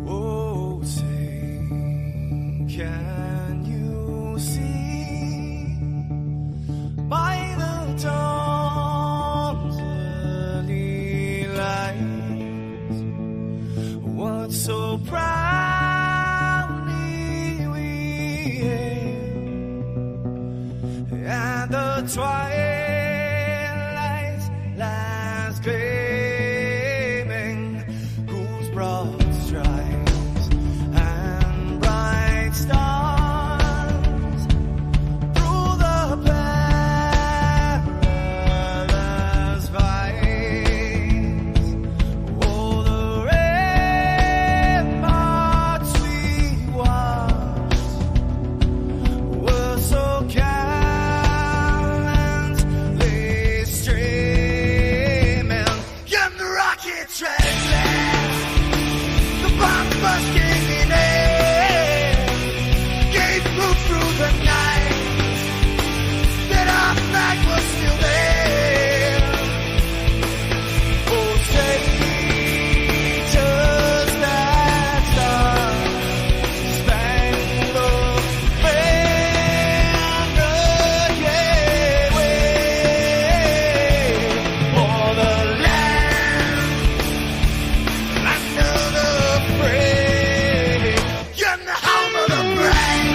Oh, say, can you see by the dawn's early light what so proudly we hailed at the twilight's last gleaming, whose broad stripes and bright stars through the perilous fights, oh, the ramparts we watched were so gallantly streaming, and the rocket transcends the bomb busting in air, gave proof through the night that our flag was still there. Oh, say, does that star-spangled banner yet wave o'er the land under the brave, and the home of the brave?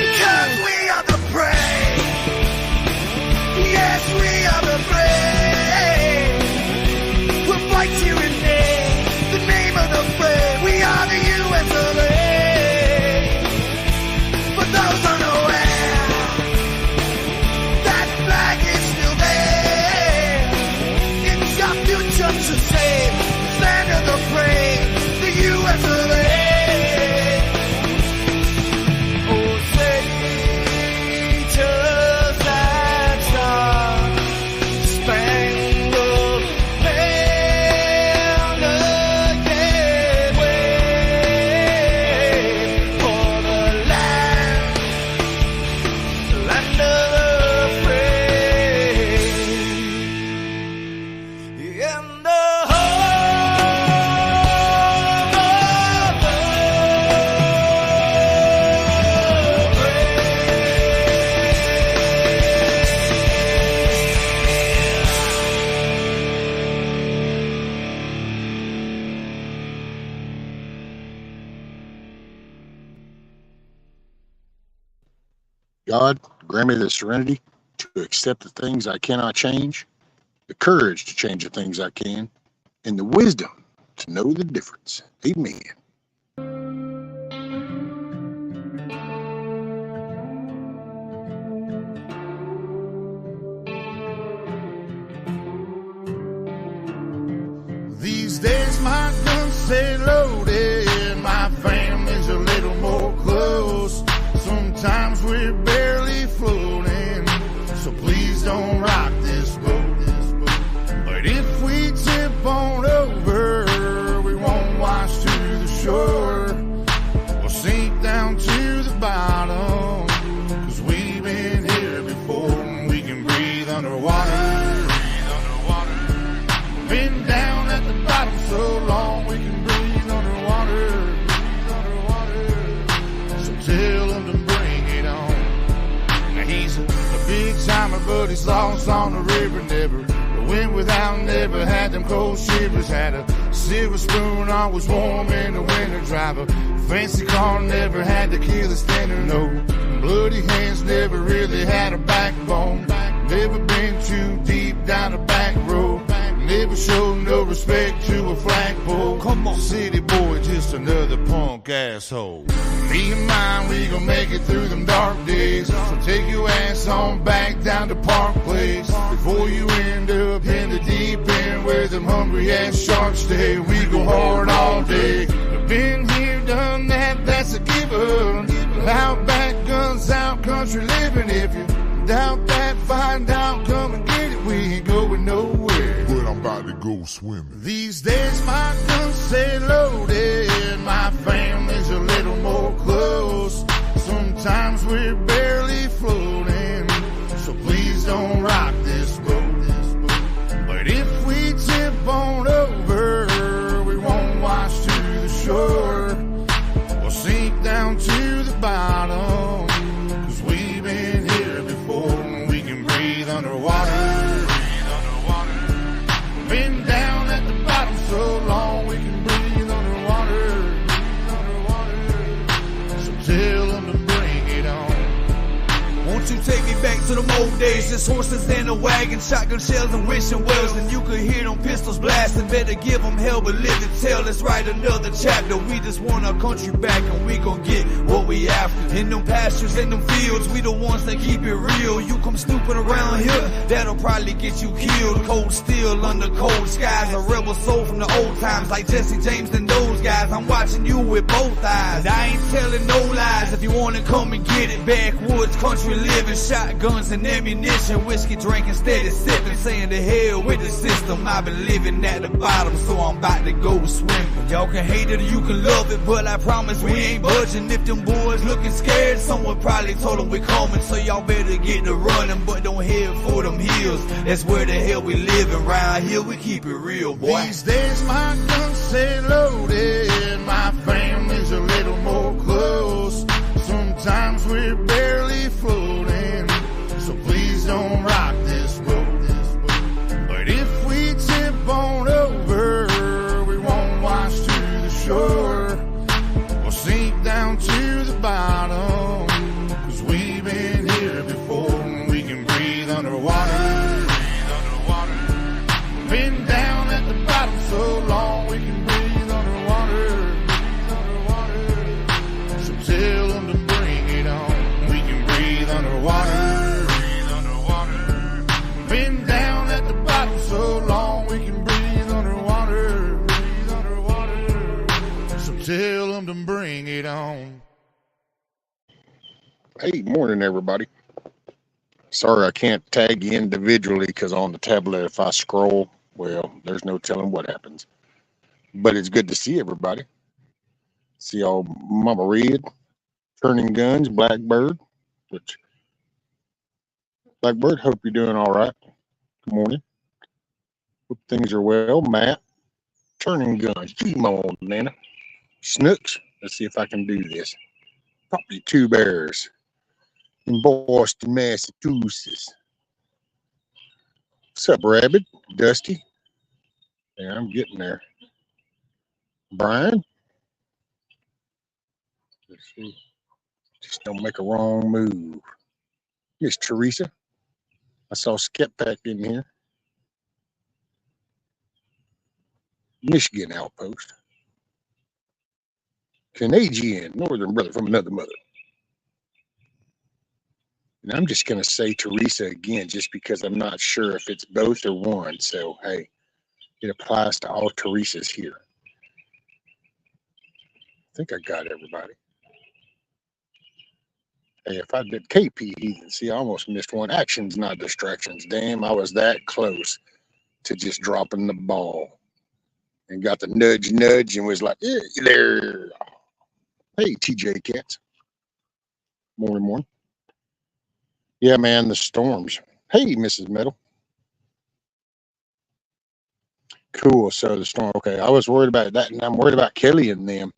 Because we are the brave. Yes, we are the brave. We'll fight you in the name of the brave. We are the U.S. of A. For those unaware, that flag is still there. It's our future to save. Land of the brave, the U.S. of A. Oh, say, does that star-spangled banner yet wave o'er the land of the brave, and the God, grant me the serenity to accept the things I cannot change, the courage to change the things I can, and the wisdom to know the difference. Amen. These days my guns stay loaded, my family's a little more close. Sometimes we're barely floating, so please don't rock this boat. But if we tip on over, we won't wash to the shore. We'll sink down to the bottom, 'cause we've been here before and we can breathe underwater. Been down at the bottom so long we can breathe underwater. So tell him to bring it on. Now he's a big time my buddy's lost on the river. Never went without, never had them cold shivers. Had a silver spoon, always warm in the winter. Drive a fancy car, never had to kill a standard. No bloody hands, never really had a backbone. Never been too deep down a back road. Never showed no respect to a flagpole. Come on, city boy, just another punk asshole. Me and mine, we gon' make it through them dark days. So take your ass on back down to Park Place before you end up in the deep end where them hungry ass sharks stay. We go hard all day. Been here, done that, that's a given. Out back, guns out, country living. If you doubt that, find out, come and get it. We ain't going nowhere, but I'm about to go swimming. These days my guns stay loaded, my family's a little more close. Sometimes we're barely floating, so please don't rock this boat. But if we tip on over, we won't wash to the shore. We'll sink down to the bottom, 'cause we've been here before. We can breathe underwater. Been down at the bottom so long we can breathe underwater. So tell them to bring it on. Won't you take me back to the old days? Just horses in a wagon, shotgun shells and wishing wells, and you could hear them pistols blasting. Better give them hell, but live to tell. Let's write another chapter. We just want our country back, and we gon' get what we after. In them pastures, in them fields, we the ones that keep it real. You come snooping around here, that'll probably get you killed. Cold steel under cold skies, a rebel soul from the old times, like Jesse James and those guys. I'm watching you with both eyes. I ain't telling no lies. If you wanna come and get it, backwoods country living, shotguns and ammunition, whiskey drinking, steady sipping, saying to hell with the system. I've been living at the bottom, so I'm about to go swimming. Y'all can hate it or you can love it, but I promise we ain't budging. If them boys looking scared, someone probably told them we coming, so y'all better get to running, but don't head for them hills. That's where the hell we living. Round here we keep it real, boy. These days my guns stay loaded, my family's a little more close. Sometimes we're barely floating, so please don't rock this boat. But if we tip on over, we won't wash to the shore. We'll sink down to the bottom, 'cause we've been here before. We can breathe underwater. Been down at the bottom so long we can breathe underwater. So tell them to bring it on. We can breathe underwater. Been down at the bottom so long we can breathe underwater. So tell them to bring it on. Hey, morning, everybody. Sorry I can't tag you individually because on the tablet, if I scroll, well, there's no telling what happens. But it's good to see everybody. See all Mama Red, Turning Guns, Blackbird. Which Blackbird, hope you're doing all right. Good morning. Hope things are well. Matt, Turning Guns. Come on, Nana. Snooks. Let's see if I can do this. Probably Two Bears in Boston, Massachusetts. What's up, Rabbit? Dusty? Yeah, I'm getting there. Brian? Let's see. Just don't make a wrong move. Here's Teresa. I saw Skep Pack in here. Michigan Outpost. Canadian, Northern Brother from another mother. And I'm just going to say Teresa again, just because I'm not sure if it's both or one. So, hey, it applies to all Teresas here. I think I got everybody. Hey, if I did KP Heathen, see, I almost missed one. Actions, not distractions. Damn, I was that close to just dropping the ball. And got the nudge and was like, yeah, there. Hey, TJ Cats. Morning. Yeah, man, the storms. Hey, Mrs. Metal. Cool. So the storm. Okay, I was worried about that, and I'm worried about Kelly and them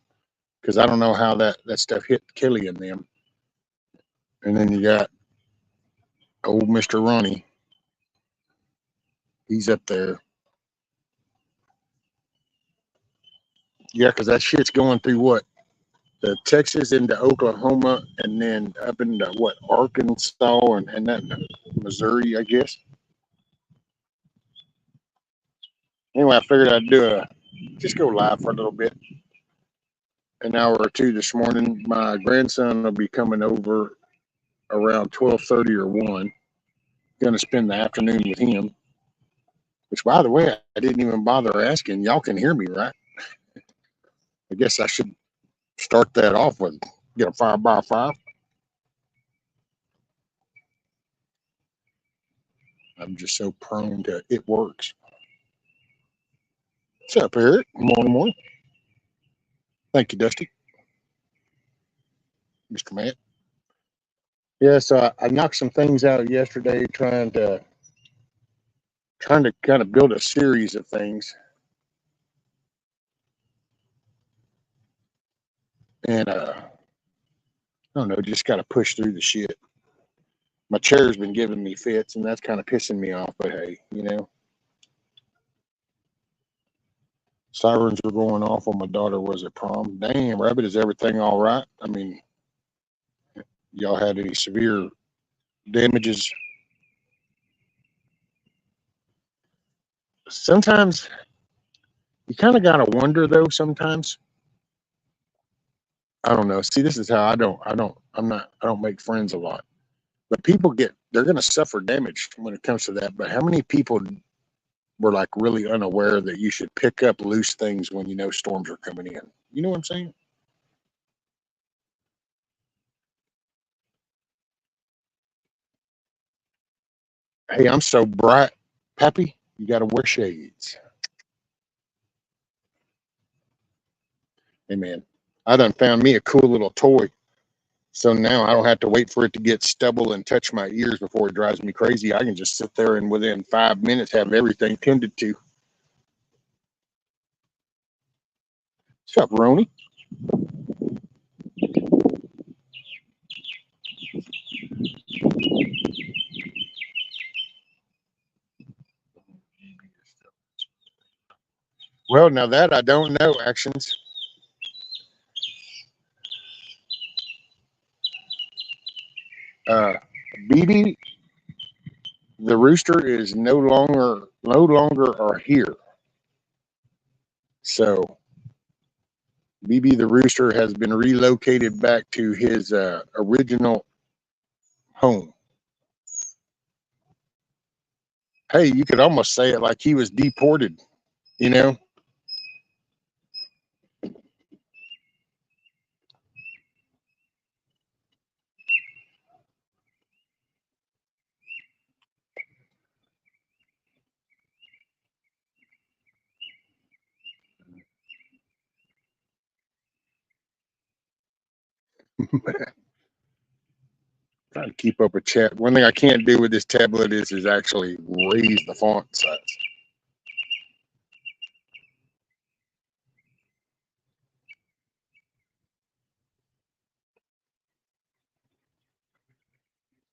because I don't know how that stuff hit Kelly and them. And then you got Old Mr. Ronnie, he's up there. Yeah, because that shit's going through what? The Texas into Oklahoma and then up into what? Arkansas and that Missouri, I guess. Anyway, I figured I'd just go live for a little bit. An hour or two this morning. My grandson will be coming over around 12:30 or 1. Gonna spend the afternoon with him. Which, by the way, I didn't even bother asking. Y'all can hear me, right? I guess I should start that off with get a 5x5. I'm just so prone to it works. What's up, Eric? Morning. Thank you, Dusty. Mr. Matt. Yeah, so I knocked some things out yesterday trying to kind of build a series of things. And I don't know, just gotta push through the shit. My chair's been giving me fits and that's kind of pissing me off, but hey, sirens were going off when my daughter was at prom. Damn, Rabbit, is everything all right? I mean, y'all had any severe damages? Sometimes you kind of gotta wonder though. Sometimes I don't know. See, this is how I don't make friends a lot. But they're gonna suffer damage when it comes to that. But how many people were like really unaware that you should pick up loose things when you know storms are coming in? You know what I'm saying? Hey, I'm so bright, Pappy. You got to wear shades. Hey, man, I done found me a cool little toy. So now I don't have to wait for it to get stubble and touch my ears before it drives me crazy. I can just sit there and within 5 minutes have everything tended to. What's up, Roni? Well, now that I don't know, actions. BB, the rooster is no longer are here. So BB the rooster has been relocated back to his original home. Hey, you could almost say it like he was deported, you know? Trying to keep up with chat. One thing I can't do with this tablet is actually raise the font size.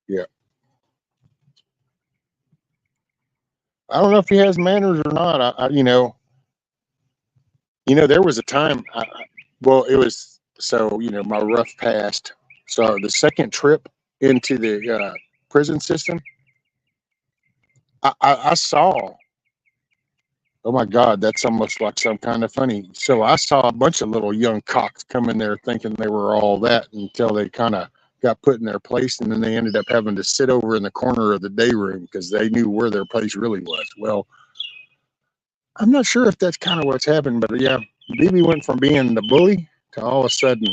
Yeah. I don't know if he has manners or not. There was a time, well, it was, so, my rough past. So the second trip into the prison system, I saw, oh my God, that's almost like some kind of funny. So I saw a bunch of little young cocks come in there thinking they were all that until they kind of got put in their place. And then they ended up having to sit over in the corner of the day room because they knew where their place really was. Well, I'm not sure if that's kind of what's happened, but yeah, BB went from being the bully to all of a sudden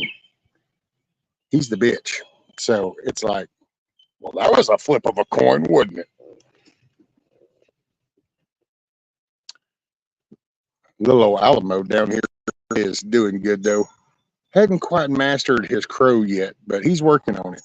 he's the bitch. So it's like, well, that was a flip of a coin, wouldn't it? Little old Alamo down here is doing good though. Hadn't quite mastered his crow yet, but he's working on it.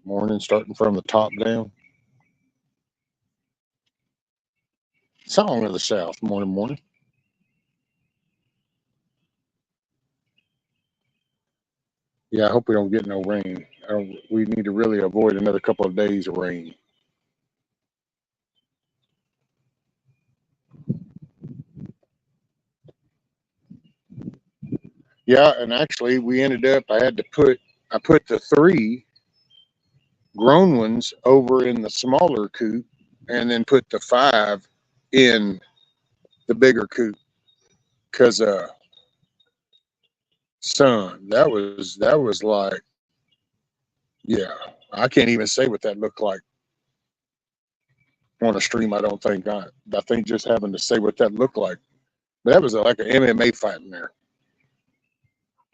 Morning, starting from the top down. Song of the South. Morning, morning. Yeah, I hope we don't get no rain. We need to really avoid another couple of days of rain. Yeah, and actually, we ended up. I put the 3 grown ones over in the smaller coop, and then put the 5 in the bigger coop. Cause son, that was like, yeah, I can't even say what that looked like on a stream. I don't think I think just having to say what that looked like, but that was like an MMA fight in there.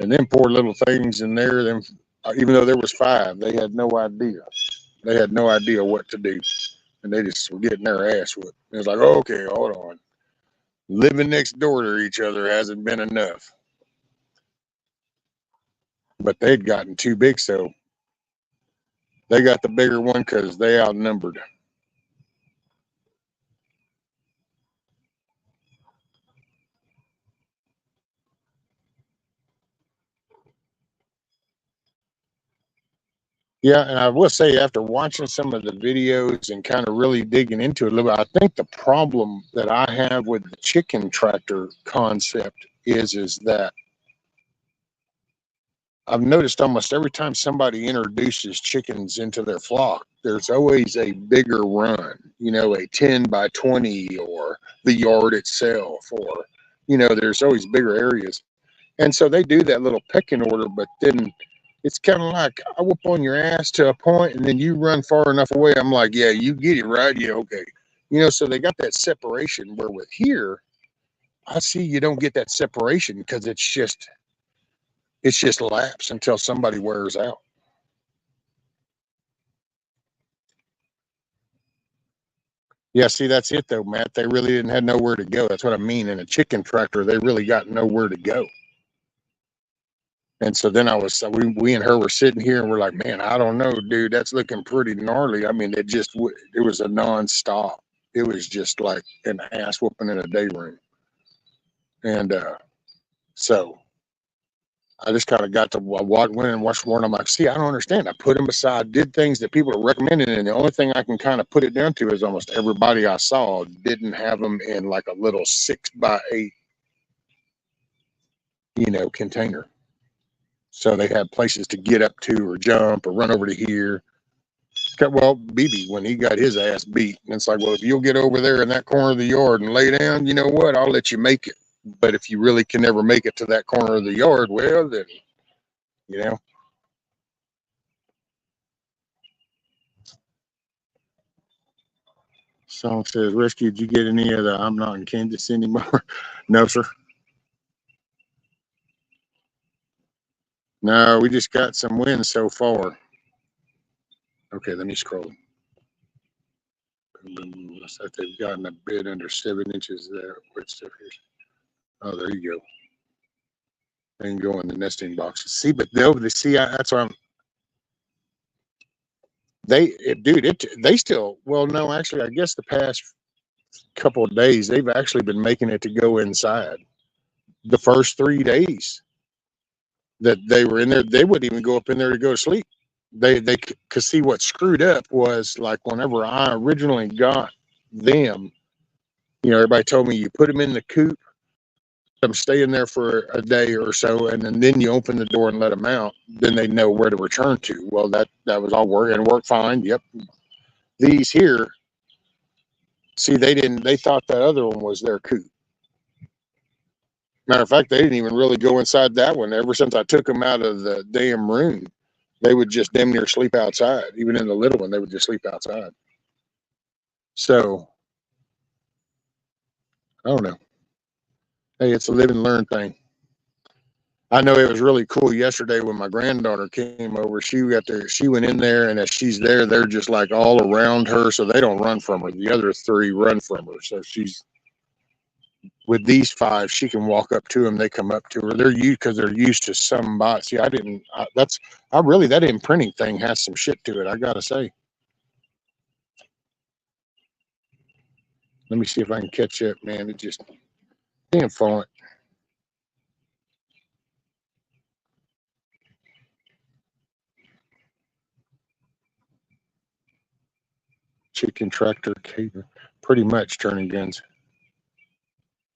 And them poor little things in there, them, even though there was 5, they had no idea. They had no idea what to do, and they just were getting their ass whipped. It was like, okay, hold on. Living next door to each other hasn't been enough. But they'd gotten too big, so they got the bigger one because they outnumbered. Yeah, and I will say, after watching some of the videos and kind of really digging into it a little bit, I think the problem that I have with the chicken tractor concept is that I've noticed almost every time somebody introduces chickens into their flock, there's always a bigger run, a 10 by 20, or the yard itself, or, there's always bigger areas. And so they do that little pecking order, but then it's kind of like I whoop on your ass to a point, and then you run far enough away. I'm like, yeah, you get it, right? Yeah, okay. So they got that separation, where with here, I see you don't get that separation because it's just lapse until somebody wears out. Yeah, see, that's it though, Matt. They really didn't have nowhere to go. That's what I mean. In a chicken tractor, they really got nowhere to go. And so then we and her were sitting here, and we're like, man, I don't know, dude. That's looking pretty gnarly. I mean, it was a nonstop. It was just like an ass whooping in a day room. And so I just kind of got to went and watched one. I'm like, see, I don't understand. I put them aside, did things that people are recommending, and the only thing I can kind of put it down to is almost everybody I saw didn't have them in like a little 6x8, container. So they had places to get up to, or jump, or run over to here. Well, BB, when he got his ass beat, and it's like, well, if you'll get over there in that corner of the yard and lay down, you know what? I'll let you make it. But if you really can never make it to that corner of the yard, well, then, you know. Song says, Rescue, did you get any of the I'm not in Kansas anymore? No, sir. No, we just got some wind so far. Okay, let me scroll. Looks like they've gotten a bit under 7 inches there. What stuff here? Oh, there you go. They can go in the nesting boxes. See, but that's why they still, well, no, actually, I guess the past couple of days, they've actually been making it to go inside. The first 3 days that they were in there, they wouldn't even go up in there to go to sleep. They could see what screwed up was, like, whenever I originally got them, everybody told me you put them in the coop, them stay in there for a day or so, and then you open the door and let them out. Then they know where to return to. Well, that was all worked fine. Yep. These here, see, they thought that other one was their coop. Matter of fact, they didn't even really go inside that one. Ever since I took them out of the damn room, they would just damn near sleep outside. Even in the little one, they would just sleep outside. So, I don't know. Hey, it's a live and learn thing. I know it was really cool yesterday when my granddaughter came over. She went in there, and as she's there, they're just like all around her, so they don't run from her. The other 3 run from her, so she's with these 5, she can walk up to them. They come up to her. They're used because they're used to somebody. See, that imprinting thing has some shit to it. I gotta say. Let me see if I can catch up, man. It just damn font. Chicken tractor cater. Pretty much turning guns.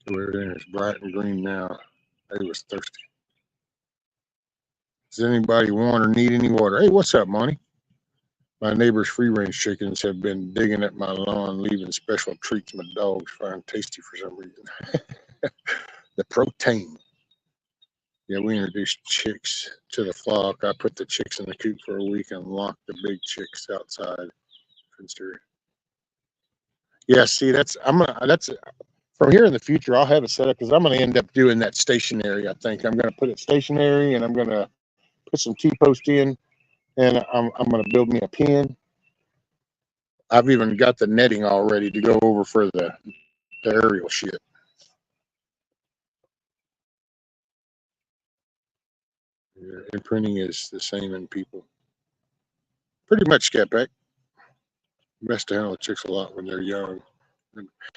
It's bright and green now. They was thirsty. Does anybody want or need any water? Hey, what's up, Monty? My neighbor's free-range chickens have been digging at my lawn, leaving special treats my dogs find tasty for some reason. The protein. Yeah, we introduced chicks to the flock. I put the chicks in the coop for a week and locked the big chicks outside. Yeah, see, that's from here in the future. I'll have it set up because I'm going to end up doing that stationary. I think I'm going to put it stationary, and I'm going to put some T-post in, and I'm going to build me a pen. I've even got the netting all ready to go over for the aerial shit. Yeah, imprinting is the same in people. Pretty much, Scat-Pack. Best to handle the chicks a lot when they're young.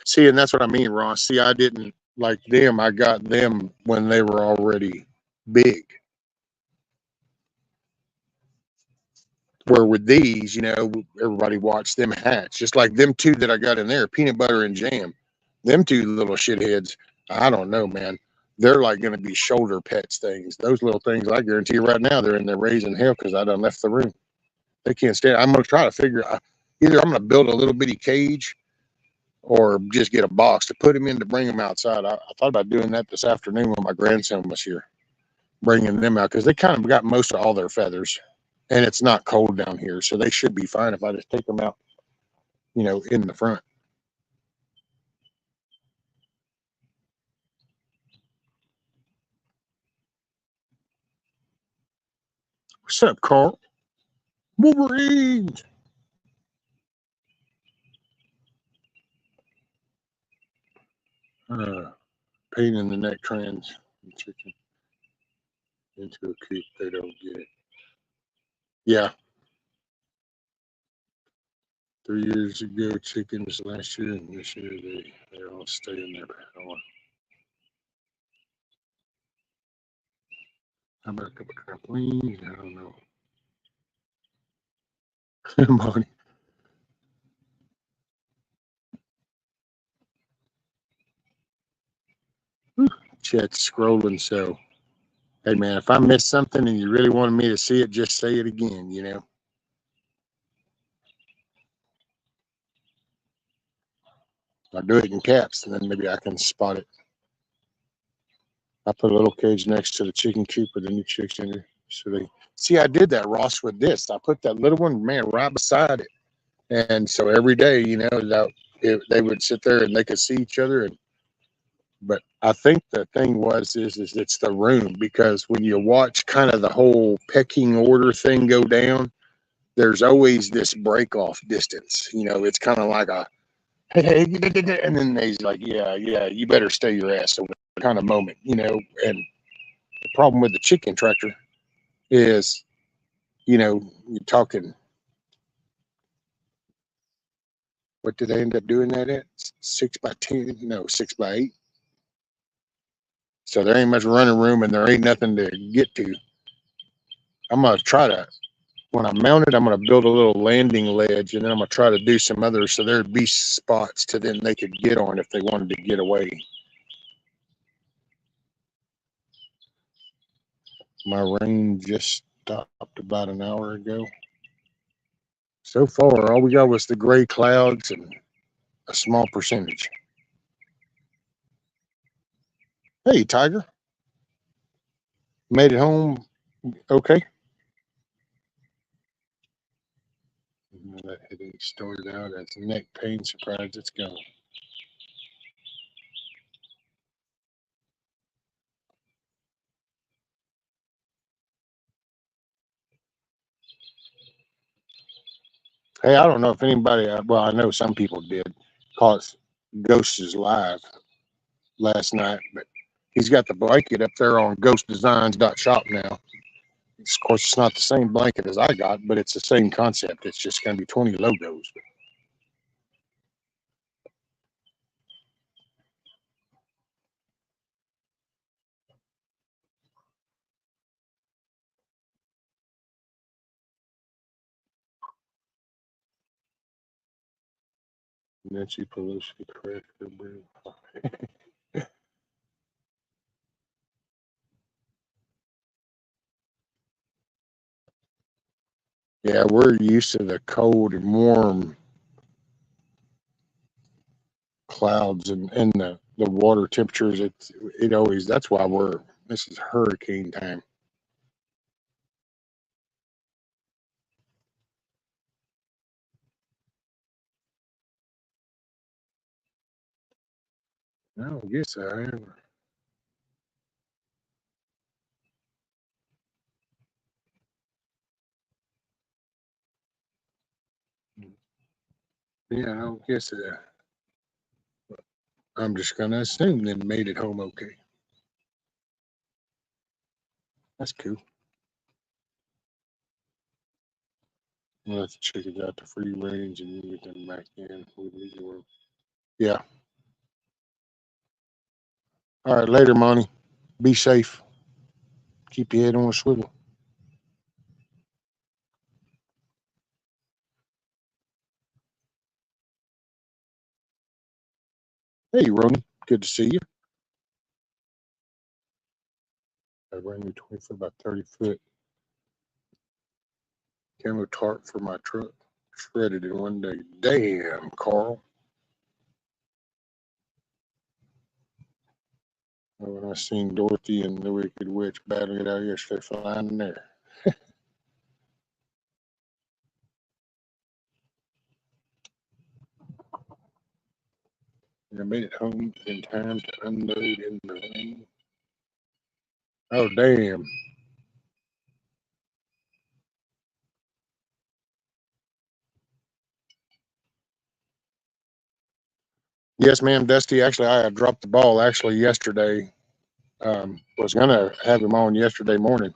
See, and that's what I mean, Ross. See, I didn't like them. I got them when they were already big. Where with these, you know, everybody watched them hatch. Just like them 2 that I got in there, peanut butter and jam. Them 2 little shitheads, I don't know, man. They're like going to be shoulder pets things. Those little things, I guarantee you right now, they're in there raising hell because I done left the room. They can't stand. I'm going to try to figure out either I'm going to build a little bitty cage or just get a box to put them in to bring them outside. I thought about doing that this afternoon when my grandson was here, bringing them out because they kind of got most of all their feathers. And it's not cold down here, so they should be fine if I just take them out, you know, in the front. What's up, Carl? Wolverines. Pain in the neck trans chicken into a coop. They don't get it. Yeah. 3 years ago, chickens last year, and this year they all stay in their power. How about a cup of trampolines? I don't know. Money. Chat's scrolling, so hey man, if I missed something and you really wanted me to see it, just say it again, you know. I'll do it in caps, and then maybe I can spot it. I put a little cage next to the chicken coop with the new chicks in there. So they see I did that, Ross, with this. I put that little one, man, right beside it. And so every day, you know, they would sit there and they could see each other. But I think the thing is it's the room, because when you watch kind of the whole pecking order thing go down, there's always this break off distance. You know, it's kind of like a hey, and then they's like, yeah, you better stay your ass over kind of moment, you know. And the problem with the chicken tractor is, you know, you're talking, what did they end up doing that at? 6x10? No, 6x8. So there ain't much running room and there ain't nothing to get to. I'm going to try to, when I mount it, I'm going to build a little landing ledge, and then I'm going to try to do some others so there'd be spots to then they could get on if they wanted to get away. My rain just stopped about an hour ago. So far, all we got was the gray clouds and a small percentage. Hey, Tiger. Made it home okay? That headache started out as neck pain. Surprised it's gone. Hey, I don't know if anybody, well, I know some people did, call it Ghosts is Live. last night, but he's got the blanket up there on ghostdesigns.shop now. Of course, it's not the same blanket as I got, but it's the same concept. It's just going to be 20 logos. Nancy Pelosi cracked her brew. Yeah, we're used to the cold and warm clouds and the water temperatures. It always, that's why this is hurricane time. I don't guess I am. Yeah, I don't guess I'm just gonna assume they made it home okay. That's cool. We'll have to check it out to free range and you get them back in. Yeah. All right, later, Monty. Be safe. Keep your head on a swivel. Hey, Ronnie. Good to see you. I ran me 20 foot, about 30 foot camo tarp for my truck. Shredded in one day. Damn, Carl. When I seen Dorothy and the Wicked Witch battling it out yesterday, flying in there. I made it home in time to unload in the rain. Oh, damn. Yes, ma'am, Dusty. Actually, I had dropped the ball actually yesterday. Was going to have him on yesterday morning,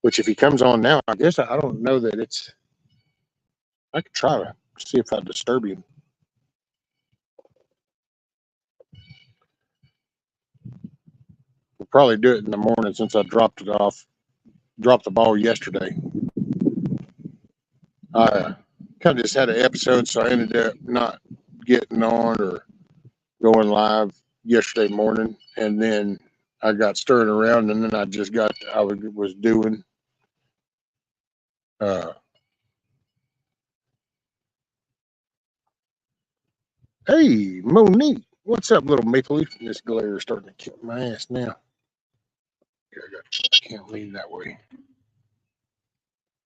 which if he comes on now, I guess I don't know that I could try to see if I disturb him. We'll probably do it in the morning since I dropped the ball yesterday. I kind of just had an episode, so I ended up not getting on or going live yesterday morning, and then I got stirring around, and then I was doing uh, hey, Monique, what's up, little maple leaf? This glare is starting to kick my ass now. I can't lean that way.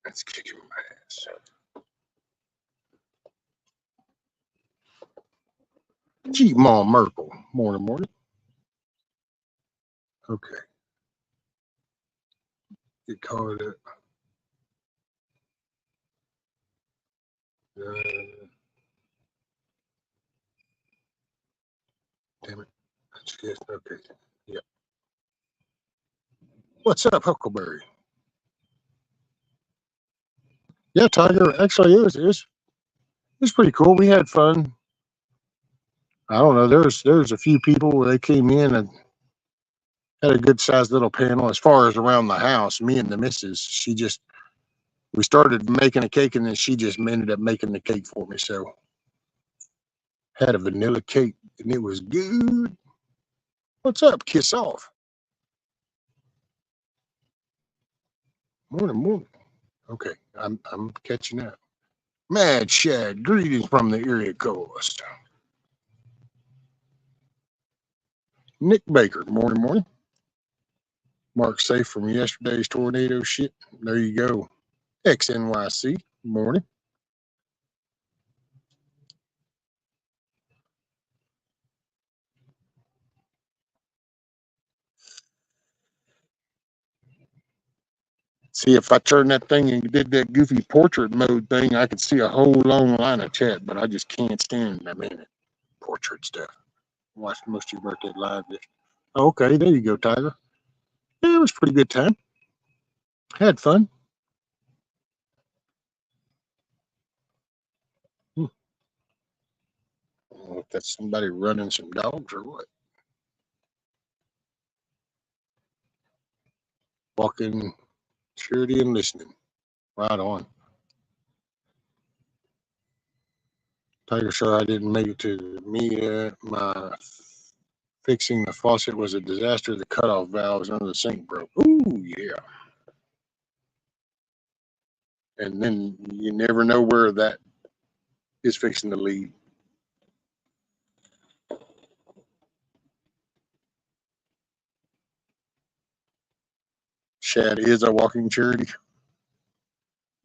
That's kicking my ass. Gee, Mom Merkel. Morning. Okay. Get caught up. Uh, damn it. That's just okay. Yep. What's up, Huckleberry? Yeah, Tiger. Actually, it was pretty cool. We had fun. I don't know. There's a few people. They came in and had a good sized little panel. As far as around the house, me and the missus, we started making a cake, and then she just ended up making the cake for me. So had a vanilla cake, and it was good. What's up? Kiss off. Morning. Okay, I'm catching up. Mad Shad, greetings from the Erie Coast. Nick Baker, morning. Mark safe from yesterday's tornado shit. There you go. XNYC, morning. See, if I turned that thing and did that goofy portrait mode thing, I could see a whole long line of chat, but I just can't stand that minute portrait stuff. Watched most of your birthday live. Okay, there you go, Tiger. Yeah, it was a pretty good time. Had fun. Hmm. I don't know if that's somebody running some dogs or what. Walking, charity, and listening. Right on. Tiger, sorry I didn't make it to me. My fixing the faucet was a disaster. The cutoff valves under the sink broke. Ooh, yeah. And then you never know where that is fixing to lead. Shad is a walking charity.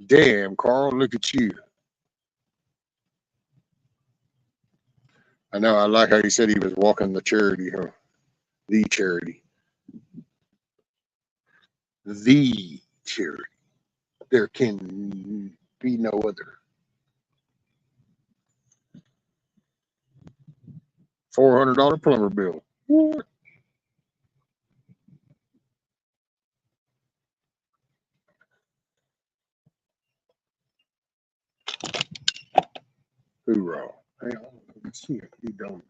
Damn, Carl, look at you. I know, I like how he said he was walking the charity, huh? The charity. The charity. There can be no other. $400 plumber bill. What? Hoorah. Hang on, let's see if he don't.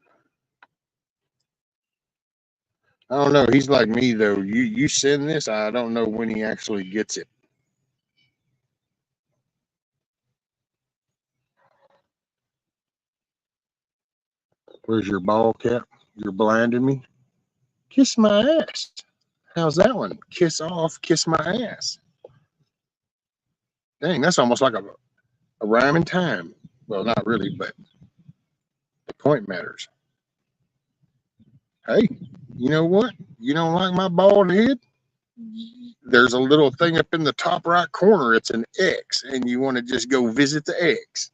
I don't know. He's like me though. You send this, I don't know when he actually gets it. Where's your ball cap? You're blinding me. Kiss my ass. How's that one? Kiss off, kiss my ass. Dang, that's almost like a rhyme in time. Well, not really, but the point matters. Hey, you know what? You don't like my bald head? There's a little thing up in the top right corner. It's an X, and you want to just go visit the X.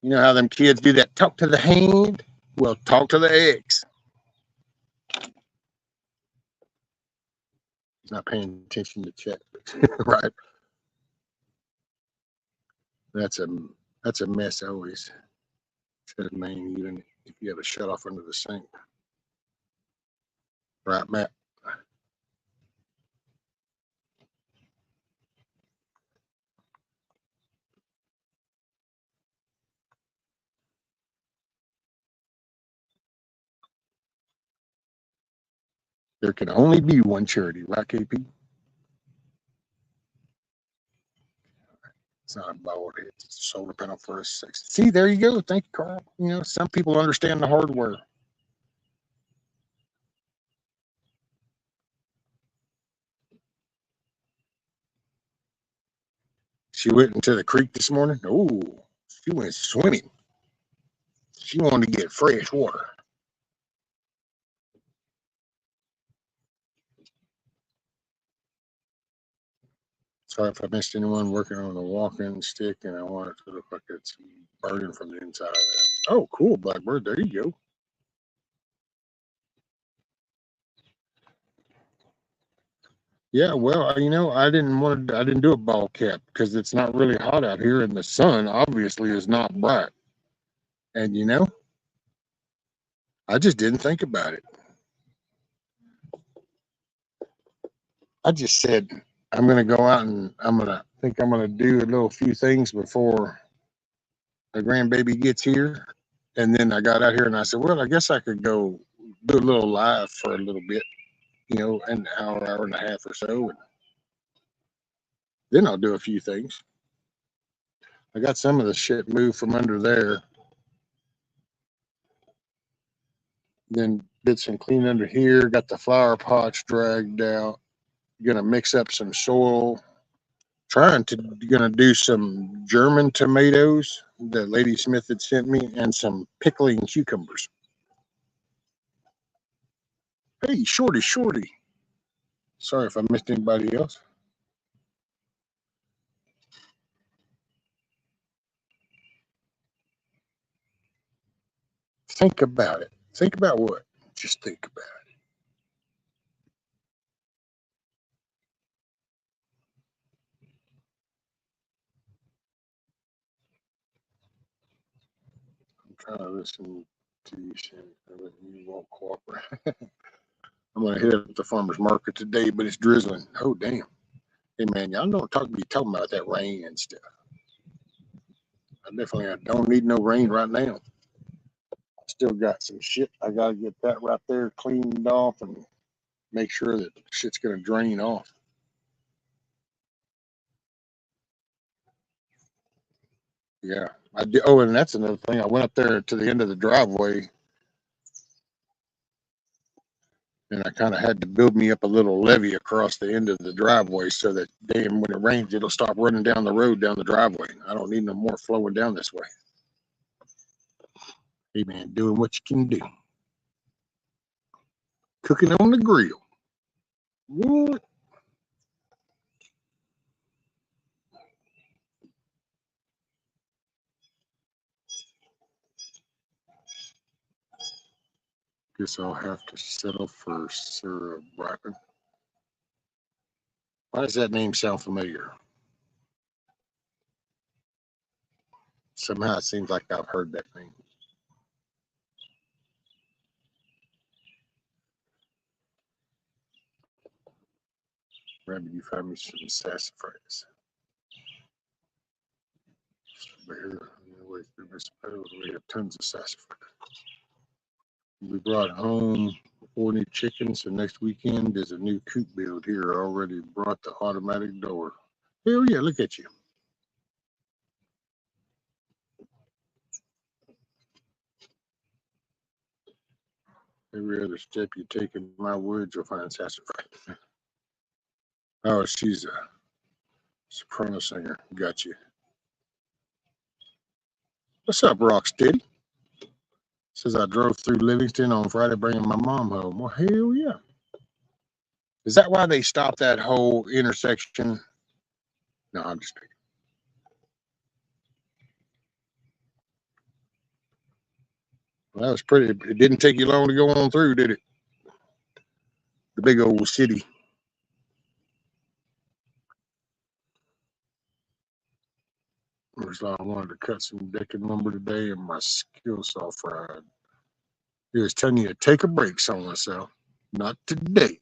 You know how them kids do that? Talk to the hand. Well, talk to the X. He's not paying attention to chat, right? That's a that's a mess always. Instead of main, even if you have a shut off under the sink, right, Matt? There can only be one charity, right, KP? It's not a bald head. It's a solar panel for a 60. See, there you go. Thank you, Carl. You know, some people understand the hardware. She went into the creek this morning. Oh, she went swimming. She wanted to get fresh water. Sorry if I missed anyone working on the walking stick, and I want it to look like it's burning from the inside out. Oh, cool, Blackbird. There you go. Yeah, well, you know, I didn't do a ball cap because it's not really hot out here, and the sun obviously is not bright. And you know, I just didn't think about it. I just said I'm gonna go out and I'm gonna do a little few things before the grandbaby gets here. And then I got out here and I said, well, I guess I could go do a little live for a little bit, you know, an hour, hour and a half or so, and then I'll do a few things. I got some of the shit moved from under there. Then did some clean under here. Got the flower pots dragged out. Gonna mix up some soil. Gonna do some German tomatoes that Lady Smith had sent me, and some pickling cucumbers. Hey, shorty, shorty. Sorry if I missed anybody else. Think about it. Think about what? Just think about it. Listen to you, you won't cooperate. I'm gonna hit up the farmer's market today, but it's drizzling. Oh damn! Hey man, y'all don't be talking about that rain and stuff. I don't need no rain right now. Still got some shit. I gotta get that right there cleaned off and make sure that shit's gonna drain off. Yeah, I did. Oh, and that's another thing. I went up there to the end of the driveway, and I kind of had to build me up a little levee across the end of the driveway so that damn when it rains, it'll stop running down the road down the driveway. I don't need no more flowing down this way. Hey man, doing what you can do. Cooking on the grill. What? Guess I'll have to settle for Sarah Bracken. Why does that name sound familiar? Somehow it seems like I've heard that name. Maybe you find me some sassafras. Here, we have tons of sassafras. We brought home 4 new chickens, so next weekend there's a new coop build here. I already brought the automatic door. Hell yeah, look at you. Every other step you take in my woods, you'll find sassafras. Oh, she's a soprano singer. Got you. What's up, Rocksteady? Says I drove through Livingston on Friday bringing my mom home. Well, hell yeah. Is that why they stopped that whole intersection? No, I'm just kidding. Well, that was pretty. It didn't take you long to go on through, did it? The big old city. I wanted to cut some decking lumber today, and my skill saw fried. He was telling you to take a break, so myself. Not today.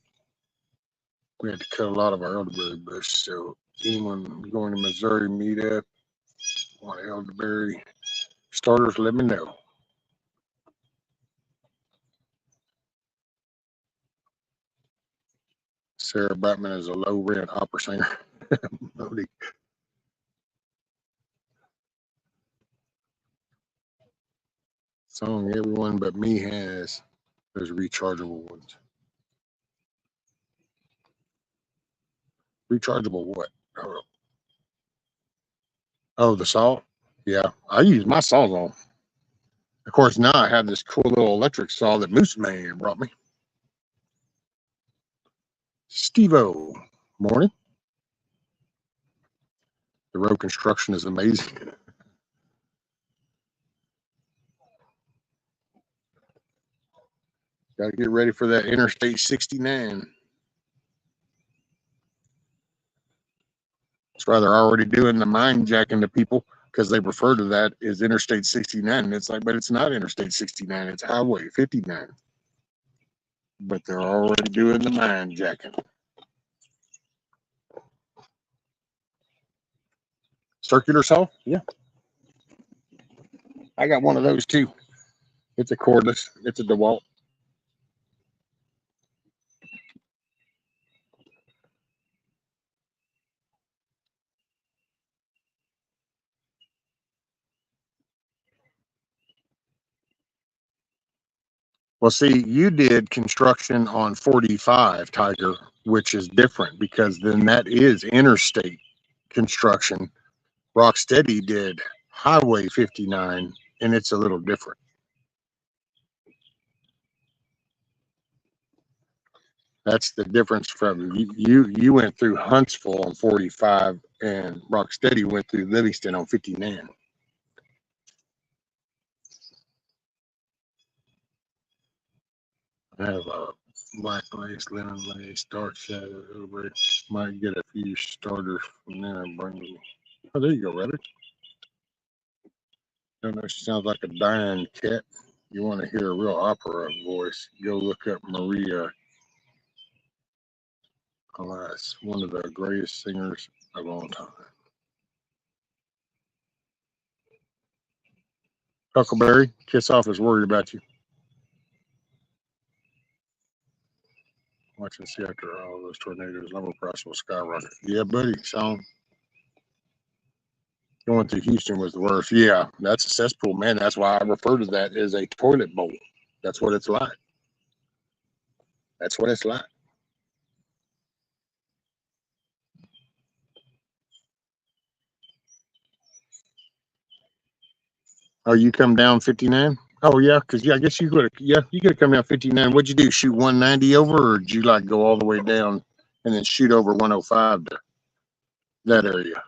We had to cut a lot of our elderberry bush, so anyone going to Missouri meetup, want elderberry starters, let me know. Sarah Batman is a low rent opera singer. Song everyone but me has. Those rechargeable ones. Rechargeable what? Oh, the saw? Yeah, I use my Sawzall. Of course, now I have this cool little electric saw that Moose Man brought me. Steve-O, morning. The road construction is amazing. Got to get ready for that Interstate 69. That's why they're already doing the mine jacking to people because they refer to that as Interstate 69. And it's like, but it's not Interstate 69, it's Highway 59. But they're already doing the mine jacking. Circular saw? Yeah. I got one of those too. It's a cordless, it's a DeWalt. Well, see, you did construction on 45, Tiger, which is different because then that is interstate construction. Rocksteady did Highway 59, and it's a little different. That's the difference from you went through Huntsville on 45, and Rocksteady went through Livingston on 59. I have a black lace, linen lace, dark shadow over it. Might get a few starters from there and bring them. Oh, there you go, Reddit. Don't know, she sounds like a dying cat. You want to hear a real opera voice, go look up Maria Callas, one of the greatest singers of all time. Huckleberry, Kiss Off is worried about you. Watch and see after all those tornadoes, lumber price will skyrocket. Yeah, buddy, song. Going through Houston was the worst. Yeah, that's a cesspool, man. That's why I refer to that as a toilet bowl. That's what it's like. That's what it's like. Oh, you come down 59? Oh yeah, because I guess you could have come down 59. What'd you do? Shoot 190 over, or did you like go all the way down and then shoot over 105 to that area?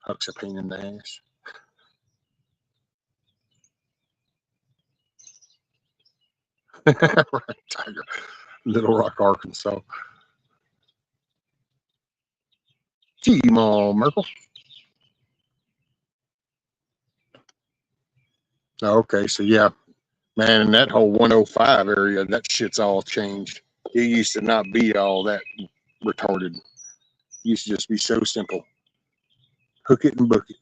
Huck's a pain in the ass. Right, Tiger. Little Rock, Arkansas. Gee, Merkel. Oh, okay, so yeah, man, in that whole 105 area, that shit's all changed. It used to not be all that retarded. It used to just be so simple. Hook it and book it.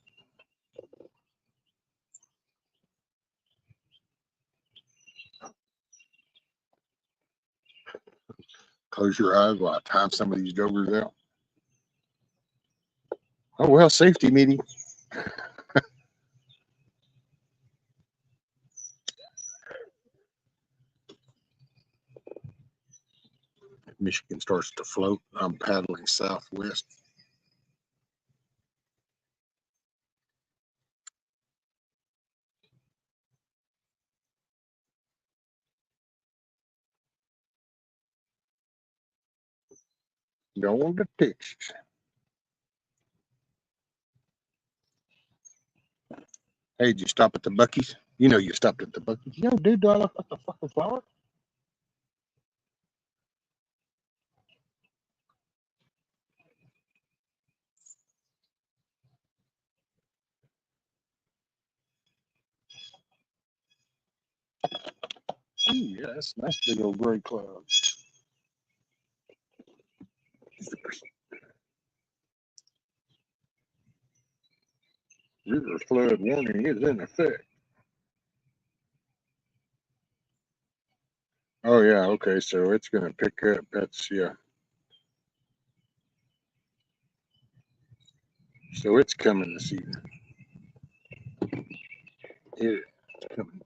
Close your eyes while I time some of these jokers out. Oh well, safety meeting. Michigan starts to float. I'm paddling southwest. Going to Texas. Hey, did you stop at the Buc-ee's? You know you stopped at the Buc-ee's. Yo, dude, do I look like the fucking flower? Ooh, yeah, that's a nice big old gray cloud. River flood warning is in effect. Oh yeah, okay, so it's gonna pick up. That's yeah. So it's coming this evening. It's coming.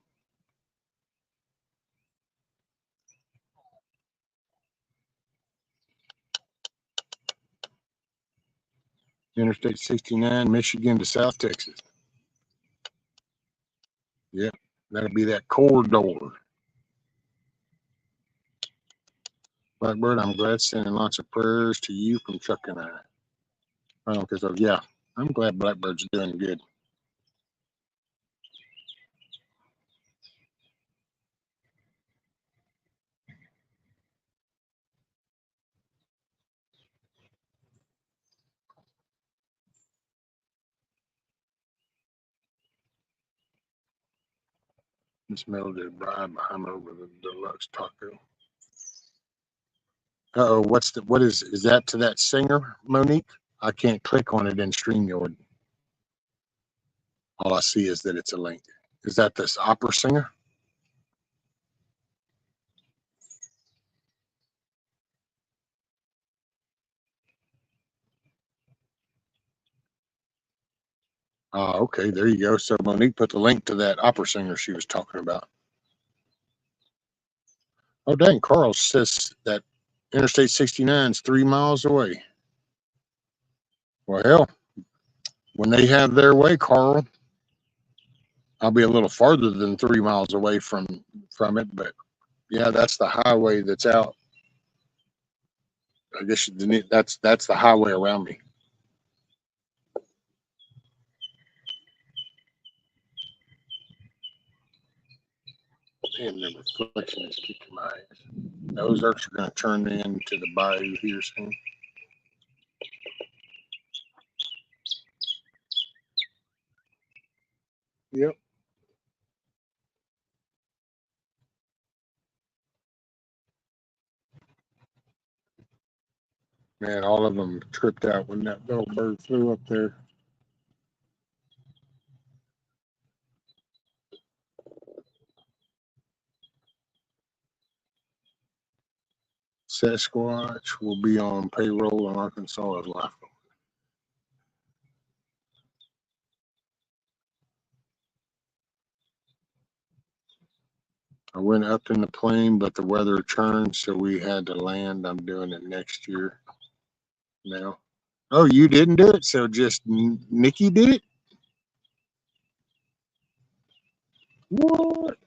Interstate 69, Michigan to South Texas. Yep, that'll be that corridor. Blackbird, I'm glad, sending lots of prayers to you from Chuck and I. Because yeah, I'm glad Blackbird's doing good. Miss Melody bride behind over the deluxe taco. Oh, what is that to that singer, Monique? I can't click on it in StreamYard. All I see is that it's a link. Is that this opera singer? Okay, there you go. So Monique put the link to that opera singer she was talking about. Oh, dang, Carl says that Interstate 69 is 3 miles away. Well, hell, when they have their way, Carl, I'll be a little farther than 3 miles away from it, but yeah, that's the highway that's out. I guess that's the highway around me. Damn, the reflection is kicking my ass. The Ozarks are going to turn into the bayou here soon. Yep. Man, all of them tripped out when that little bird flew up there. Sasquatch will be on payroll in Arkansas as life. I went up in the plane, but the weather turned, so we had to land. I'm doing it next year now. Oh, you didn't do it? So just Nikki did it? What?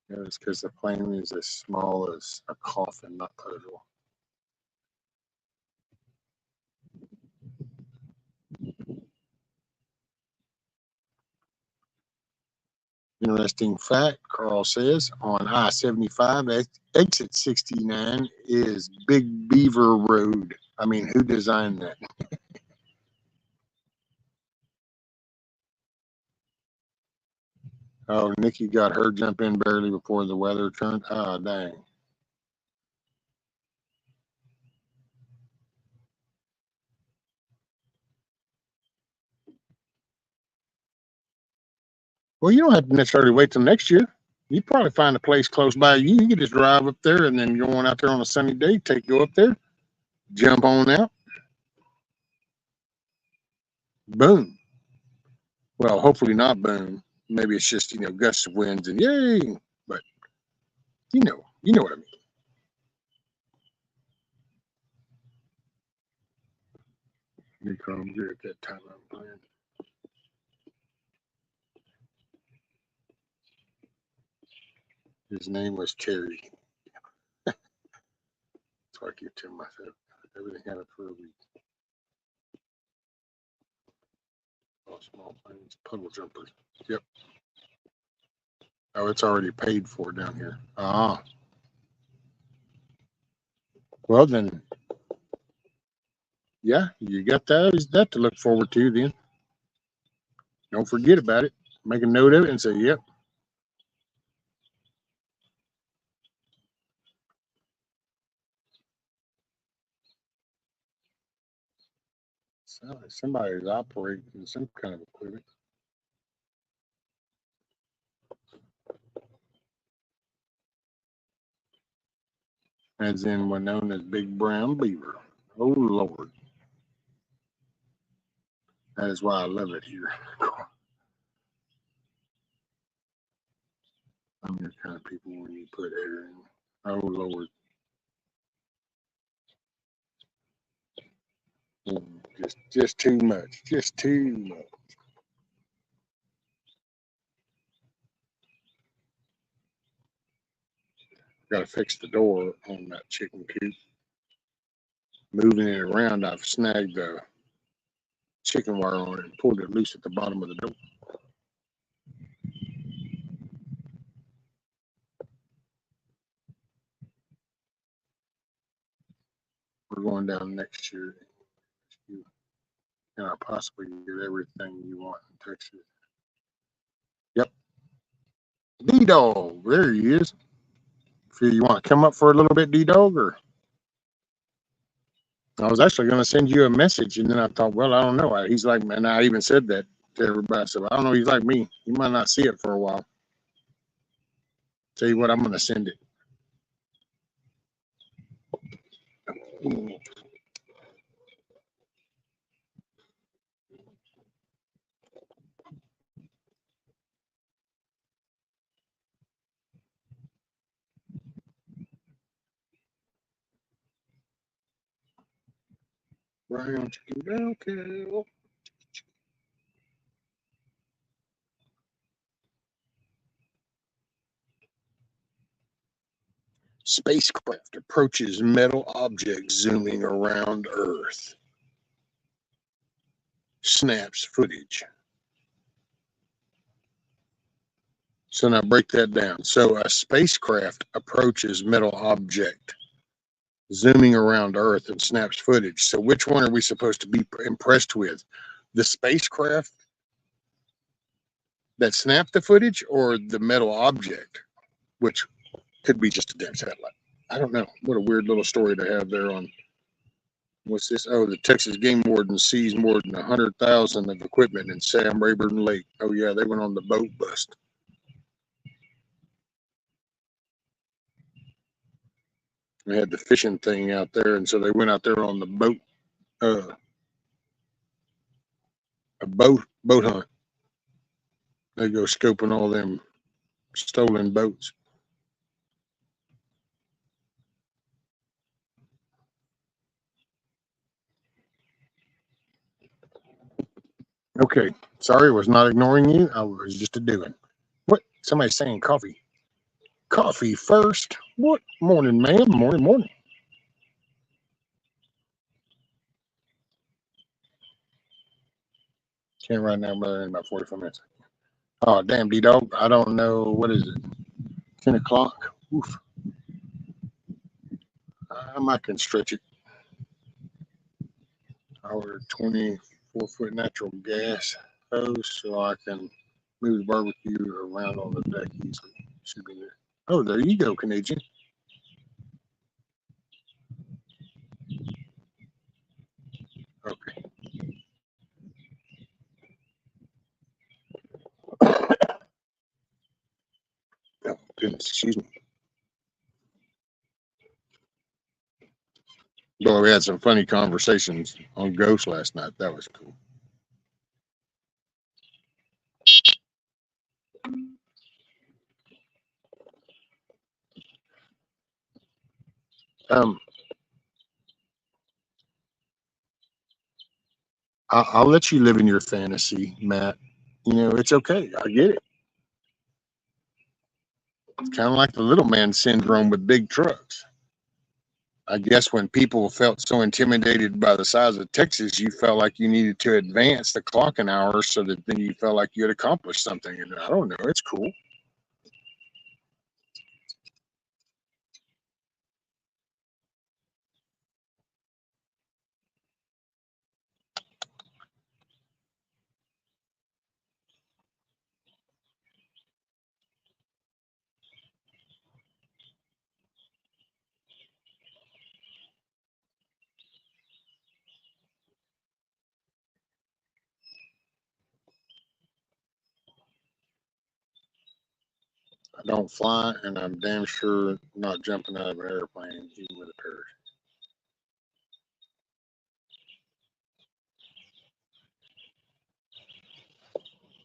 Yeah, it's because the plane is as small as a coffin, not puzzle. Interesting fact, Carl says, on I-75, exit 69 is Big Beaver Road. I mean, who designed that? Oh, Nikki got her jump in barely before the weather turned. Ah, dang. Well, you don't have to necessarily wait till next year. You probably find a place close by you. You can just drive up there and then go on out there on a sunny day, go up there, jump on out, boom. Well, hopefully not boom. Maybe it's just, gusts of winds and yay. But you know what I mean. He comes here at that time I'm playing. His name was Terry. So I keep telling myself everything happened for a week. Oh, small planes, puddle jumpers. Yep. Oh, it's already paid for down here. Ah. Well then, yeah, you got that to look forward to then. Don't forget about it. Make a note of it and say, yep. Sounds like somebody's operating some kind of equipment. As in one known as Big Brown Beaver. Oh Lord. That is why I love it here. I'm your kind of people when you put air in. Oh Lord. Just too much. Just too much. Got to fix the door on that chicken coop. Moving it around, I've snagged the chicken wire on it and pulled it loose at the bottom of the door. We're going down next year. Can I possibly get everything you want in Texas? Yep. D-Dog, there he is. If you want to come up for a little bit, D-Dog, or I was actually going to send you a message, and then I thought, well, I don't know. He's like, and I even said that to everybody. So I don't know. He's like me. You might not see it for a while. Tell you what, I'm going to send it. Brown chicken, brown cow. Spacecraft approaches metal object zooming around Earth. Snaps footage. So now break that down. So a spacecraft approaches metal object, zooming around Earth and snaps footage. So which one are we supposed to be impressed with? The spacecraft that snapped the footage, or the metal object, which could be just a damn satellite? I don't know. What a weird little story to have there on. What's this? Oh, the Texas game warden seized more than 100,000 of equipment in Sam Rayburn Lake. Oh yeah, they went on the boat bust. They had the fishing thing out there, and so they went out there on the boat, a boat hunt. They go scoping all them stolen boats. Okay, sorry, I was not ignoring you. I was just a doing. What? Somebody's saying coffee. Coffee first. What? Morning, ma'am. Morning, morning. Can't right now, brother. In about 45 minutes. Oh, damn, D-Dog. I don't know. What is it? 10 o'clock? Oof. I might can stretch it. Our 24-foot natural gas hose so I can move the barbecue around on the deck easily. Should be there. Oh, there you go, Canadian. Okay. Oh, goodness, excuse me. Boy, we had some funny conversations on Ghost last night. That was cool. I'll let you live in your fantasy, Matt. You know, it's okay. I get it. It's kind of like the little man syndrome with big trucks. I guess when people felt so intimidated by the size of Texas, you felt like you needed to advance the clocking hours so that then you felt like you had accomplished something. And I don't know, it's cool. I don't fly, and I'm damn sure not jumping out of an airplane, even with a parachute.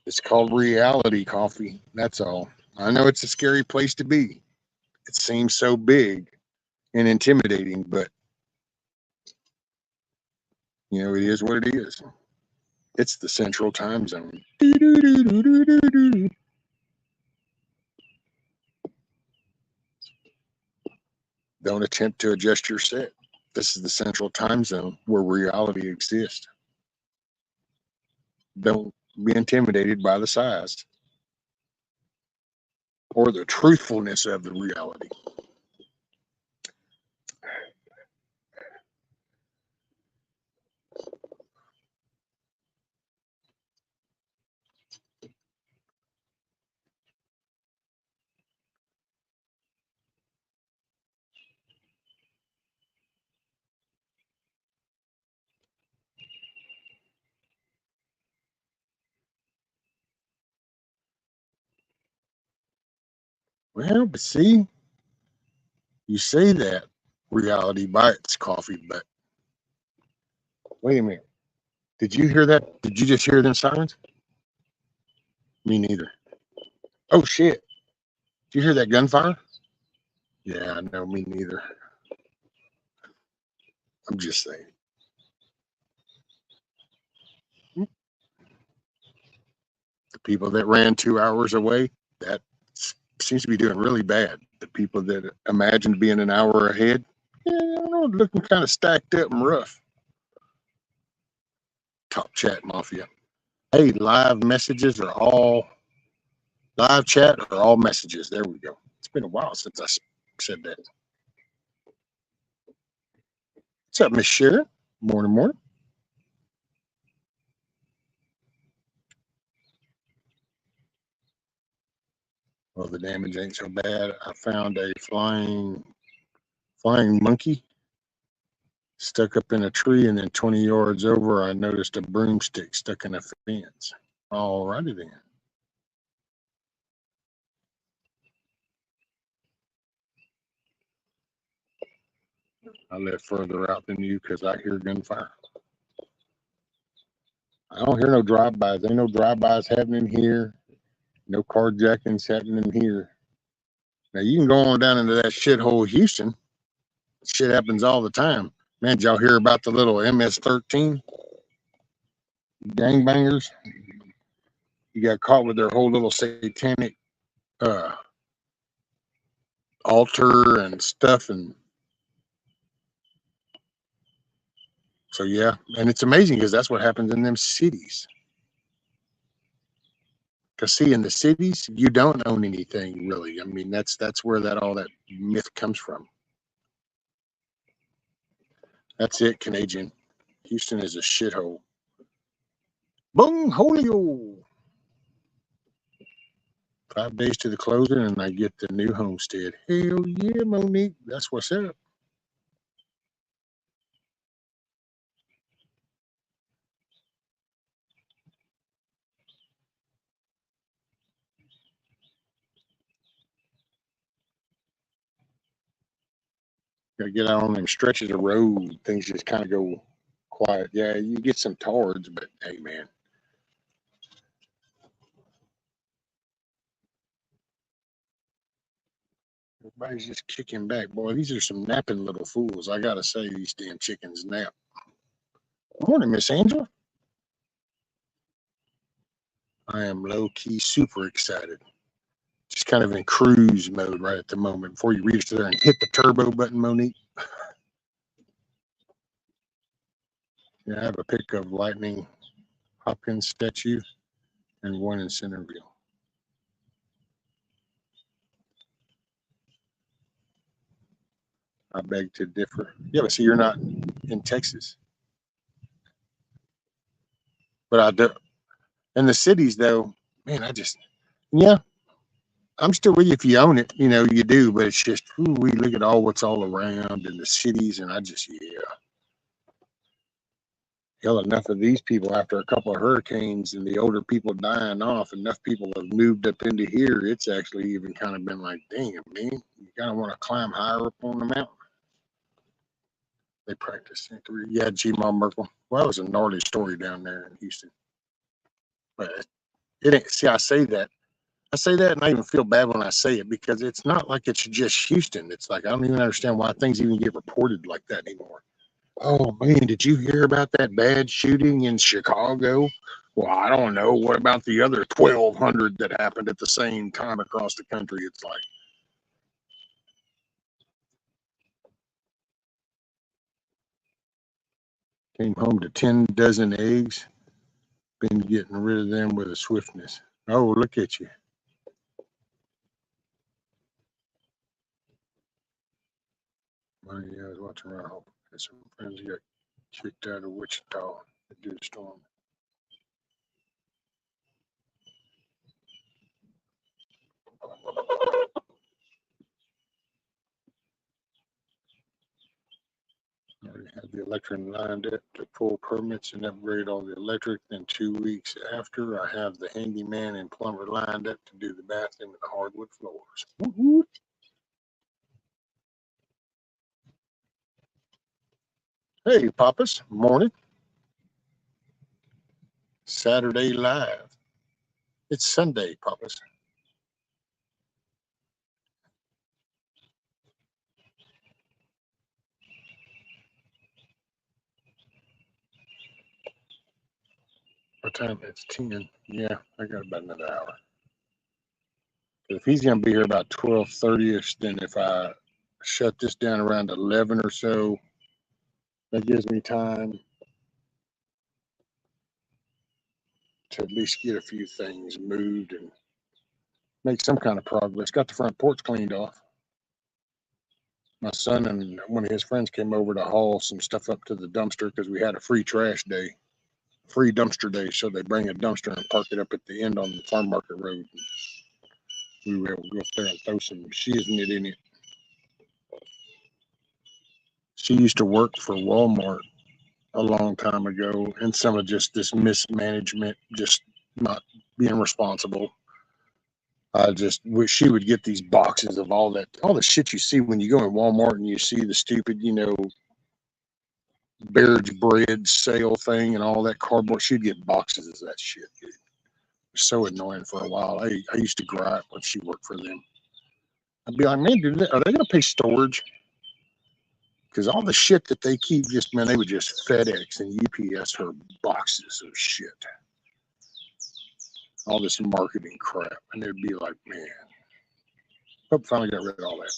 It's called reality coffee. That's all. I know it's a scary place to be. It seems so big and intimidating, but you know, it is what it is. It's the central time zone. Don't attempt to adjust your set. This is the central time zone where reality exists. Don't be intimidated by the size or the truthfulness of the reality. Well, but see, you say that reality bites coffee, but wait a minute. Did you hear that? Did you just hear them sirens? Me neither. Oh shit. Did you hear that gunfire? Yeah, no, me neither. I'm just saying. The people that ran 2 hours away, that seems to be doing really bad. The people that imagined being an hour ahead, yeah, I don't know, looking kind of stacked up and rough. Top chat mafia. Hey, live messages are all Live chat or all messages. There we go. It's been a while since I said that. What's up, Miss Sharon? Morning, morning. Well, the damage ain't so bad. I found a flying monkey stuck up in a tree, and then 20 yards over, I noticed a broomstick stuck in a fence. All righty then. I live further out than you because I hear gunfire. I don't hear no drive-bys. Ain't no drive-bys happening here. No carjackings happening here. Now, you can go on down into that shithole Houston. Shit happens all the time. Man, did y'all hear about the little MS-13 gangbangers? You got caught with their whole little satanic altar and stuff, and so yeah, and it's amazing because that's what happens in them cities. Because see, in the cities, you don't own anything really. I mean, that's where all that myth comes from. That's it, Canadian. Houston is a shithole. Boom, holio. 5 days to the closing, and I get the new homestead. Hell yeah, Monique. That's what's up. Gotta get out on them stretches of road. Things just kind of go quiet. Yeah, you get some tards, but hey, man. Everybody's just kicking back. Boy, these are some napping little fools. I gotta say, these damn chickens nap. Morning, Miss Angela. I am low-key super excited. Just kind of in cruise mode right at the moment before you reach there and hit the turbo button, Monique. Yeah, I have a pic of Lightning Hopkins statue and one in Centerville. I beg to differ. Yeah, but see, you're not in Texas. But I do. In the cities, though, man, yeah, I'm still with you if you own it. You know, you do, but it's just, ooh, we look at what's all around in the cities, and yeah. Hell, enough of these people after a couple of hurricanes and the older people dying off, enough people have moved up into here. It's actually even kind of been like, damn, man, you kind of want to climb higher up on the mountain. They practice. Yeah, G-Mom Merkel. Well, that was a gnarly story down there in Houston. But it ain't, see, I say that, and I even feel bad when I say it because it's not like it's just Houston. It's like I don't even understand why things even get reported like that anymore. Oh man, did you hear about that bad shooting in Chicago? Well, I don't know. What about the other 1,200 that happened at the same time across the country? It's like, came home to 10 dozen eggs. Been getting rid of them with a swiftness. Oh, look at you. Well, yeah, I was watching around home. Had some friends who got kicked out of Wichita due to storm. I already had the electric lined up to pull permits and upgrade all the electric. Then 2 weeks after, I have the handyman and plumber lined up to do the bathroom and the hardwood floors. Woo-hoo. Hey, Papas, morning. Saturday live. It's Sunday, Papas. What time? It's 10. Yeah, I got about another hour. If he's going to be here about 12:30ish, then if I shut this down around 11 or so, that gives me time to at least get a few things moved and make some kind of progress. Got the front porch cleaned off. My son and one of his friends came over to haul some stuff up to the dumpster because we had a free trash day, free dumpster day. So they bring a dumpster and park it up at the end on the farm market road. We were able to go up there and throw some shiznit in it. She used to work for Walmart a long time ago, and some of just this mismanagement, just not being responsible. I just wish she would get these boxes of all the shit you see when you go in Walmart and you see the stupid, Baird's bread sale thing and all that cardboard. She'd get boxes of that shit, dude. It was so annoying for a while. I used to gripe when she worked for them. I'd be like, man, dude, are they going to pay storage? Because all the shit that they keep, they would just FedEx and UPS her boxes of shit. All this marketing crap. And it'd be like, man, hope finally got rid of all that.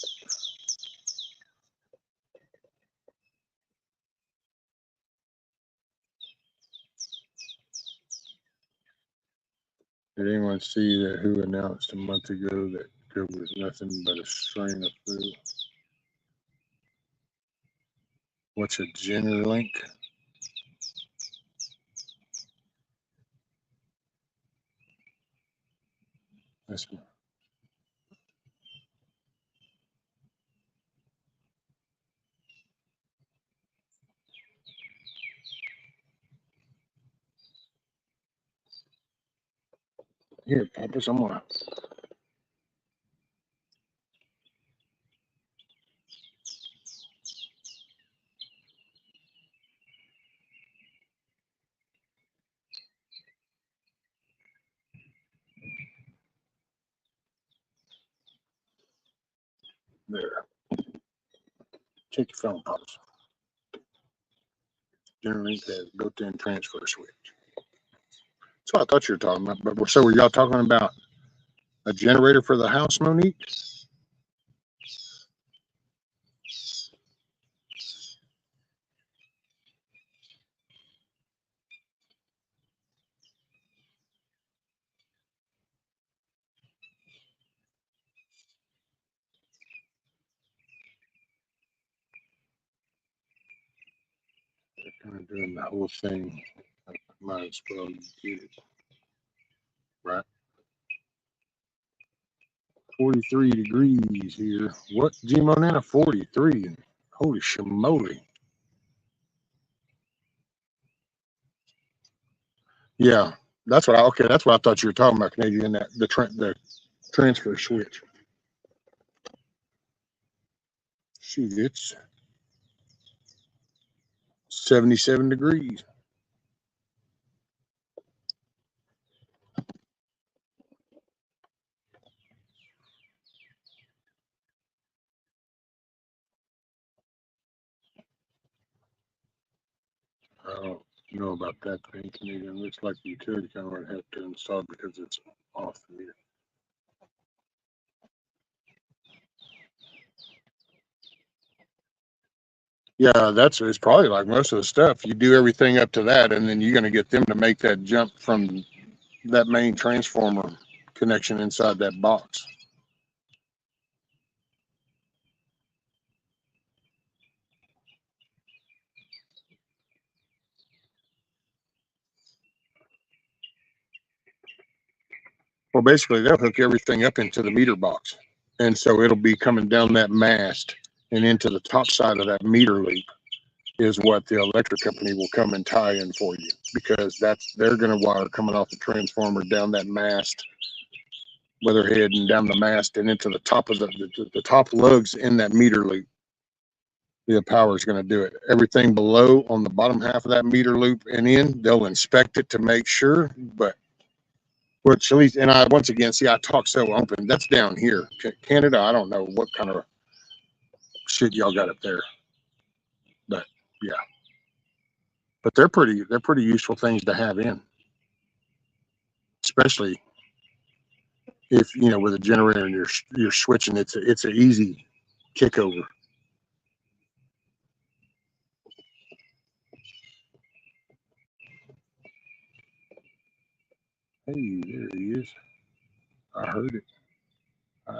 Did anyone see that who announced a month ago that there was nothing but a strain of food? What's a Jenner link? That's here, Papas. I'm gonna. There. Check your phone, Papas. Jenner link has built-in transfer switch. That's what I thought you were talking about. But so were y'all talking about a generator for the house, Monique? Kind of doing the whole thing. I might as well get it. Right. 43 degrees here. What? G-Monana 43. Holy shimoly. Yeah. That's what I thought you were talking about, Canadian, that the transfer switch. Shoot, it's 77 degrees. I don't know about that thing, Canadian. Looks like the utility company would have to install because it's off the meter. Yeah, it's probably like most of the stuff. You do everything up to that, and then you're going to get them to make that jump from that main transformer connection inside that box. Well, basically, they'll hook everything up into the meter box. And so it'll be coming down that mast and into the top side of that meter loop is what the electric company will come and tie in for you, because they're going to wire coming off the transformer down that mast, weatherhead, and down the mast and into the top of the top lugs in that meter loop. The power is going to do it. Everything below on the bottom half of that meter loop and in, they'll inspect it to make sure. But which at least, and I once again see I talk so open. That's down here, Canada. I don't know what kind of shit y'all got up there, but yeah. But they're pretty useful things to have in, especially if with a generator and you're switching. It's an easy kick over. Hey, there he is. I heard it.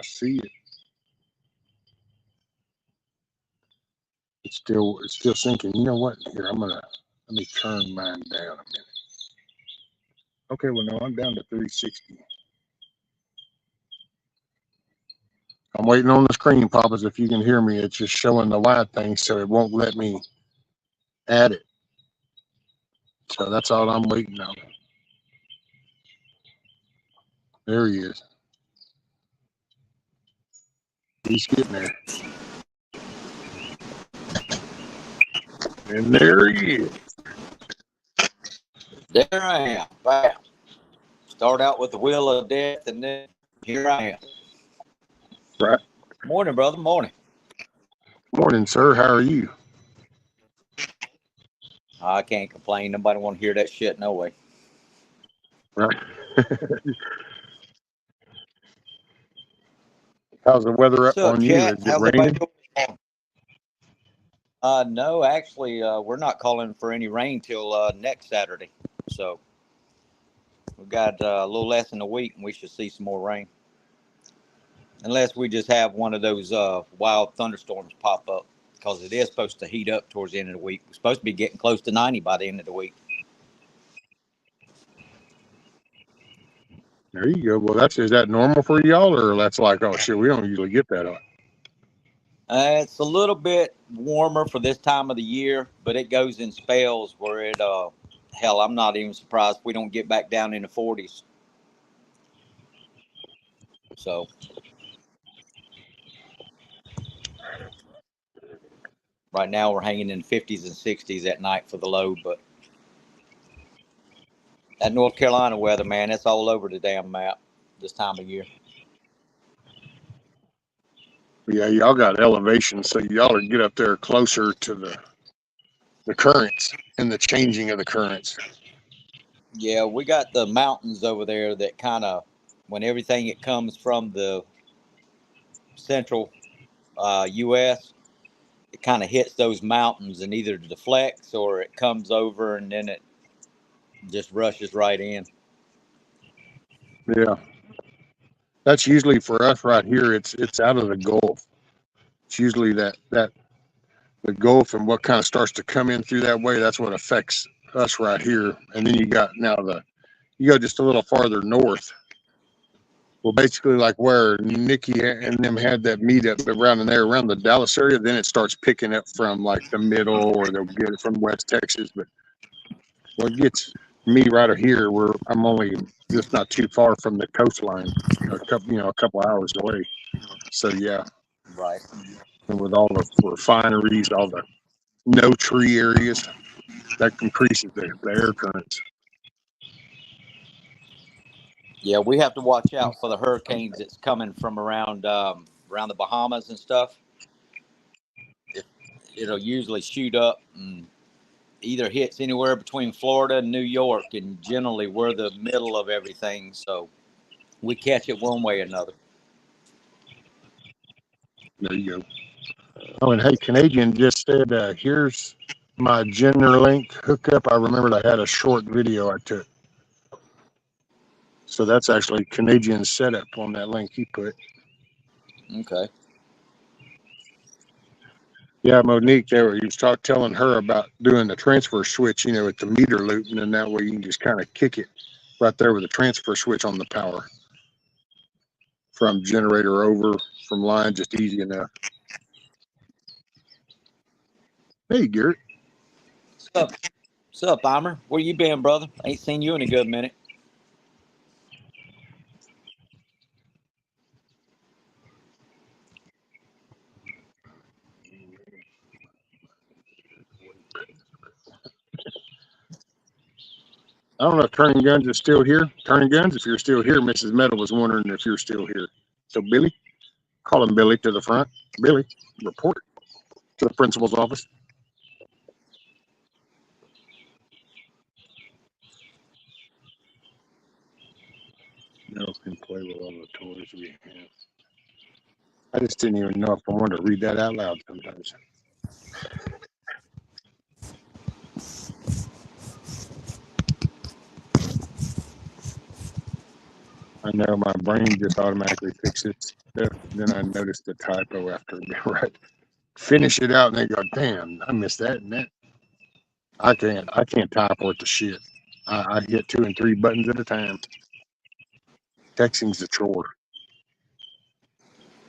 see it. It's still sinking. You know what? Here, let me turn mine down a minute. Okay, well, no, I'm down to 360. I'm waiting on the screen, Papas. If you can hear me, it's just showing the live thing, so it won't let me add it. So that's all I'm waiting on. There he is. He's getting there. And there he is. There I am. Bam. Start out with the wheel of death, and then here I am. Right. Morning, brother. Morning. Morning, sir. How are you? I can't complain. Nobody want to hear that shit. No way. Right. How's the weather up What's up, on you? chat? Is it How's everybody raining? doing? No, actually, we're not calling for any rain till next Saturday. So we've got a little less than a week, and we should see some more rain. Unless we just have one of those wild thunderstorms pop up, because it is supposed to heat up towards the end of the week. We're supposed to be getting close to 90 by the end of the week. There you go. Well, is that normal for y'all, or that's like, oh shit, we don't usually get that on? It's a little bit warmer for this time of the year, but it goes in spells where it, hell, I'm not even surprised if we don't get back down in the 40s. So, right now we're hanging in 50s and 60s at night for the low, but that North Carolina weather, man, it's all over the damn map this time of year. Yeah, y'all got elevation, so y'all get up there closer to the currents and the changing of the currents. Yeah, we got the mountains over there that kind of, when everything it comes from the central U.S., it kind of hits those mountains and either deflects or it comes over and then it just rushes right in. Yeah, that's usually for us right here. It's out of the Gulf. It's usually that the Gulf and what kind of starts to come in through that way. That's what affects us right here. And then you got you go just a little farther north. Well, basically like where Nikki and them had that meetup around in there, around the Dallas area, then it starts picking up from like the middle, or they'll get it from West Texas. But what gets me right here, where I'm only just not too far from the coastline, a couple hours away. So yeah, Right. and with all the refineries, all the no tree areas, that increases the air currents. Yeah, we have to watch out for the hurricanes that's coming from around the Bahamas and stuff. It'll usually shoot up and either hits anywhere between Florida and New York, and generally we're the middle of everything, so we catch it one way or another. There you go. Oh, and hey, Canadian just said, here's my Generalink hookup. I remembered I had a short video I took. So that's actually Canadian setup on that link he put. Okay. Yeah, Monique, there he was telling her about doing the transfer switch, with the meter loop, and then that way you can just kind of kick it right there with the transfer switch on the power from generator over from line, just easy enough. Hey, Garrett. What's up, Bomber? Where you been, brother? Ain't seen you in a good minute. I don't know if Turning Guns is still here. Turning Guns, if you're still here, Mrs. Metal was wondering if you're still here. So, Billy, call him Billy to the front. Billy, report to the principal's office. Metal can play with all the toys we have. I just didn't even know if I wanted to read that out loud sometimes. I know my brain just automatically fixes Then I noticed the typo after right. Finish it out and they go, damn, I missed that and that. I can't type worth the shit. I hit 2 and 3 buttons at a time. Texting's a chore.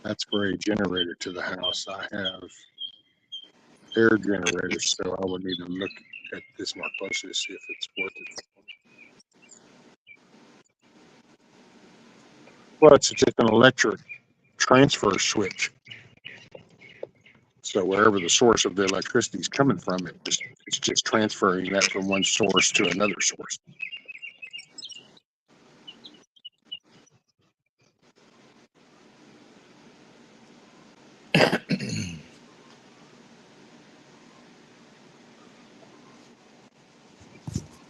That's for a generator to the house. I have air generators, so I would need to look at this more closely to see if it's worth it. Well, it's just an electric transfer switch. So wherever the source of the electricity is coming from, it's just transferring that from one source to another source.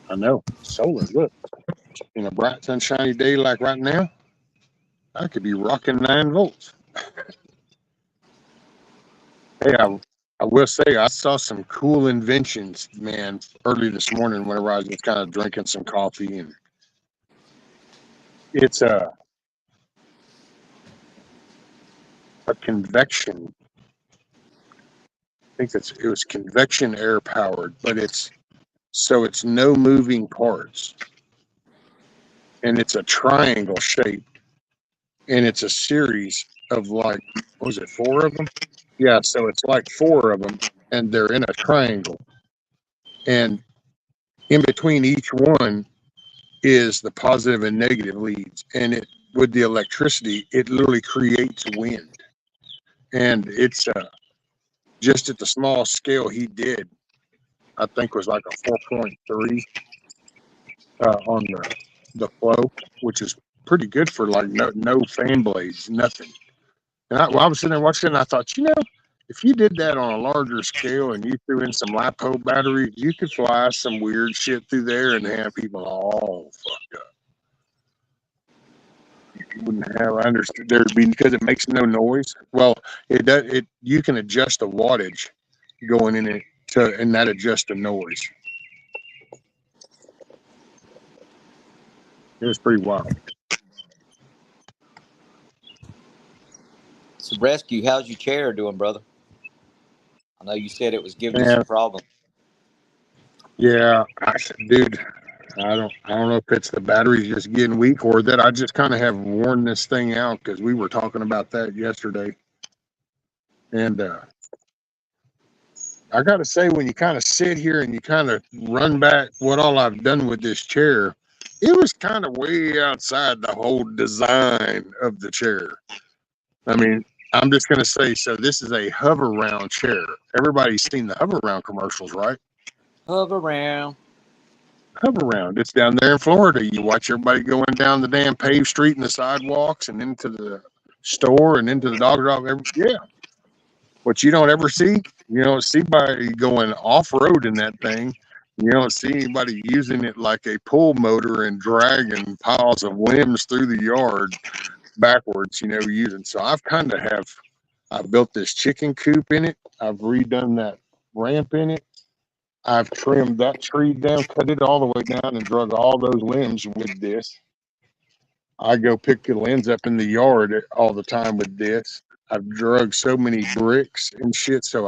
I know. Solar, look. In a bright, sunshiny day like right now, I could be rocking 9 volts. Hey, I will say I saw some cool inventions, man, early this morning whenever I was just kind of drinking some coffee, and it's a convection. I think it was convection air powered, but it's no moving parts, and it's a triangle shape, and it's a series of like, what was it, 4 of them? Yeah, so it's like 4 of them, and they're in a triangle, and in between each one is the positive and negative leads, and it with the electricity, it literally creates wind, and it's just at the small scale he did, I think was like a 4.3 on the flow, which is pretty good for like no fan blades, nothing. And I was sitting there watching, and I thought, if you did that on a larger scale and you threw in some LiPo batteries, you could fly some weird shit through there and have people all fucked up. You wouldn't have understood there'd be, because it makes no noise. Well, it does. You can adjust the wattage going in it and that adjusts the noise. It was pretty wild. So, Rescue, how's your chair doing, brother? I know you said it was giving you some problems. Yeah, dude, I don't know if it's the batteries just getting weak or that I just kind of have worn this thing out, because we were talking about that yesterday. And I got to say, when you kind of sit here and you kind of run back what all I've done with this chair, it was kind of way outside the whole design of the chair. I mean, I'm just going to say, so this is a hover round chair. Everybody's seen the hover round commercials, right? Hover round. Hover round. It's down there in Florida. You watch everybody going down the damn paved street and the sidewalks and into the store and into the dog drop. Yeah. What you don't ever see, you don't see anybody going off-road in that thing. You don't see anybody using it like a pull motor and dragging piles of limbs through the yard backwards, using. So I've built this chicken coop in it. I've redone that ramp in it. I've trimmed that tree down, cut it all the way down, and drug all those limbs with this. I go pick the limbs up in the yard all the time with this. I've drug so many bricks and shit. So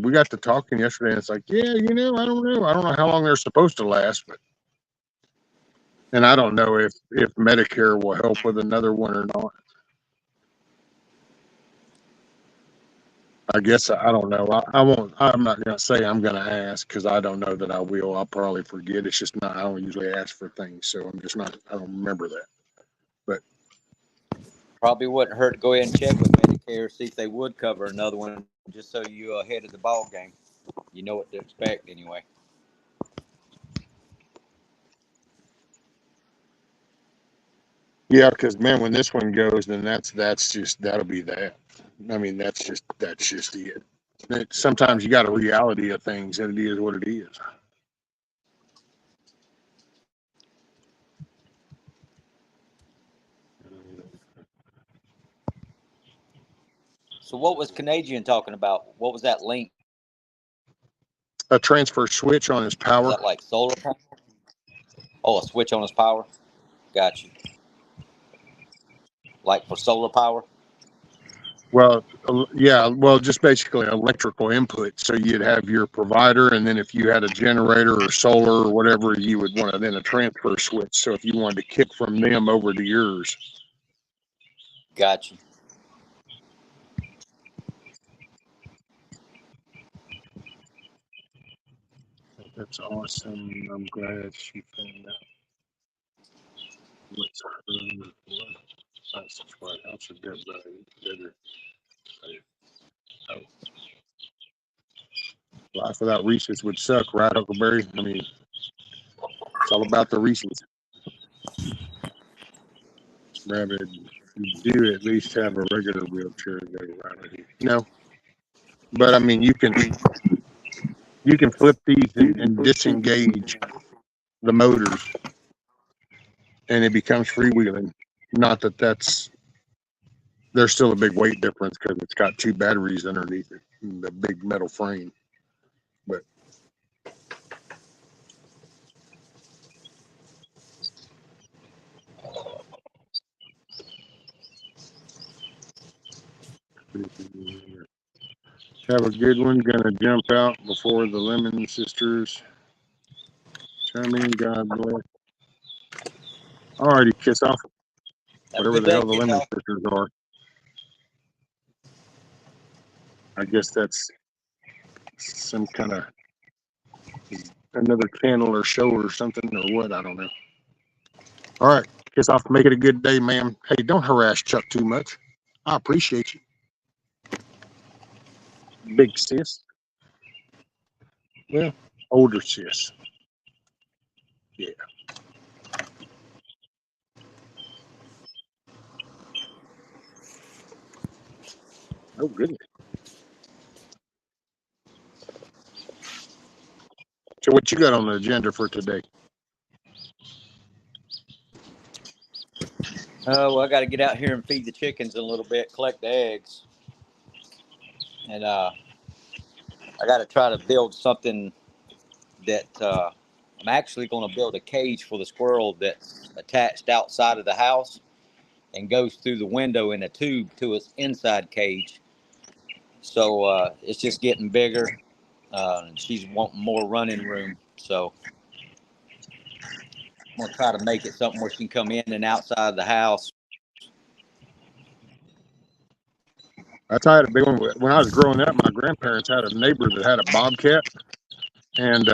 we got to talking yesterday, and it's like, yeah, I don't know. I don't know how long they're supposed to last, and I don't know if Medicare will help with another one or not. I guess I don't know. I won't. I'm not gonna say I'm gonna ask, because I don't know that I will. I'll probably forget. It's just not. I don't usually ask for things, so I'm just not. I don't remember that. But probably wouldn't hurt to go ahead and check with Medicare, see if they would cover another one, just so you're ahead of the ball game. You know what to expect anyway. yeah, because man, when this one goes, then that'll be that. I mean, that's just it. Sometimes you got a reality of things, and it is what it is. So what was Canadian talking about? What was that link? A transfer switch on his power. Is that like solar power? Oh, a switch on his power? Got you. Like for solar power? Well, yeah, well, just basically electrical input. So you'd have your provider, and then if you had a generator or solar or whatever, you would want to then a transfer switch. So if you wanted to kick from them over to yours. Gotcha. That's awesome. I'm glad she found out what's her license for a house of debt better. Life without Reese's would suck, right, Huckleberry? I mean, it's all about the Reese's. Rabbit, you do at least have a regular wheelchair to go around with you. No, but I mean, you can flip these and disengage the motors, and it becomes freewheeling. Not that there's still a big weight difference because it's got two batteries underneath it, the big metal frame. But have a good one. Gonna jump out before the Lemon Sisters. Chime in. God bless. Alrighty, kiss off. Have a Whatever good the day, hell the kids. Lemon Sisters are. I guess that's some kind of another channel or show or something or what. I don't know. All right, kiss off. Make it a good day, ma'am. Hey, don't harass Chuck too much. I appreciate you, big sis. Well, older sis. Yeah. Oh goodness. So what you got on the agenda for today? Well, I got to get out here and feed the chickens in a little bit, collect the eggs, and I got to try to build something that I'm actually going to build a cage for the squirrel that's attached outside of the house and goes through the window in a tube to its inside cage. So it's just getting bigger. She's wanting more running room, so I'm gonna try to make it something where she can come in and outside of the house. That's how I had a big one. When I was growing up, my grandparents had a neighbor that had a bobcat, and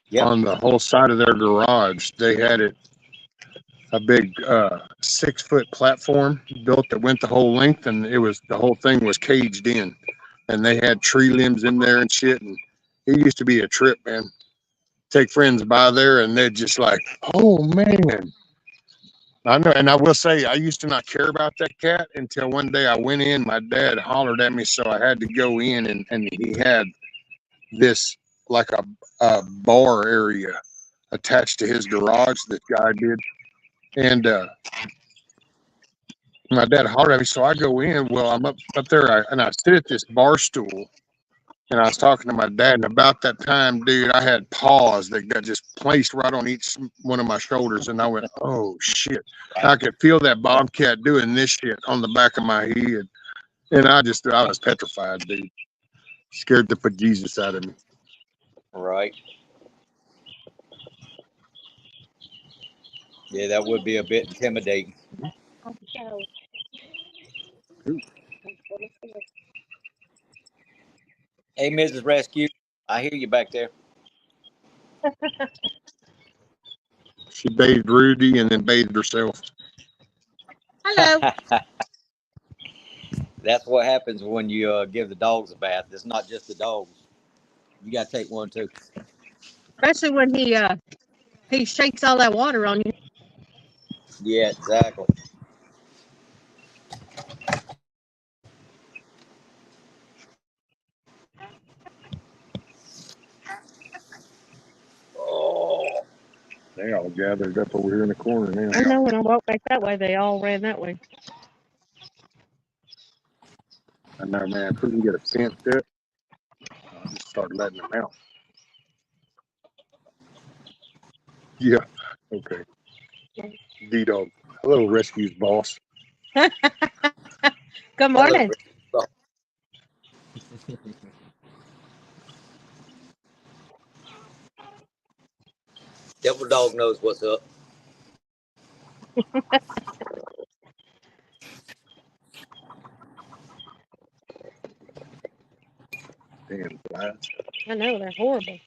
Yep. on the whole side of their garage, they had it a big 6-foot platform built that went the whole length, and the whole thing was caged in, and they had tree limbs in there and shit. And it used to be a trip, man. Take friends by there, and they're just like, "Oh man." I know, and I will say, I used to not care about that cat until one day I went in. My dad hollered at me, so I had to go in, and he had this like a bar area attached to his garage. This guy did, and my dad hollered at me, so I go in. Well, I'm up there, and I sit at this bar stool, and I was talking to my dad. And about that time, dude, I had paws that got just placed right on each one of my shoulders, and I went, "Oh shit!" I could feel that bobcat doing this shit on the back of my head, and I was petrified, dude. Scared the bejesus out of me. Right. Yeah, that would be a bit intimidating. Hey, Mrs. Rescue, I hear you back there. She bathed Rudy and then bathed herself. Hello. That's what happens when you give the dogs a bath. It's not just the dogs. You got to take one too. Especially when he shakes all that water on you. Yeah, exactly. Oh, They all gathered up over here in the corner now. I know when I walked back that way, they all ran that way. I know, man. If we can get a fence up, I'll just start letting them out. Yeah. Okay. D-Dog. Hello, rescues boss. Good Hello, morning. Rick. Devil Dog knows what's up. Damn flies. I know they're horrible.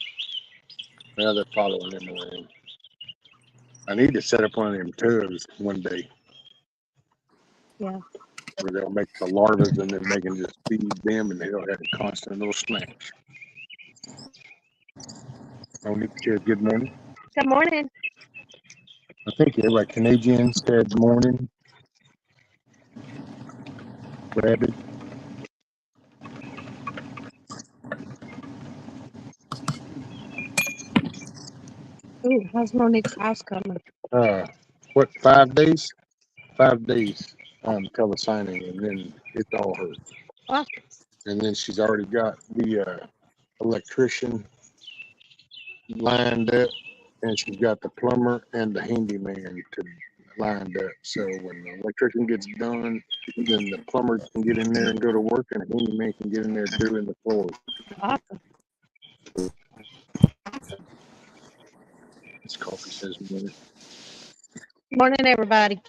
Now they're following him around. I need to set up one of them tubs one day Yeah. where they'll make the larvae and then they can just feed them and they'll have a constant little snatch. Monique said good morning. Good morning. I think everybody Canadian said morning. Rabbit. Ooh, how's Monique's house coming? What, 5 days? 5 days till the signing, and then it's all hers. Oh, And then she's already got the electrician lined up, and she's got the plumber and the handyman to lined up. So when the electrician gets done, then the plumber can get in there and go to work, and the handyman can get in there doing the floors. awesome. This coffee says morning. Morning, everybody.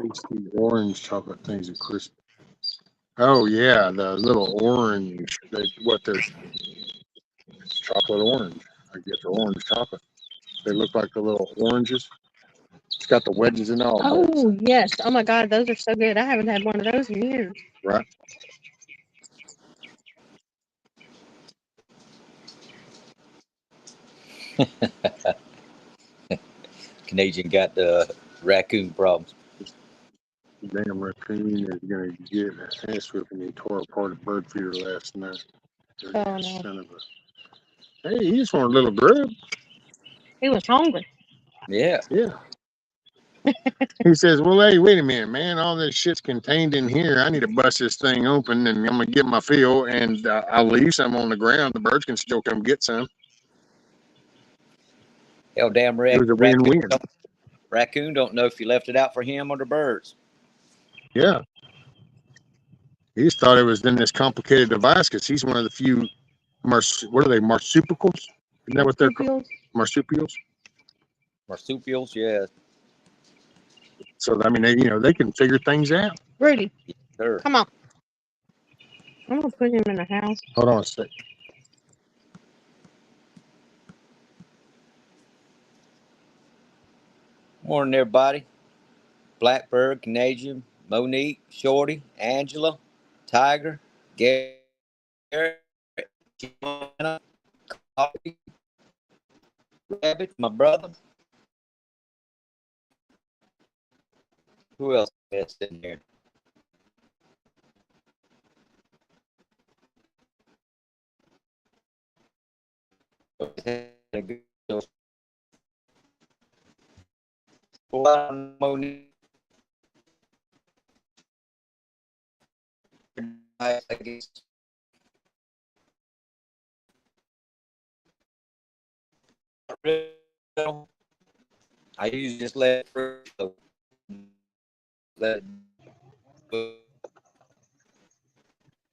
Tasty orange chocolate things are crisp. Oh yeah, the little orange. They're it's chocolate orange. I guess they're orange chocolate. They look like the little oranges. It's got the wedges and all. Oh, yes. Oh, my God. Those are so good. I haven't had one of those in years. Right. Canadian got the raccoon problems. Damn raccoon is gonna get an ass whipping. He tore apart a bird feeder last night. Oh, no. Son of a. Hey, he just want a little grub. He was hungry. Yeah. Yeah. He says, "Well, hey, wait a minute, man. All this shit's contained in here. I need to bust this thing open, and I'm gonna get my fill, and I'll leave some on the ground. The birds can still come get some." Hell, damn It was a win-win. Raccoon don't know if you left it out for him or the birds. Yeah. He just thought it was in this complicated device because he's one of the few what are they, marsupials? Isn't that what they're called? Marsupials. Marsupials, yeah. So I mean, they can figure things out. Rudy, Sure. come on. I'm going to put him in the house. Hold on a sec. Morning, everybody. Blackbird, Canadian, Monique, Shorty, Angela, Tiger, Garrett, Joanna, Coffee, Rabbit, my brother. Who else is in there? Monique. I guess. I usually just let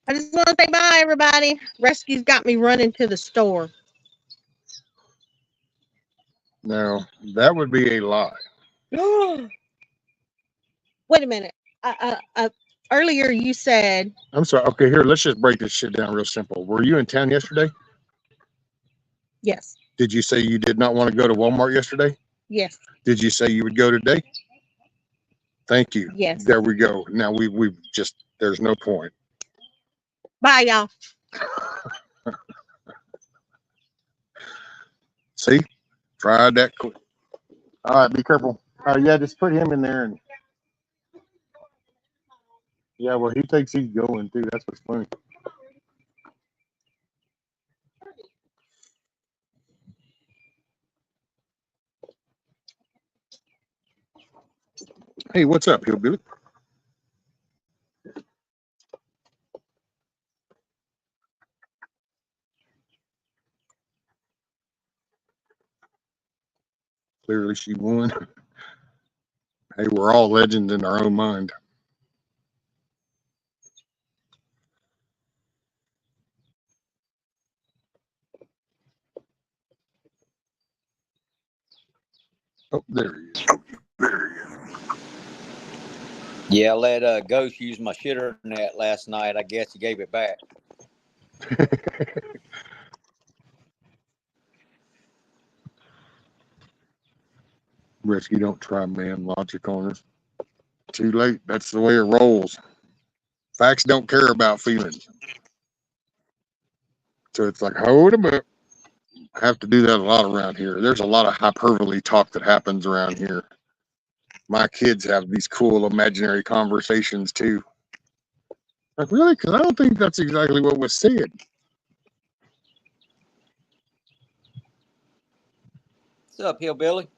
I just want to say bye, everybody. Rescue's got me running to the store. No, that would be a lie. Wait a minute. Earlier you said, I'm sorry. Okay, here, let's just break this shit down real simple. Were you in town yesterday? yes, Did you say you did not want to go to Walmart yesterday? yes, Did you say you would go today? Thank you. yes. There we go. Now we've just, there's no point. Bye, y'all. See? Tried that quick. All right, be careful. Yeah, just put him in there. And yeah, well, he thinks he's going too. That's what's funny. Hey, what's up, Hillbilly? Clearly, she won. Hey, we're all legends in our own mind. Oh, there he is. Yeah, I let Ghost use my shitter net last night. I guess he gave it back. Risky, don't try man logic on us. Too late. That's the way it rolls. Facts don't care about feelings. So it's like, hold them up. I have to do that a lot around here. There's a lot of hyperbole talk that happens around here. My kids have these cool imaginary conversations too. Like, really? Because I don't think that's exactly what was said. What's up, Hillbilly?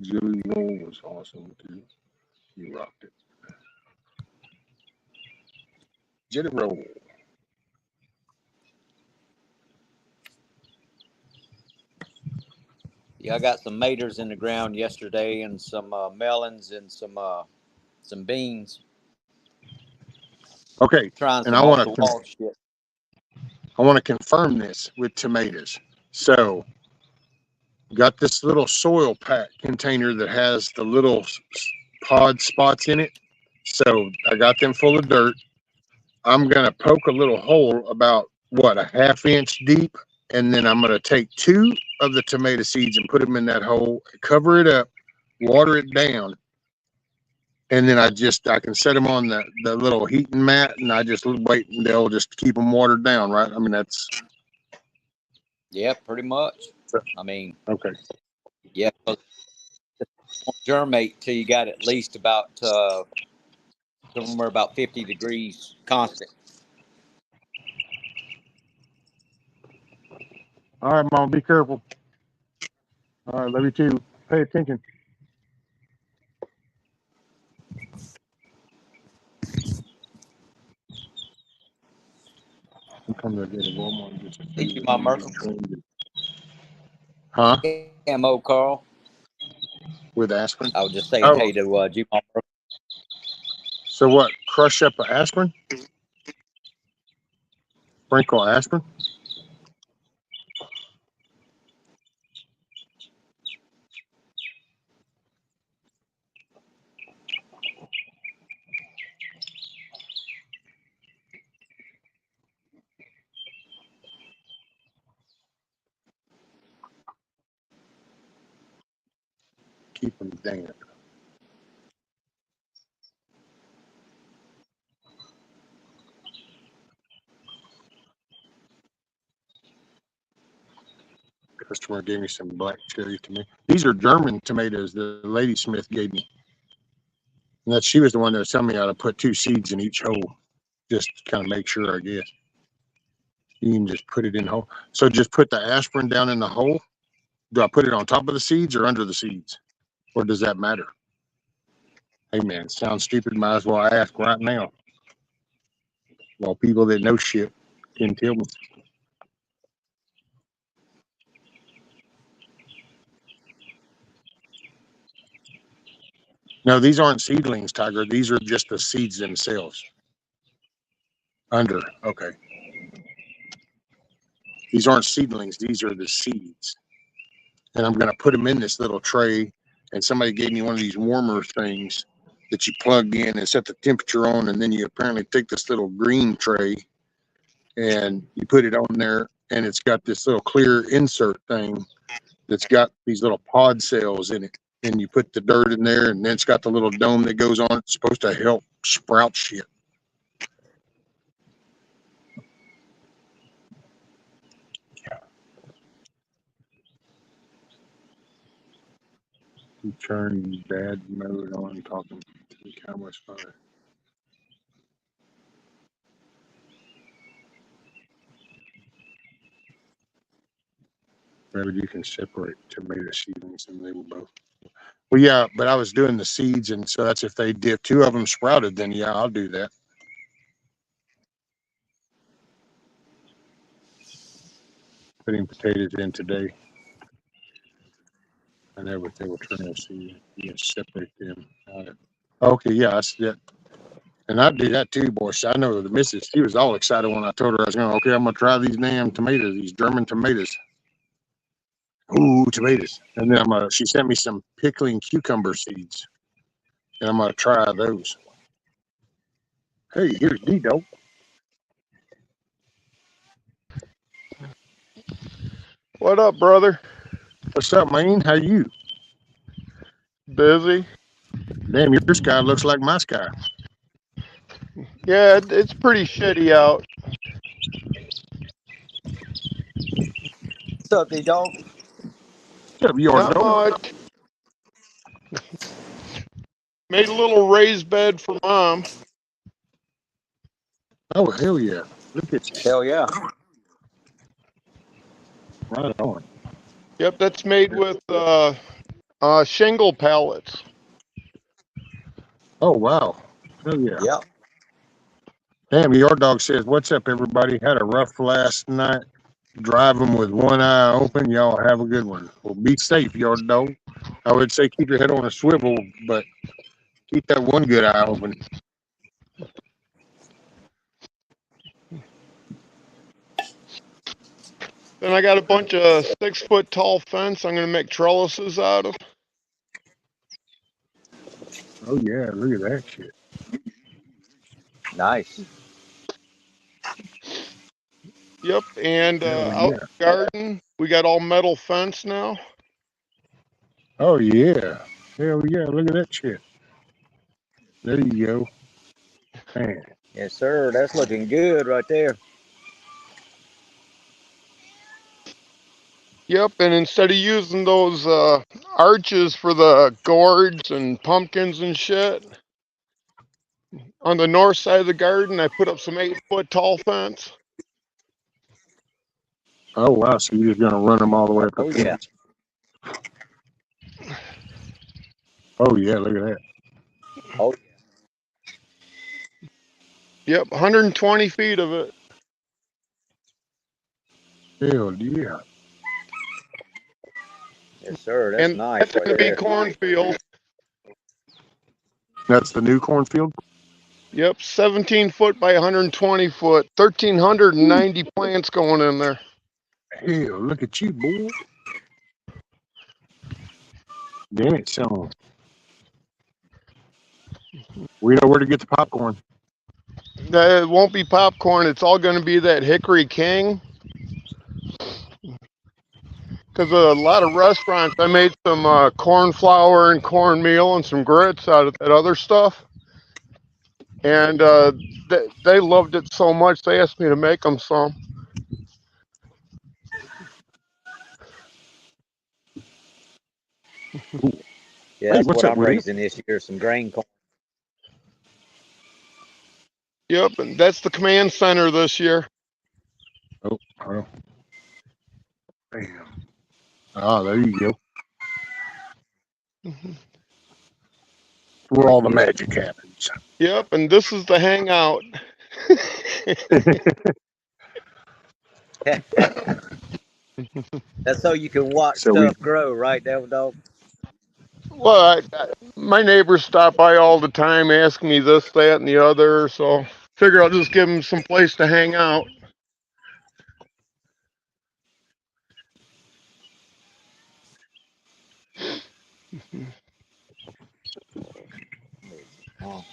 Jelly roll was awesome too. You rocked it. Jelly roll. Yeah, I got some maters in the ground yesterday, and some melons and some beans. Okay, Trying and some off the wall shit. I want to confirm this with tomatoes. So, got this little soil pack container that has the little pod spots in it. So I got them full of dirt. I'm gonna poke a little hole about what, a half inch deep, and then I'm gonna take 2 of the tomato seeds and put them in that hole, cover it up, water it down, and then I can set them on the little heating mat, and I just wait and they'll just keep them watered down, right? I mean, that's Yeah, pretty much. I mean, okay. yeah, it won't germinate till you got at least about somewhere about 50 degrees constant. All right, Mom, be careful. All right, love you too. Pay attention. I'm coming to get a Walmart and get some Thank you, food. my Merkel. Huh? Mo, Carl. With aspirin? I was just saying Oh, hey to G. Merkel. so what? Crush up an aspirin? Sprinkle aspirin? Keep them damp. Customer gave me some black cherry tomatoes. These are German tomatoes the Lady Smith gave me. And that she was the one that was telling me how to put 2 seeds in each hole. Just to kind of make sure, I guess. You can just put it in the hole. So just put the aspirin down in the hole. Do I put it on top of the seeds or under the seeds? Or does that matter? Hey man, sounds stupid. Might as well ask right now. Well, people that know shit can tell me. No, these aren't seedlings, Tiger. These are just the seeds themselves. Under, okay. These aren't seedlings. These are the seeds. And I'm going to put them in this little tray. And somebody gave me one of these warmer things that you plug in and set the temperature on. And then you apparently take this little green tray and you put it on there. And it's got this little clear insert thing that's got these little pod cells in it. And you put the dirt in there, and then it's got the little dome that goes on. It's supposed to help sprout shit. You turn bad mode on, talking to the camera's fine. Maybe you can separate tomato seedlings and they will both. Well, yeah, but I was doing the seeds, and so that's if they dip 2 of them sprouted, then yeah, I'll do that. putting potatoes in today. I know what they were trying to see. You can separate them. Okay, yeah, I see that. And I do that too, boy. I know the missus, she was all excited when I told her I was going, okay, I'm going to try these damn tomatoes, these German tomatoes. Ooh, tomatoes. And then she sent me some pickling cucumber seeds. And I'm going to try those. Hey, here's D-Dog. What up, brother? What's up, man? How you? Busy? Damn, your sky looks like my sky. Yeah, it's pretty shitty out. What's up, D-Dog? What's up, yard Not dog? much. Made a little raised bed for Mom. Oh, hell yeah. Look at you. Hell yeah. Right on. Yep, that's made with shingle pallets. Oh, wow. Hell yeah. Yep. Damn, yard dog says, what's up, everybody? Had a rough last night. Driving with one eye open. Y'all have a good one. Well, be safe, yard dog. I would say keep your head on a swivel, but keep that one good eye open. Then I got a bunch of 6-foot tall fence I'm going to make trellises out of. Oh, yeah. Look at that shit. Nice. Yep, and Hell out in yeah. the garden, we got all metal fence now. Oh, yeah. Hell yeah. Look at that shit. There you go. Man. Yes, sir. That's looking good right there. Yep, and instead of using those arches for the gourds and pumpkins and shit, on the north side of the garden, I put up some 8-foot tall fence. Oh, wow. So you're just going to run them all the way up the Oh, fence? yeah. Oh, yeah. Look at that. Oh, Yep, 120 feet of it. Hell yeah. yes, sir. That's And nice that's right going to be there. cornfield. That's the new cornfield? Yep, 17 foot by 120 foot. 1,390 plants going in there. Hell, look at you, boy. Damn it, son. We know where to get the popcorn. It won't be popcorn. It's all going to be that Hickory King. Because a lot of restaurants, I made some corn flour and cornmeal and some grits out of that other stuff. And they loved it so much, they asked me to make them some. Yeah, Hey, that's what's what up, I'm William? raising this year, some grain corn. Yep, and that's the command center this year. Oh, well. Bam. Ah, there you go. Where all the magic happens. Yep, and this is the hangout. That's so you can watch So stuff grow, right, Devil Dog? Well, my neighbors stop by all the time, ask me this, that, and the other, so figure I'll just give them some place to hang out. Oh.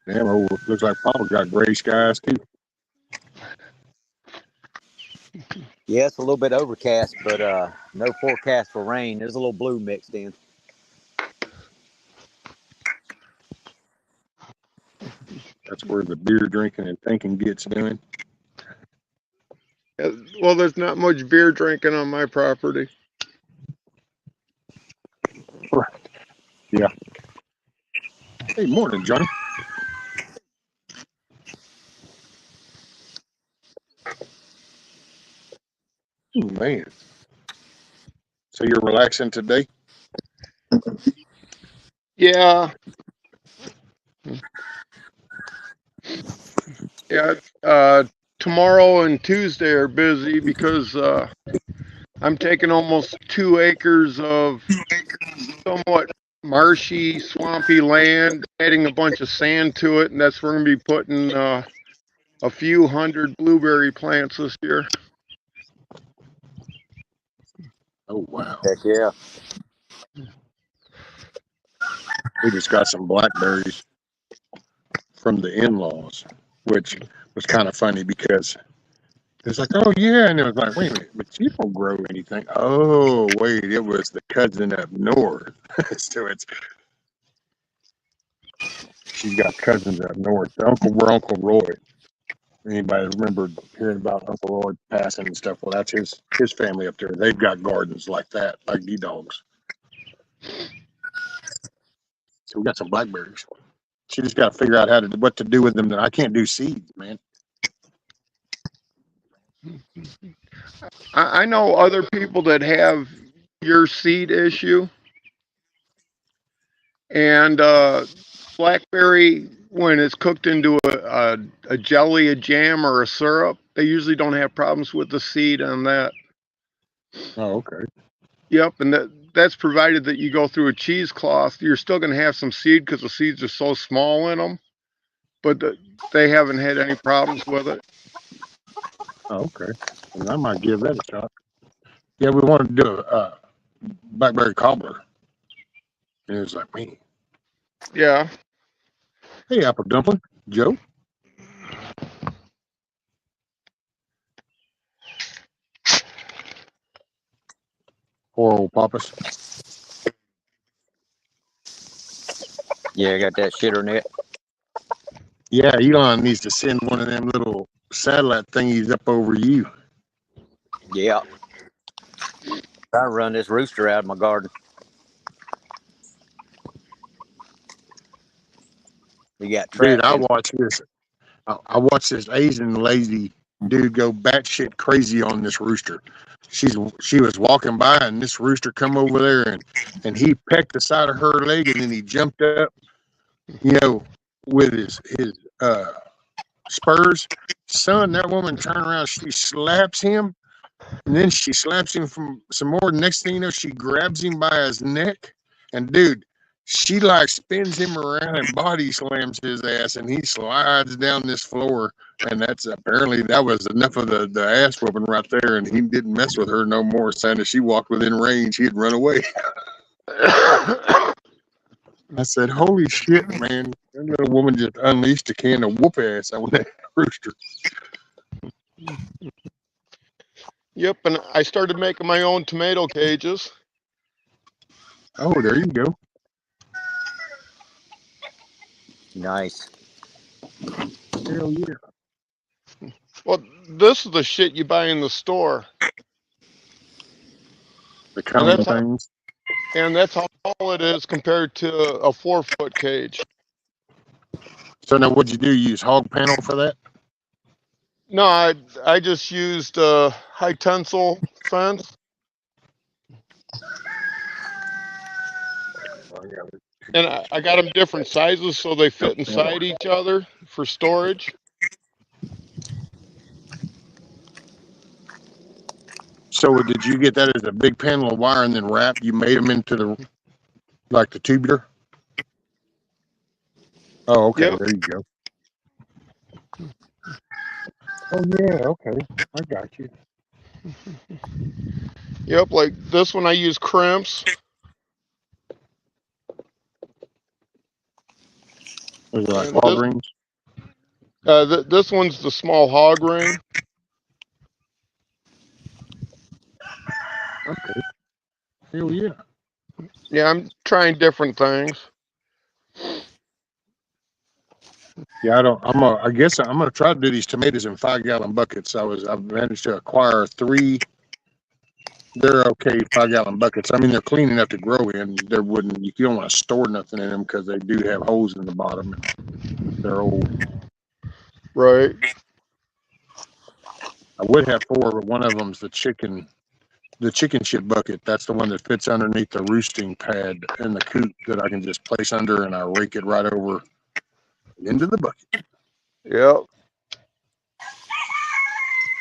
Damn, oh, looks like Papa got gray skies too. Yeah, it's a little bit overcast, but no forecast for rain. There's a little blue mixed in. That's where the beer drinking and thinking gets done. Well, there's not much beer drinking on my property. Right. Yeah. Hey, morning, Johnny. Oh, man. So you're relaxing today? Yeah. Yeah, tomorrow and Tuesday are busy because I'm taking almost 2 acres of somewhat marshy, swampy land, adding a bunch of sand to it, and that's where we're going to be putting a few hundred blueberry plants this year. Oh wow. Heck yeah. We just got some blackberries from the in-laws, which was kind of funny because it's like, oh yeah, and it was like, wait a minute, but you don't grow anything. Oh wait, it was the cousin up north. So she's got cousins up north. We're Uncle Roy. Anybody remember hearing about Uncle Roy passing and stuff? Well, that's his family up there. They've got gardens like that, like the dogs. So we got some blackberries. She just got to figure out what to do with them. I can't do seeds, man. I know other people that have your seed issue, and blackberry, when it's cooked into a jelly, a jam, or a syrup, they usually don't have problems with the seed on that. Oh, okay. Yep, and that's provided that you go through a cheesecloth. You're still going to have some seed because the seeds are so small in them, but they haven't had any problems with it. Oh, okay. And I might give that a shot. Yeah, we wanted to do a blackberry cobbler. And it was like, man. Yeah. Hey, apple dumpling, Joe. Poor old Papas. Yeah, I got that shitter net. Yeah, Elon needs to send one of them little satellite thingies up over you. Yeah. I run this rooster out of my garden. We got Dude, trapped I in. watched this. I watched this Asian lady dude go batshit crazy on this rooster. She was walking by and this rooster come over there and he pecked the side of her leg and then he jumped up, with his spurs. Son, that woman turned around, she slaps him, and then she slaps him from some more. Next thing you know, she grabs him by his neck, and dude, she like spins him around and body slams his ass, and he slides down this floor. And that's apparently that was enough of the ass whooping right there, and he didn't mess with her no more. Saying if she walked within range, he'd run away. I said, "Holy shit, man! That little woman just unleashed a can of whoop ass on that rooster." Yep, and I started making my own tomato cages. Oh, there you go. Nice. Hell yeah. Well, this is the shit you buy in the store. The common And things. that's how tall it is compared to a 4-foot cage. So now, what'd you do? Use hog panel for that? No, I just used high tensile fence, and I got them different sizes so they fit inside each other for storage. So did you get that as a big panel of wire and then wrap? You made them into the tubular? Oh, okay. Yep. There you go. Oh yeah, okay. I got you. Yep, like this one I use crimps. Was it like And hog rings? this one's the small hog ring. Okay. Hell yeah. Yeah, I'm trying different things. Yeah, I guess I'm gonna try to do these tomatoes in 5-gallon buckets. I've managed to acquire 3. They're okay 5-gallon buckets. I mean, they're clean enough to grow in. You don't want to store nothing in them because they do have holes in the bottom. They're old. Right. I would have 4, but one of them's the chicken shit bucket. That's the one that fits underneath the roosting pad in the coop that I can just place under and I rake it right over into the bucket. Yep.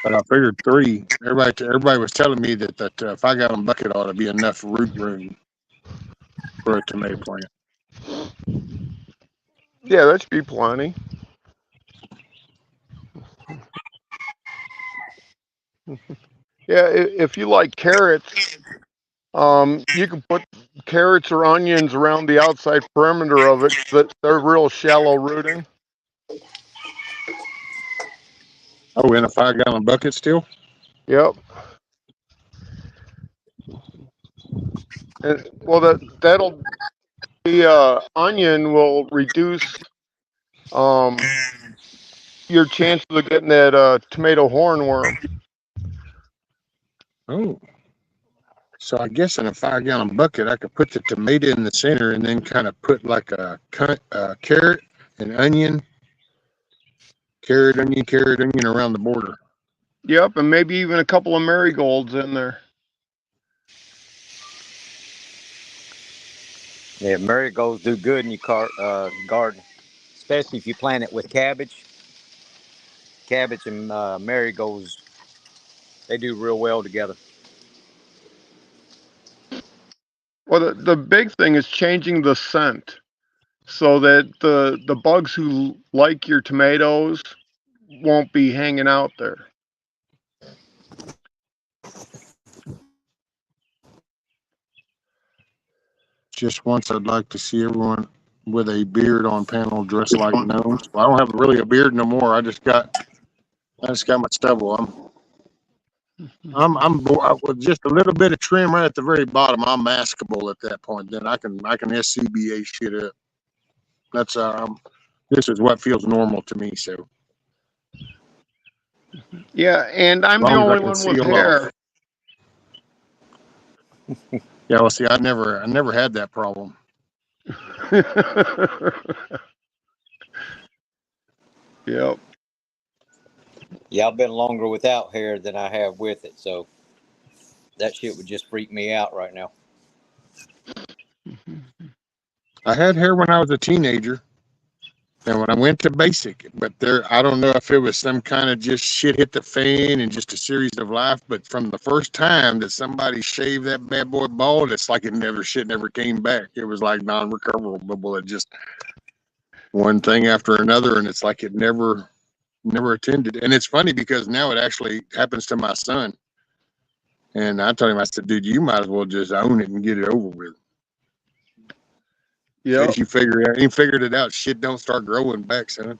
But I figured 3. Everybody was telling me that 5-gallon bucket ought to be enough root room for a tomato plant. Yeah, that should be plenty. Yeah, if you like carrots, you can put carrots or onions around the outside perimeter of it. But they're real shallow rooting. Oh, in a 5-gallon bucket still? Yep. And, well, that'll the onion will reduce your chances of getting that tomato hornworm. Oh. So I guess in a 5-gallon bucket, I could put the tomato in the center and then kind of put like a carrot and onion, carrot, onion around the border. Yep, and maybe even a couple of marigolds in there. Yeah, marigolds do good in your garden, especially if you plant it with cabbage. Cabbage and marigolds, they do real well together. Well, the big thing is changing the scent so that the bugs who like your tomatoes won't be hanging out there. Just once, I'd like to see everyone with a beard on panel dressed like gnomes. Well, I don't have really a beard no more. I just got my stubble. With just a little bit of trim right at the very bottom. I'm maskable at that point. Then I can SCBA shit up. That's this is what feels normal to me. So Yeah, and as I'm the long as I only can one with seal off. hair. Yeah, well, see, I never had that problem. Yep. Yeah, I've been longer without hair than I have with it, so that shit would just freak me out right now. I had hair when I was a teenager, and when I went to basic, but I don't know if it was some kind of just shit hit the fan and just a series of life. But from the first time that somebody shaved that bad boy bald, it's like shit never came back. It was like non-recoverable. It just one thing after another, and it's like it never attended. And it's funny because now it actually happens to my son. And I told him, I said, dude, you might as well just own it and get it over with. In Yep. case you figured it out, shit don't start growing back, son.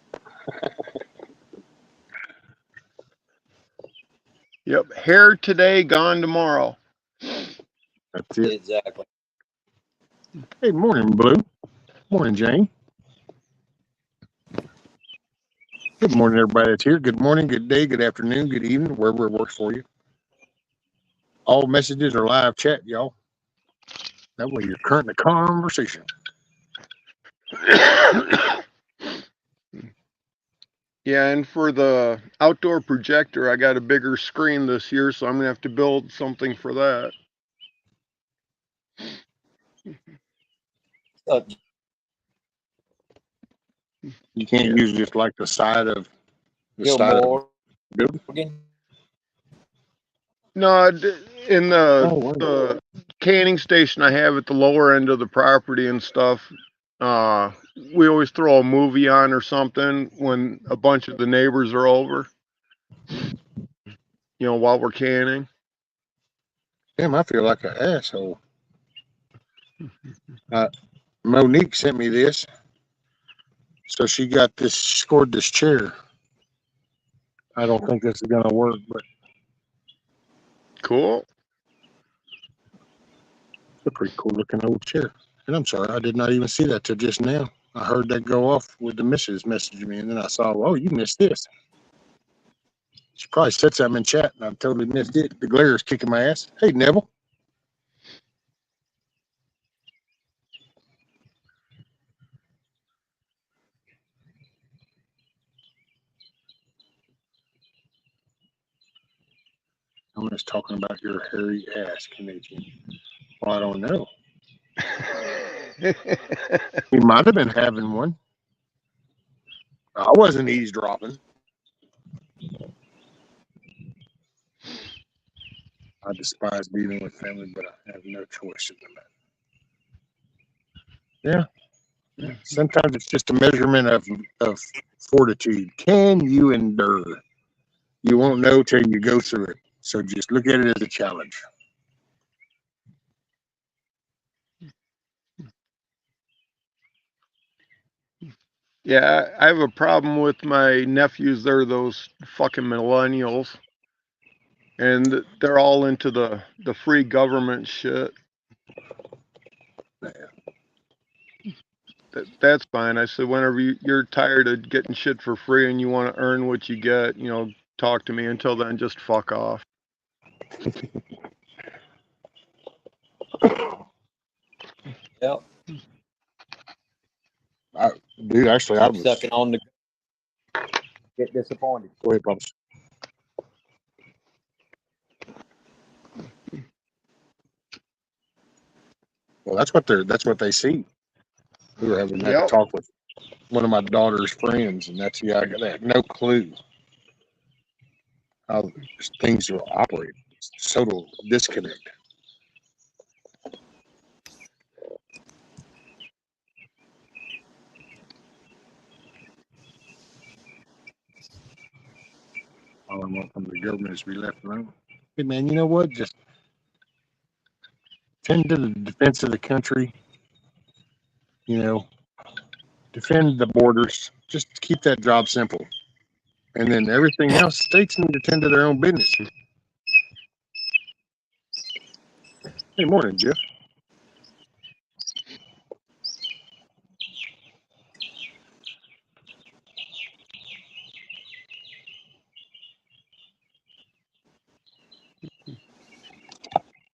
Yep. Hair today, gone tomorrow. That's it. Exactly. Hey, morning, Blue. Morning, Jane. Good morning, everybody that's here. Good morning, good day, good afternoon, good evening, wherever it works for you. All messages are live chat, y'all. That way you're current in the conversation. Yeah, and for the outdoor projector, I got a bigger screen this year, so I'm gonna have to build something for that. You can't use just like the side of the Gilmore. building. No, in wow. the canning station I have at the lower end of the property and stuff, we always throw a movie on or something when a bunch of the neighbors are over. While we're canning. Damn, I feel like an asshole. Monique sent me this. So she scored this chair. I don't think this is going to work, but Cool. it's a pretty cool looking old chair. And I'm sorry, I did not even see that till just now. I heard that go off with the missus messaging me, and then I saw, oh, you missed this. She probably said something in chat, and I totally missed it. The glare is kicking my ass. Hey, Neville. I'm just talking about your hairy ass, Canadian. Well, I don't know. He might have been having one. I wasn't eavesdropping. I despise dealing with family, but I have no choice in the matter. Yeah. Sometimes it's just a measurement of fortitude. Can you endure? You won't know till you go through it. So just look at it as a challenge. Yeah, I have a problem with my nephews. They're those fucking millennials, and they're all into the free government shit. That's fine. I said, whenever you're tired of getting shit for free and you want to earn what you get, talk to me. Until then, just fuck off. Yep. Dude, actually, I Keep was. sucking on the. Get disappointed. Go ahead, Pops. Well, that's what they see. We were having that Yep. talk with one of my daughter's friends, and that's yeah, they have no clue how things are operating. It's total disconnect. All I want from the government is to be left alone. Hey, man, you know what? Just tend to the defense of the country. Defend the borders. Just keep that job simple. And then everything else, states need to tend to their own business. Hey, morning, Jeff.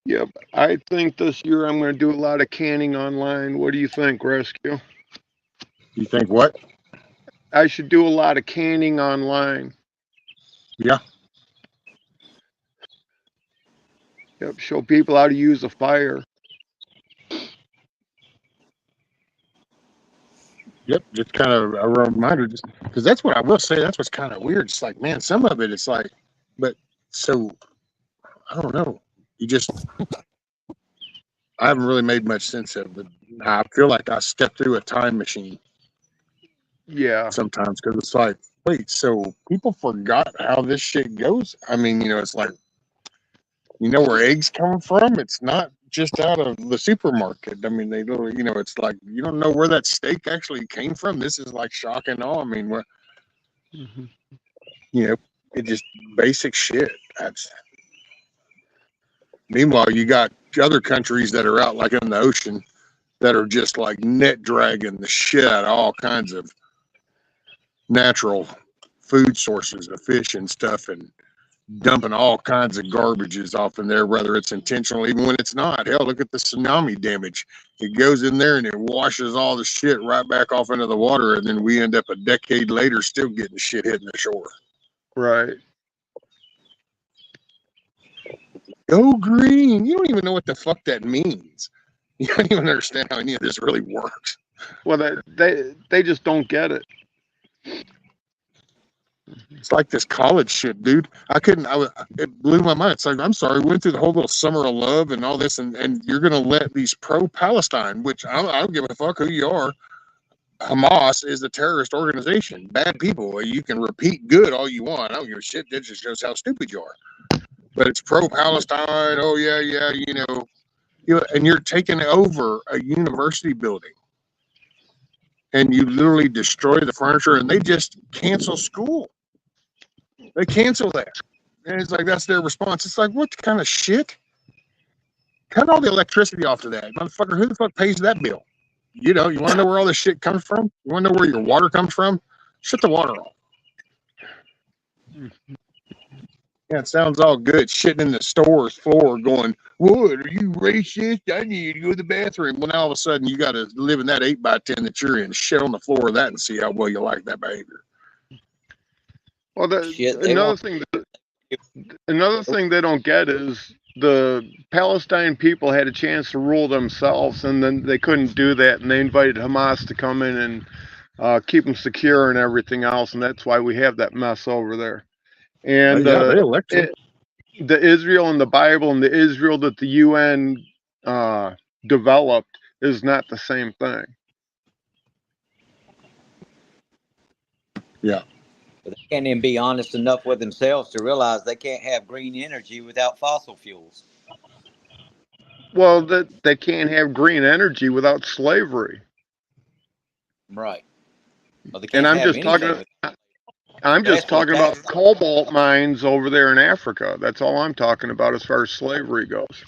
Yep. I think this year I'm going to do a lot of canning online. What do you think, Rescue? You think what? I should do a lot of canning online. Yeah. Yep. Show people how to use a fire. Yep. Just kind of a reminder, just because that's what I will say. That's what's kind of weird. It's like, man, some of it, it's like, but so I don't know. You just, I haven't really made much sense of it. I feel like I stepped through a time machine Yeah. sometimes because it's like, wait, so people forgot how this shit goes? I mean, it's like, where eggs come from? It's not just out of the supermarket. I mean, they literally, it's like you don't know where that steak actually came from. This is like shock and awe. I mean, Mhm. it just basic shit. That's meanwhile, you got other countries that are out like in the ocean that are just like net dragging the shit out of all kinds of natural food sources of fish and stuff and dumping all kinds of garbages off in there, whether it's intentional, even when it's not. Hell, look at the tsunami damage. It goes in there and it washes all the shit right back off into the water, and then we end up a decade later still getting shit hitting the shore. Right. Go green. You don't even know what the fuck that means. You don't even understand how any of this really works. Well, they just don't get it. It's like this college shit, dude. It blew my mind. It's like, I'm sorry, we went through the whole little summer of love and all this, and you're going to let these pro-Palestine, which I don't give a fuck who you are. Hamas is a terrorist organization. Bad people. You can repeat good all you want. I don't give a shit. That just shows how stupid you are. But it's pro-Palestine. Oh, yeah, and you're taking over a university building. And you literally destroy the furniture, and they just cancel school. They cancel that. And it's like, that's their response. It's like, what kind of shit? Cut all the electricity off to that. Motherfucker, who the fuck pays that bill? You want to know where all this shit comes from? You want to know where your water comes from? Shut the water off. Yeah, it sounds all good. Shitting in the store's floor going, what, are you racist? I need to go to the bathroom. Well, now all of a sudden you got to live in that 8x10 that you're in, shit on the floor of that and see how well you like that behavior. Well, another thing they don't get is the Palestine people had a chance to rule themselves, and then they couldn't do that, and they invited Hamas to come in and keep them secure and everything else, and that's why we have that mess over there. And yeah, they elected. the Israel in the Bible and the Israel that the UN developed is not the same thing. Yeah. But they can't even be honest enough with themselves to realize they can't have green energy without fossil fuels. Well, that they can't have green energy without slavery. Right. Well, they And can't have anything. I'm just That's what talking about that's. cobalt mines over there in Africa. That's all I'm talking about as far as slavery goes.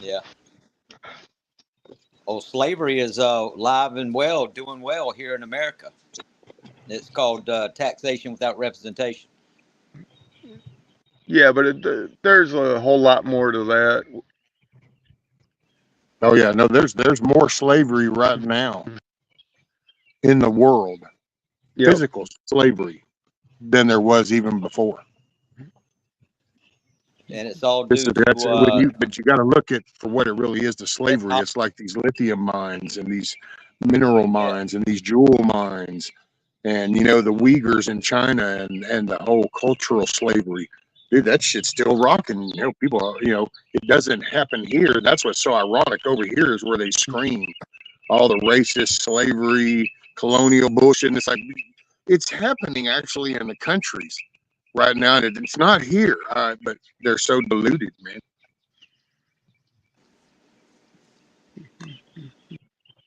Yeah. Oh, slavery is live and well, doing well here in America. It's called taxation without representation. Yeah, but there's a whole lot more to that. Oh yeah. No, there's more slavery right now in the world, Yep. physical slavery, than there was even before. And it's all This due is that's to but you got to look at for what it really is. The slavery. It's like these lithium mines and these mineral mines and these jewel mines, and the Uyghurs in China and the whole cultural slavery. Dude, that shit's still rocking. People are, it doesn't happen here. That's what's so ironic. Over here is where they scream all the racist slavery, colonial bullshit. And it's like, it's happening actually in the countries right now. And it's not here, but they're so deluded, man.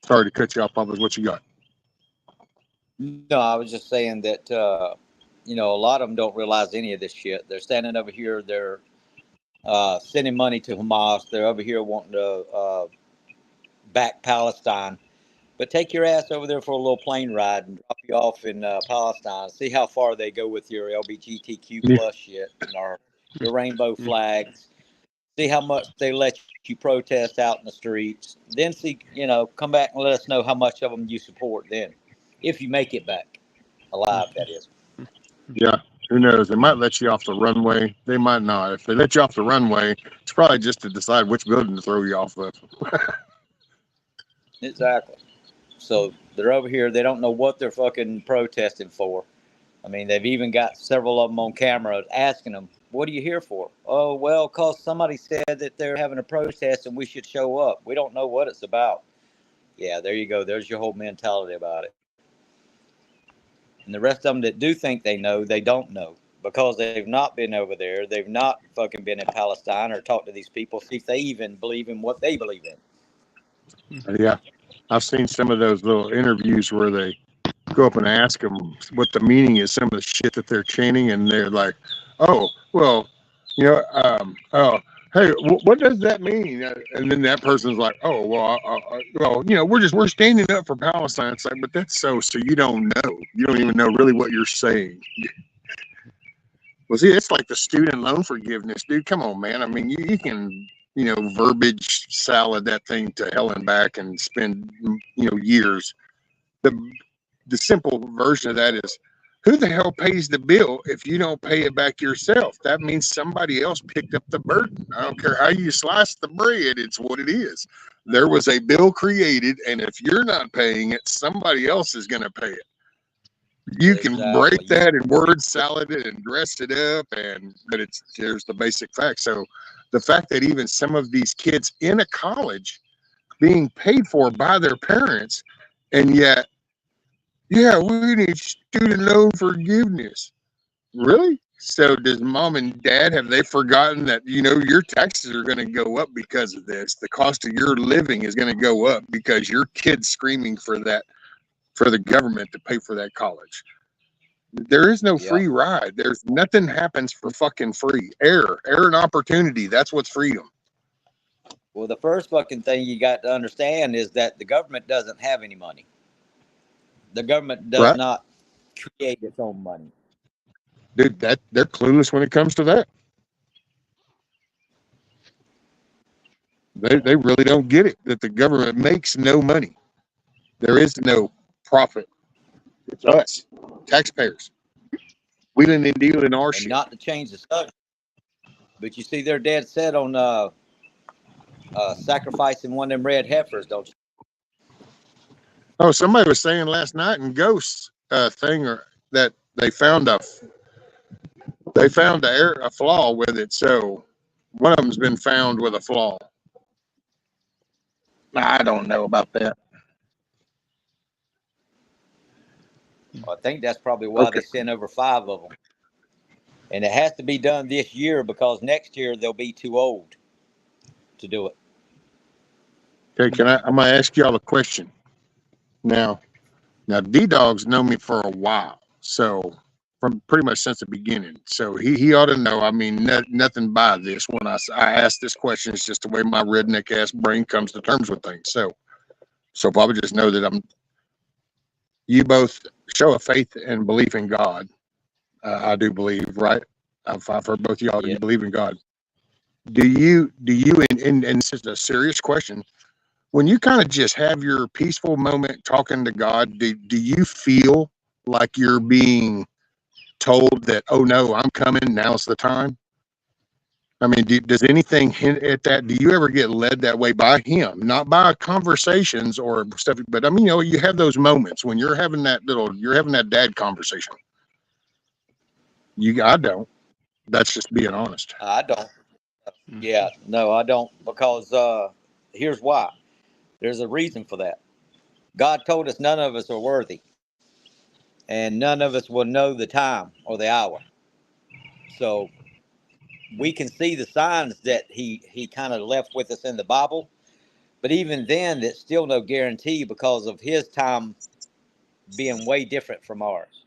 Sorry to cut you off, Papa. What you got? No, I was just saying that a lot of them don't realize any of this shit. They're standing over here. They're sending money to Hamas. They're over here wanting to back Palestine. But take your ass over there for a little plane ride and drop you off in Palestine. See how far they go with your LGBTQ plus shit and your rainbow flags. See how much they let you protest out in the streets. Then see, come back and let us know how much of them you support then, if you make it back alive, that is. Yeah, who knows? They might let you off the runway. They might not. If they let you off the runway, it's probably just to decide which building to throw you off of. Exactly. So they're over here. They don't know what they're fucking protesting for. I mean, they've even got several of them on camera asking them, "What are you here for?" "Oh, well, because somebody said that they're having a protest and we should show up. We don't know what it's about." Yeah, there you go. There's your whole mentality about it. And the rest of them that do think they know, they don't know because they've not been over there. They've not fucking been in Palestine or talked to these people, see if they even believe in what they believe in. Yeah, I've seen some of those little interviews where they go up and ask them what the meaning is, some of the shit that they're chanting, and they're like, "Oh, well, oh, hey, what does that mean?" And then that person's like, "Oh, well, we're standing up for Palestine." It's like, but that's so you don't know, you don't even know really what you're saying. Well, see, it's like the student loan forgiveness, dude. Come on, man. I mean, you can, verbiage salad that thing to hell and back and spend, years. The simple version of that is, who the hell pays the bill if you don't pay it back yourself? That means somebody else picked up the burden. I don't care how you slice the bread, it's what it is. There was a bill created, and if you're not paying it, somebody else is going to pay it. You can break that and word salad it and dress it up, but here's the basic fact. So the fact that even some of these kids in a college being paid for by their parents, and yet, yeah, we need student loan forgiveness. Really? So does mom and dad, have they forgotten that, your taxes are going to go up because of this? The cost of your living is going to go up because your kid's screaming for the government to pay for that college. There is no free ride. There's nothing happens for fucking free. Error and opportunity. That's what's freedom. Well, the first fucking thing you got to understand is that the government doesn't have any money. The government does not create its own money. Dude, they're clueless when it comes to that. They really don't get it, that the government makes no money. There is no profit. It's us, taxpayers, wheeling and dealing our shit. Not to change the subject, but you see, they're dead set on sacrificing one of them red heifers, don't you? Oh, somebody was saying last night in Ghosts thing that they found They found a flaw with it, so one of them's been found with a flaw. I don't know about that. I think that's probably why Okay. they sent over 5 of them. And it has to be done this year because next year they'll be too old to do it. Okay, I'm gonna ask y'all a question. Now D-Dog's known me for a while, so from pretty much since the beginning. So he ought to know. I mean, nothing by this. When I ask this question, it's just the way my redneck ass brain comes to terms with things. So probably just know that you both show a faith and belief in God. I do believe, right? I've heard both of y'all. Yeah. You believe in God. Do you and this is a serious question. When you kind of just have your peaceful moment talking to God, do you feel like you're being told that, oh no, I'm coming, now's the time? I mean, does anything hint at that? Do you ever get led that way by him, not by conversations or stuff? But I mean, you have those moments when you're having that dad conversation. I don't. That's just being honest. I don't. Yeah, no, I don't, because here's why. There's a reason for that. God told us none of us are worthy, and none of us will know the time or the hour. So we can see the signs that he kind of left with us in the Bible, but even then, it's still no guarantee because of his time being way different from ours.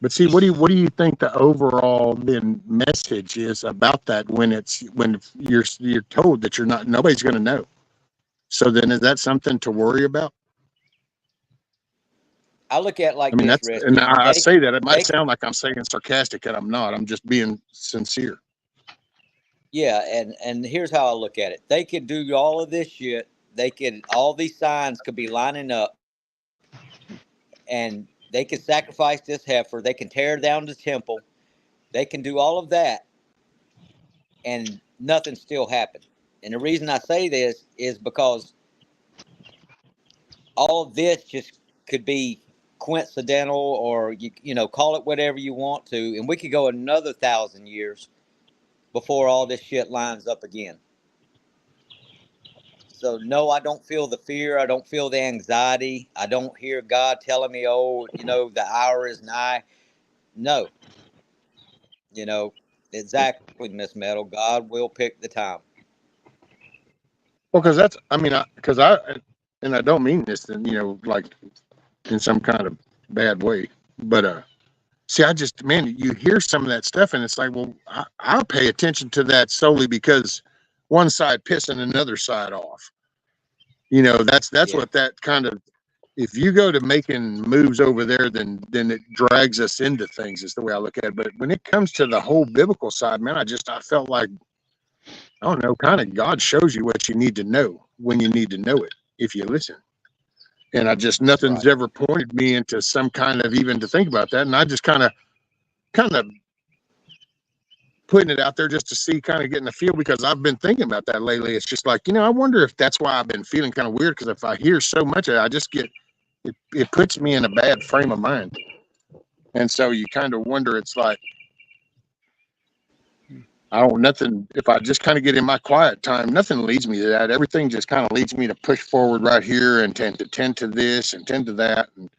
But see, what do you think the overall then message is about that when you're told that nobody's going to know? So then is that something to worry about? I look at it I like mean, this, and Rusty. I say that it might They sound like I'm saying sarcastic, and I'm not. I'm just being sincere. Yeah, and here's how I look at it. They could do all of this shit. All these signs could be lining up, and they could sacrifice this heifer. They can tear down the temple. They can do all of that, and nothing still happened. And the reason I say this is because all of this just could be coincidental, or call it whatever you want to, and we could go another 1,000 years before all this shit lines up again. So no, I don't feel the fear. I don't feel the anxiety. I don't hear God telling me, "Oh, the hour is nigh." No, you know exactly, Miss Metal. God will pick the time. Well, because and I don't mean this in, like in some kind of bad way, but see, man, you hear some of that stuff, and it's like, well, I'll pay attention to that solely because one side pissing another side off. That's Yeah, what that kind of. If you go to making moves over there, then it drags us into things. Is the way I look at it. But when it comes to the whole biblical side, man, I felt like, I don't know, kind of God shows you what you need to know when you need to know it if you listen. And nothing's right. ever pointed me into some kind of even to think about that. And I just kind of putting it out there just to see, kind of getting a feel, because I've been thinking about that lately. It's just like, I wonder if that's why I've been feeling kind of weird, because if I hear so much of it, I just get, it puts me in a bad frame of mind. And so you kind of wonder, it's like, nothing, if I just kind of get in my quiet time, nothing leads me to that. Everything just kind of leads me to push forward right here and tend to this and tend to that. And,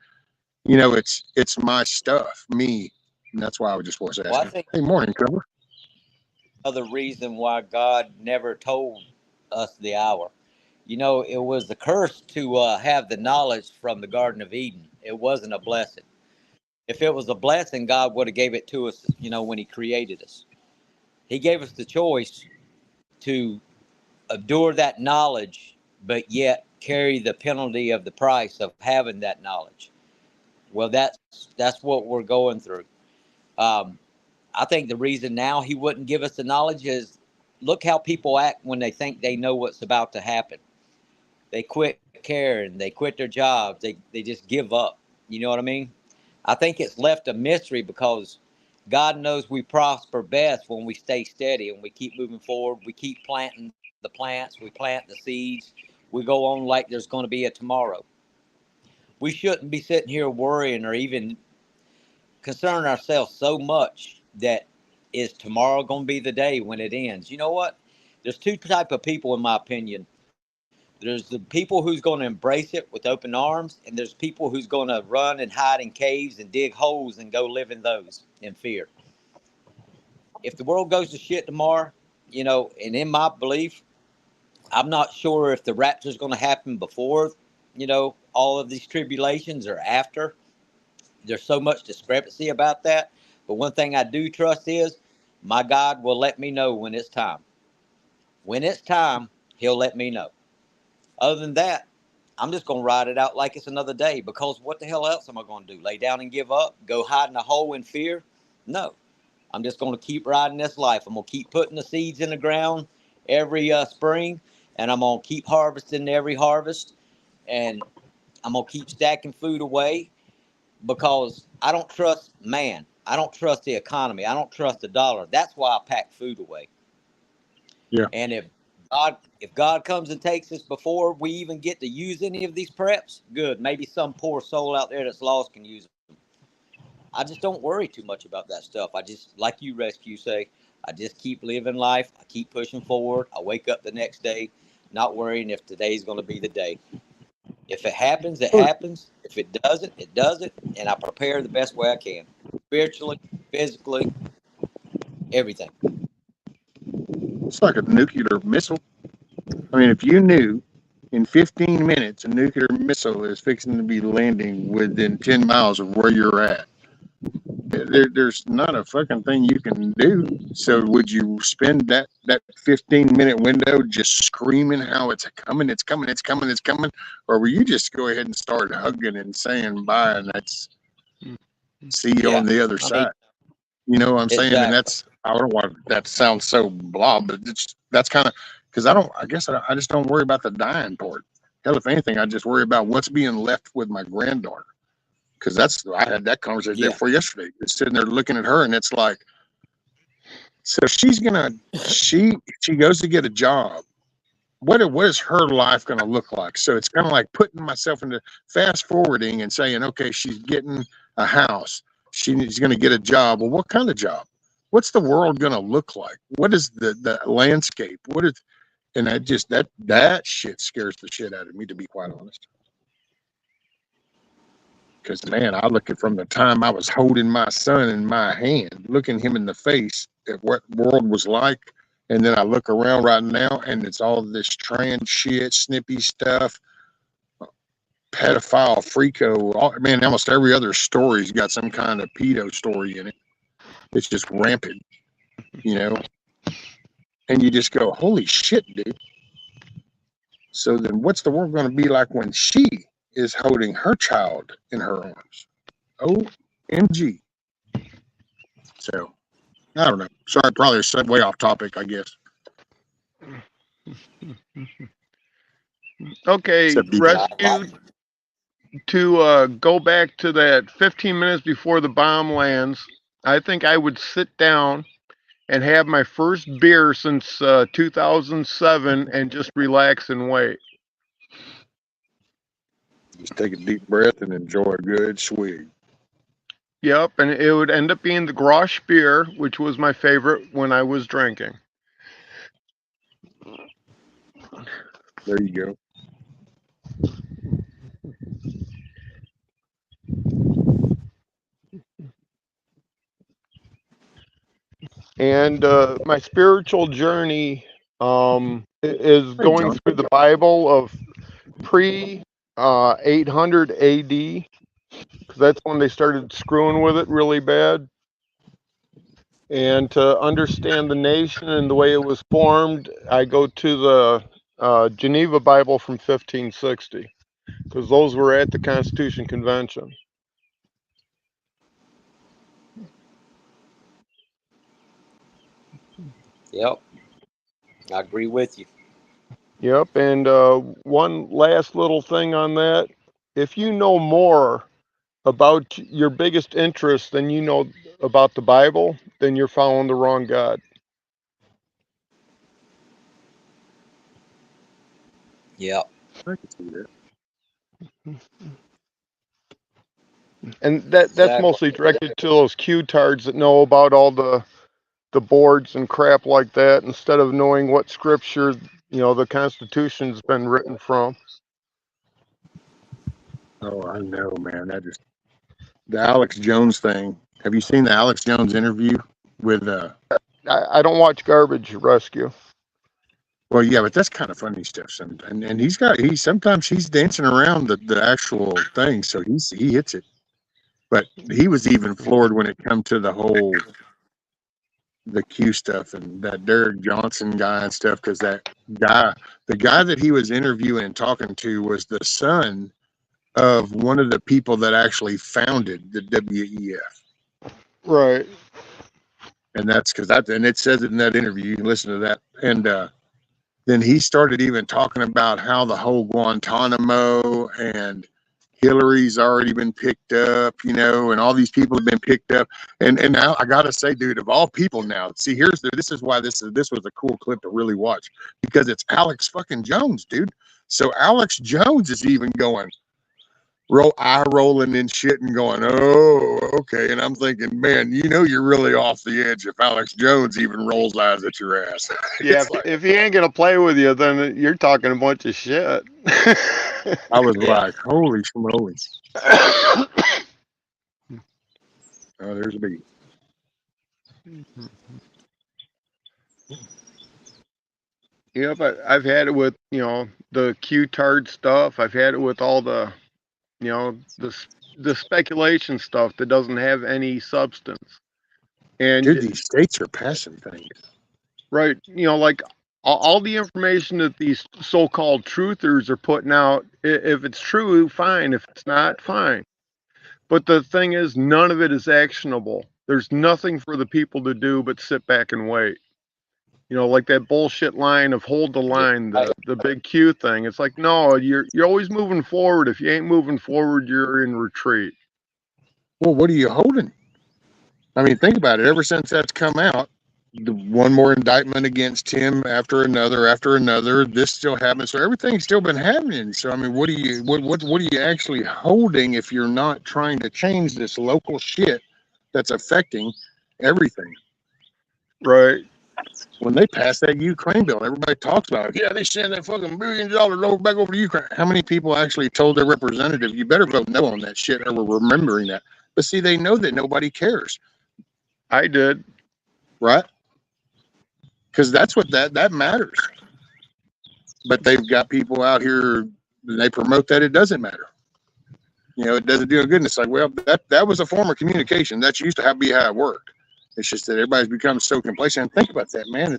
it's my stuff, me. And that's why I was Well, I asking. think Hey, morning, cover. another reason why God never told us the hour. It was the curse to have the knowledge from the Garden of Eden. It wasn't a blessing. If it was a blessing, God would have gave it to us, when He created us. He gave us the choice to endure that knowledge, but yet carry the penalty of the price of having that knowledge. Well, that's what we're going through. Um, I think the reason now He wouldn't give us the knowledge is, look how people act when they think they know what's about to happen. They quit caring, they quit their jobs, they just give up. You know what I mean? I think it's left a mystery because God knows we prosper best when we stay steady and we keep moving forward. We keep planting the plants, we plant the seeds, we go on like there's going to be a tomorrow. We shouldn't be sitting here worrying or even concerning ourselves so much that is tomorrow going to be the day when it ends? You know what? There's two type of people, in my opinion. There's the people who's going to embrace it with open arms, and there's people who's going to run and hide in caves and dig holes and go live in those in fear. If the world goes to shit tomorrow, and in my belief, I'm not sure if the rapture is going to happen before, all of these tribulations or after. There's so much discrepancy about that. But one thing I do trust is my God will let me know when it's time. When it's time, he'll let me know. Other than that, I'm just going to ride it out like it's another day, because what the hell else am I going to do? Lay down and give up? Go hide in a hole in fear? No. I'm just going to keep riding this life. I'm going to keep putting the seeds in the ground every spring, and I'm going to keep harvesting every harvest, and I'm going to keep stacking food away, because I don't trust man. I don't trust the economy. I don't trust the dollar. That's why I pack food away. Yeah. And if God comes and takes us before we even get to use any of these preps, good. Maybe some poor soul out there that's lost can use them. I just don't worry too much about that stuff. I just, like you, Rescue, say, I just keep living life. I keep pushing forward. I wake up the next day, not worrying if today's going to be the day. If it happens, it happens. If it doesn't, it doesn't. And I prepare the best way I can, spiritually, physically, everything. It's like a nuclear missile. I mean, if you knew in 15 minutes a nuclear missile is fixing to be landing within 10 miles of where you're at, there's not a fucking thing you can do. So would you spend that 15-minute window just screaming how it's coming, it's coming, it's coming, it's coming? Or will you just go ahead and start hugging and saying bye, and that's see you on the other side? You know what I'm saying? And Exactly. I don't want that to sound so blah, but that's kind of, because I guess I just don't worry about the dying part. Hell, if anything, I just worry about what's being left with my granddaughter. Because I had that conversation day before yesterday. Just sitting there looking at her, and it's like, so she goes to get a job. What is her life gonna look like? So it's kind of like putting myself into fast forwarding and saying, okay, she's getting a house. She's gonna get a job. Well, what kind of job? What's the world gonna look like? What is the landscape? What is, and that shit scares the shit out of me, to be quite honest. Because, man, I look at from the time I was holding my son in my hand, looking him in the face at what world was like. And then I look around right now, and it's all this trans shit, snippy stuff, pedophile, freako. Man, almost every other story's got some kind of pedo story in it. It's just rampant, And you just go, holy shit, dude. So then what's the world going to be like when she is holding her child in her arms? OMG. So, I don't know. Sorry, probably way off topic, I guess. Okay, Rescue, to go back to that 15 minutes before the bomb lands, I think I would sit down and have my first beer since 2007 and just relax and wait. Just take a deep breath and enjoy a good swig. Yep, and it would end up being the Grosh beer, which was my favorite when I was drinking. There you go. And my spiritual journey is going through the Bible of pre 800 AD, because that's when they started screwing with it really bad. And to understand the nation and the way it was formed, I go to the Geneva Bible from 1560, because those were at the Constitution Convention. Yep. I agree with you. Yep, and one last little thing on that. If you know more about your biggest interest than you know about the Bible, then you're following the wrong God. Yep. I can see that. And that's mostly directed to those Q-tards that know about all the the boards and crap like that instead of knowing what scripture, the Constitution's been written from. Oh, I know, man. The Alex Jones thing. Have you seen the Alex Jones interview with I don't watch Garbage Rescue. Well, yeah, but that's kind of funny stuff. And sometimes he's dancing around the actual thing, so he hits it. But he was even floored when it come to the Q stuff and that Derek Johnson guy and stuff, because the guy that he was interviewing and talking to was the son of one of the people that actually founded the WEF. Right. And that's and it says it in that interview. You can listen to that. And then he started even talking about how the whole Guantanamo and Hillary's already been picked up, and all these people have been picked up. And now I gotta say, dude, of all people now, see, this is why this was a cool clip to really watch, because it's Alex fucking Jones, dude. So Alex Jones is even going eye rolling and shit and going, oh, okay. And I'm thinking, man, you're really off the edge if Alex Jones even rolls eyes at your ass. Yeah, if he ain't gonna play with you, then you're talking a bunch of shit. I was like, holy schmoly. Oh, there's a biggie. Yeah, but I've had it with, the Q-tard stuff. I've had it with all the, the speculation stuff that doesn't have any substance. And dude, these states are passing things. Right. Like all the information that these so-called truthers are putting out, if it's true, fine. If it's not, fine. But the thing is, none of it is actionable. There's nothing for the people to do but sit back and wait. Like that bullshit line of hold the line, the big Q thing. It's like, no, you're always moving forward. If you ain't moving forward, you're in retreat. Well, what are you holding? I mean, think about it. Ever since that's come out, one more indictment against him after another. This still happens. So everything's still been happening. So I mean, what are you actually holding if you're not trying to change this local shit that's affecting everything? Right. When they passed that Ukraine bill, everybody talks about it. Yeah, they send that fucking $1 billion back over to Ukraine. How many people actually told their representative, you better vote no on that shit, or we're remembering that? But see, they know that nobody cares. I did. Right? Because that's what that matters. But they've got people out here, and they promote that it doesn't matter. It doesn't do a good. And it's like, well, that was a form of communication. That used to be how it worked. It's just that everybody's become so complacent. And think about that, man.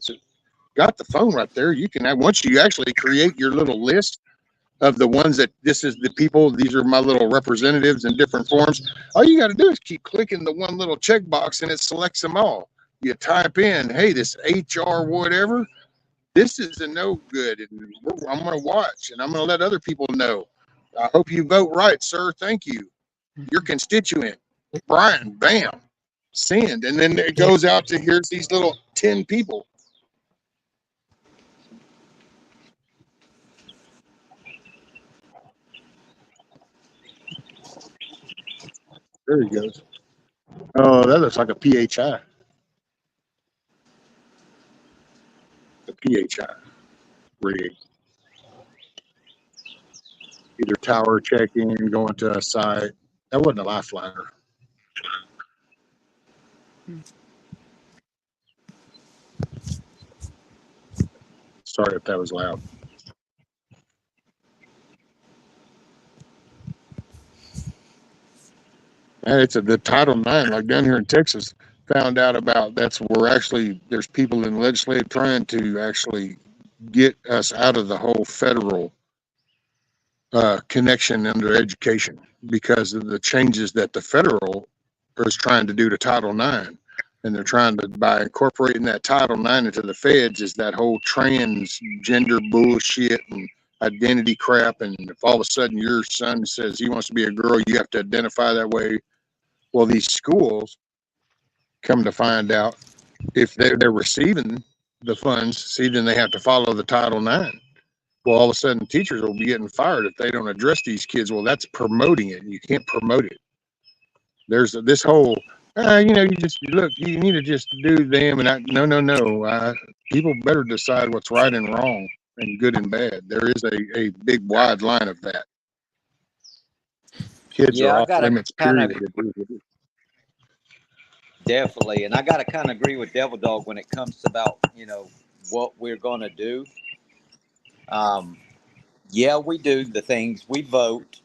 Got the phone right there. You can once you actually create your little list of the ones that this is the people, these are my little representatives in different forms. All you got to do is keep clicking the one little checkbox and it selects them all. You type in, hey, this HR whatever, this is a no good. And I'm going to watch and I'm going to let other people know. I hope you vote right, sir. Thank you. Your constituent, Brian, bam, send. And then it goes out to here's these little 10 people. There he goes. Oh, that looks like a PHI. The PHI rig. Either tower check-in, going to a site. That wasn't a lifeliner. Sorry if that was loud. And it's the Title IX, like down here in Texas, found out about that's where actually there's people in the legislature trying to actually get us out of the whole federal connection under education because of the changes that the federal is trying to do to Title IX. And they're trying to, by incorporating that Title IX into the feds, is that whole transgender bullshit and identity crap. And if all of a sudden your son says he wants to be a girl, you have to identify that way. Well, these schools come to find out if they're receiving the funds, see, then they have to follow the Title IX. Well, all of a sudden teachers will be getting fired if they don't address these kids. Well, that's promoting it. You can't promote it. There's this whole You look. You need to just do them, and no. People better decide what's right and wrong, and good and bad. There is a big wide line of that. Kids Yeah, are I off got to limits. kind Period. of definitely, and I got to kind of agree with Devil Dog when it comes to about what we're going to do. Um, yeah, we do the things we vote,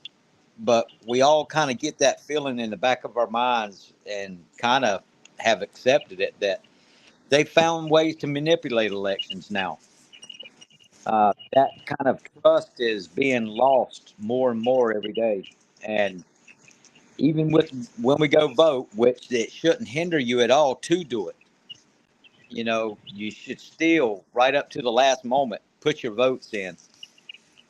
but we all kind of get that feeling in the back of our minds and kind of have accepted it that they found ways to manipulate elections now. That kind of trust is being lost more and more every day. And even with when we go vote, which it shouldn't hinder you at all to do it, you should still, right up to the last moment, put your votes in.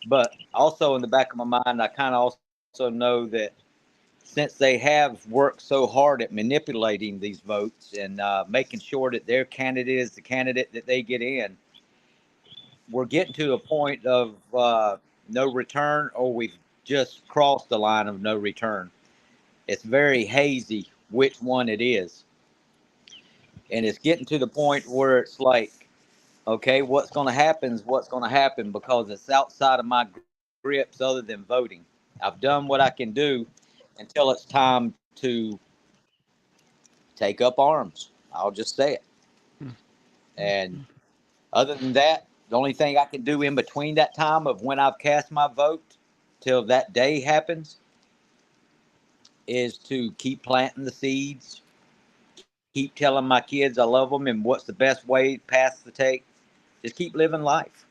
But also in the back of my mind, I kind of also know that since they have worked so hard at manipulating these votes and making sure that their candidate is the candidate that they get in, we're getting to a point of no return, or we've just crossed the line of no return. It's very hazy which one it is. And it's getting to the point where it's like, okay, what's going to happen is what's going to happen because it's outside of my grips other than voting. I've done what I can do until it's time to take up arms. I'll just say it. And other than that, the only thing I can do in between that time of when I've cast my vote till that day happens is to keep planting the seeds, keep telling my kids I love them and what's the best way past to take. Just keep living life.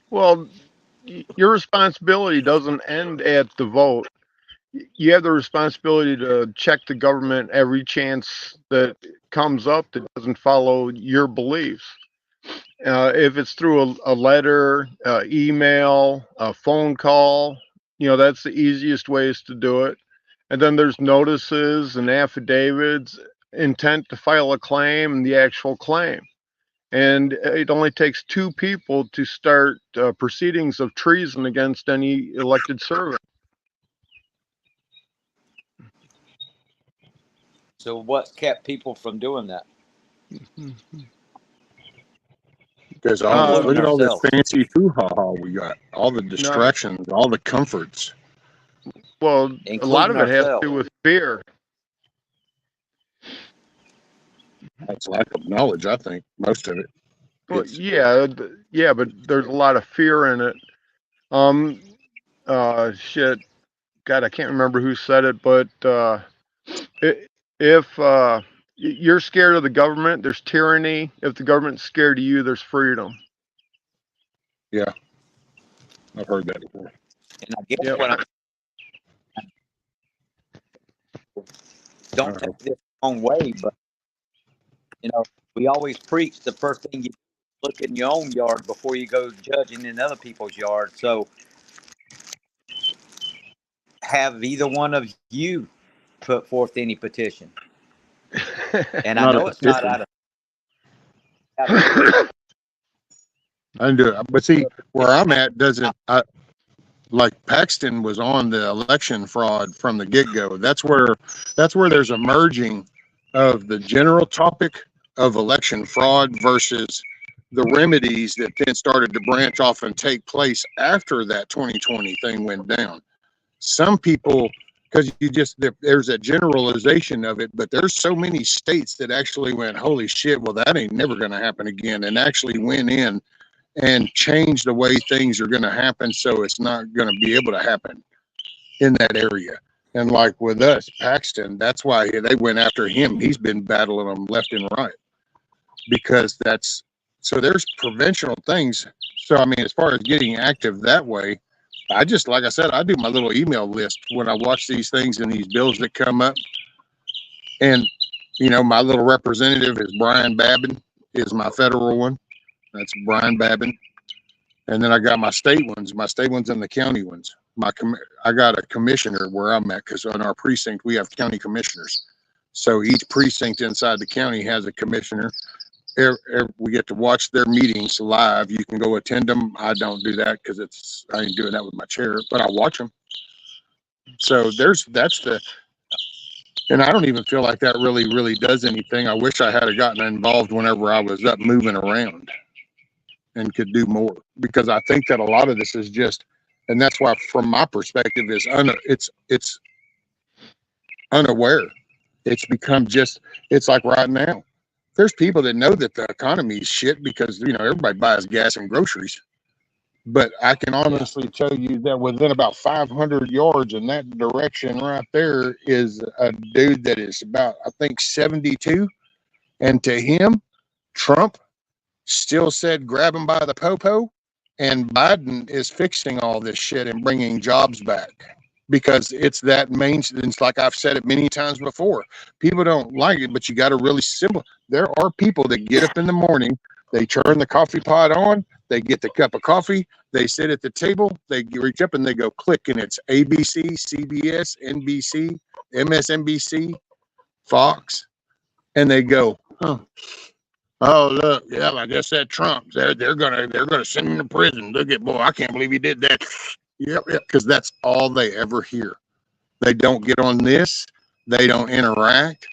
Well, your responsibility doesn't end at the vote. You have the responsibility to check the government every chance that comes up that doesn't follow your beliefs. If it's through a letter, email, a phone call, that's the easiest ways to do it. And then there's notices and affidavits, intent to file a claim, and the actual claim. And it only takes two people to start proceedings of treason against any elected servant. So what's kept people from doing that? Because Including look at all this ourselves. fancy hoo-ha-ha we got, all the No, distractions, all the comforts. well, a lot Including of it has to ourselves. do with fear. That's lack of knowledge, I think. Most of it. Well, It's yeah, but there's a lot of fear in it. Um, shit, God, I can't remember who said it, but if you're scared of the government, there's tyranny. If the government's scared of you, there's freedom. yeah, I've heard that before. And I guess Yep. what I don't Uh, take this the wrong way, but we always preach the first thing you look in your own yard before you go judging in other people's yard. So have either one of you put forth any petition? And I not a know it's not petition. out of fear. I didn't do it. But see, where I'm at doesn't. Like Paxton was on the election fraud from the get-go. That's where there's a merging of the general topic of election fraud versus the remedies that then started to branch off and take place after that 2020 thing went down. Some people, because there's a generalization of it, but there's so many states that actually went, holy shit, well, that ain't never going to happen again, and actually went in and change the way things are going to happen so it's not going to be able to happen in that area. And like with us, Paxton, that's why they went after him. He's been battling them left and right because there's preventional things. So, I mean, as far as getting active that way, like I said, I do my little email list when I watch these things and these bills that come up. And, my little representative is Brian Babin, is my federal one. That's Brian Babin. And then I got my state ones and the county ones. I got a commissioner where I'm at because on our precinct we have county commissioners. So each precinct inside the county has a commissioner. We get to watch their meetings live. You can go attend them. I don't do that because I ain't doing that with my chair, but I watch them. So that's And I don't even feel like that really does anything. I wish I had gotten involved whenever I was up moving around and could do more, because I think that a lot of this is just, and that's why, from my perspective, is it's unaware. It's become just, it's like right now. There's people that know that the economy is shit because, everybody buys gas and groceries. But I can honestly tell you that within about 500 yards in that direction right there is a dude that is about, I think, 72. And to him, Trump still said grab him by the popo. And Biden is fixing all this shit and bringing jobs back, because it's that main. It's like I've said it many times before. People don't like it, but you got to really simple. There are people that get up in the morning, they turn the coffee pot on, they get the cup of coffee, they sit at the table, they reach up and they go click, and it's ABC, CBS, NBC, MSNBC, Fox, and they go, huh. Oh, look, yeah, I guess that Trump, they're gonna send him to prison. Look at, boy, I can't believe he did that. Yep, because that's all they ever hear. They don't get on this. They don't interact.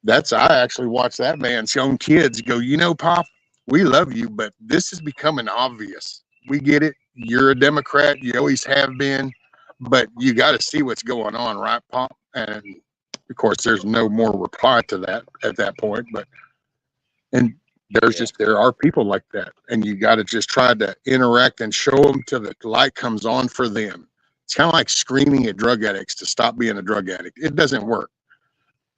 I actually watched that man's young kids go, Pop, we love you, but this is becoming obvious. We get it. You're a Democrat. You always have been, but you got to see what's going on, right, Pop? And of course, there's no more reply to that at that point, and there are people like that, and you got to just try to interact and show them till the light comes on for them. It's kind of like screaming at drug addicts to stop being a drug addict. It doesn't work.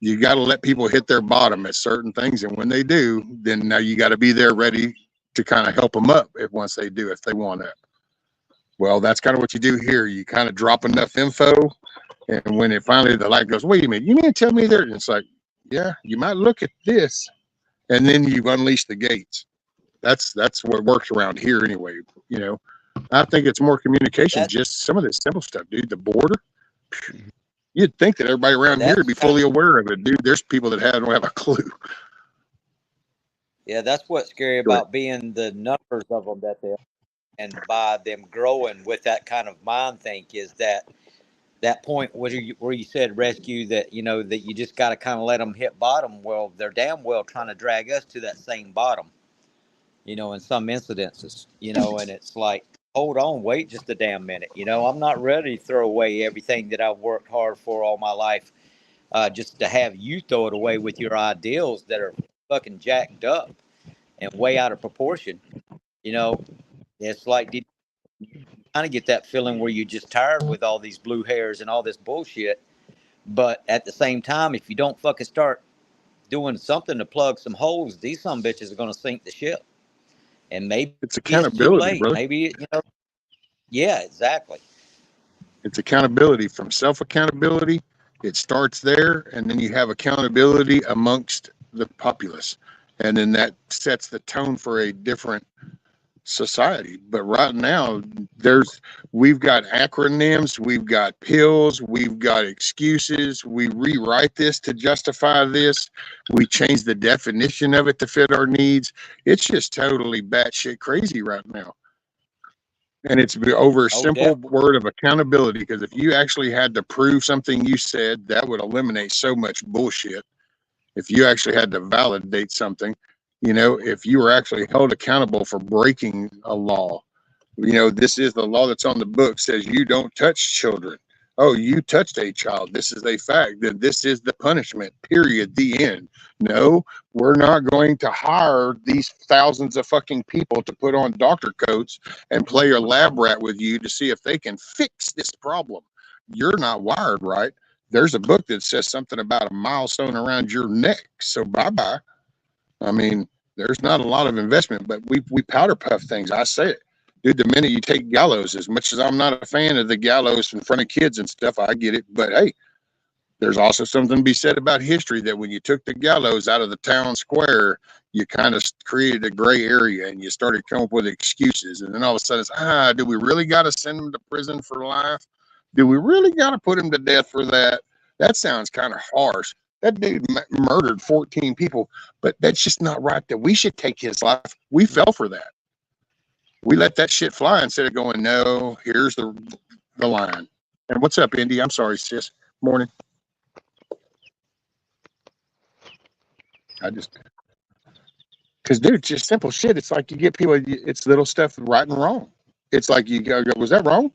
You got to let people hit their bottom at certain things, and when they do, then now you got to be there ready to kind of help them up once they do, if they want to. Well, that's kind of what you do here. You kind of drop enough info, and when it finally the light goes, wait a minute, you mean to tell me there? And it's like, yeah, you might look at this. And then you've unleashed the gates. That's what works around here anyway. I think it's more communication, just some of this simple stuff, dude. The border. You'd think that everybody around here would be fully aware of it, dude. There's people that don't have a clue. Yeah, that's what's scary about being the numbers of them that they are, and by them growing with that kind of mind think is that point where you said rescue, that that you just got to kind of let them hit bottom. Well, they're damn well trying to drag us to that same bottom, in some incidences, and it's like, hold on, wait just a damn minute. I'm not ready to throw away everything that I've worked hard for all my life, just to have you throw it away with your ideals that are fucking jacked up and way out of proportion. It's like, did kind of get that feeling where you're just tired with all these blue hairs and all this bullshit. But at the same time, if you don't fucking start doing something to plug some holes, these some bitches are going to sink the ship. And maybe it's accountability, too late. brother. Maybe, yeah, exactly. It's accountability, from self-accountability. It starts there, and then you have accountability amongst the populace. And then that sets the tone for a different society. But right now, we've got acronyms, we've got pills, we've got excuses. We rewrite this to justify this. We change the definition of it to fit our needs. It's just totally batshit crazy right now. And it's over a simple word of accountability, because if you actually had to prove something you said, that would eliminate so much bullshit. If you actually had to validate something, if you were actually held accountable for breaking a law, this is the law that's on the book, says you don't touch children. Oh, you touched a child. This is a fact. That this is the punishment, period, the end. No, we're not going to hire these thousands of fucking people to put on doctor coats and play a lab rat with you to see if they can fix this problem. You're not wired right. There's a book that says something about a milestone around your neck. So bye-bye. I mean, there's not a lot of investment, but we powder puff things. I say it. Dude, the minute you take gallows, as much as I'm not a fan of the gallows in front of kids and stuff, I get it. But hey, there's also something to be said about history, that when you took the gallows out of the town square, you kind of created a gray area and you started coming up with excuses. And then all of a sudden it's, do we really got to send them to prison for life? Do we really got to put him to death for that? That sounds kind of harsh. That dude murdered 14 people, but that's just not right, that we should take his life. We fell for that. We let that shit fly instead of going, no, here's the line. And what's up, Indy? I'm sorry, sis. Morning. I just because dude, it's just simple shit. It's like you get people. It's little stuff right and wrong. It's like you go, was that wrong?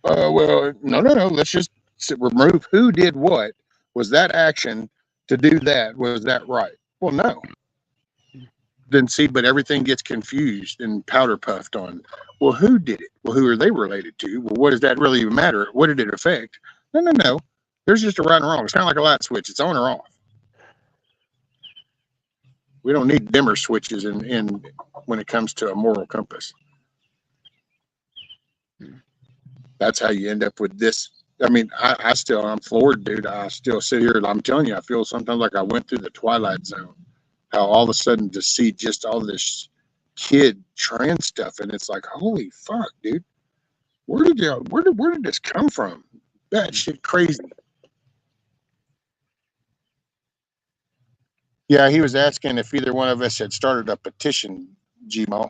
Well, no, no, no. Let's just remove who did what. Was that action to do that? Was that right? Well, no. Then see, but everything gets confused and powder puffed on. Well, who did it? Well, who are they related to? Well, what does that really even matter? What did it affect? No, no, no. There's just a right and wrong. It's kind of like a light switch. It's on or off. We don't need dimmer switches in when it comes to a moral compass. That's how you end up with this. I mean, I'm floored, dude. I still sit here and I'm telling you, I feel sometimes like I went through the Twilight Zone. How all of a sudden to see just all this kid trans stuff, and it's like, holy fuck, dude. Where did this come from? That shit crazy. Yeah, he was asking if either one of us had started a petition, Gmo.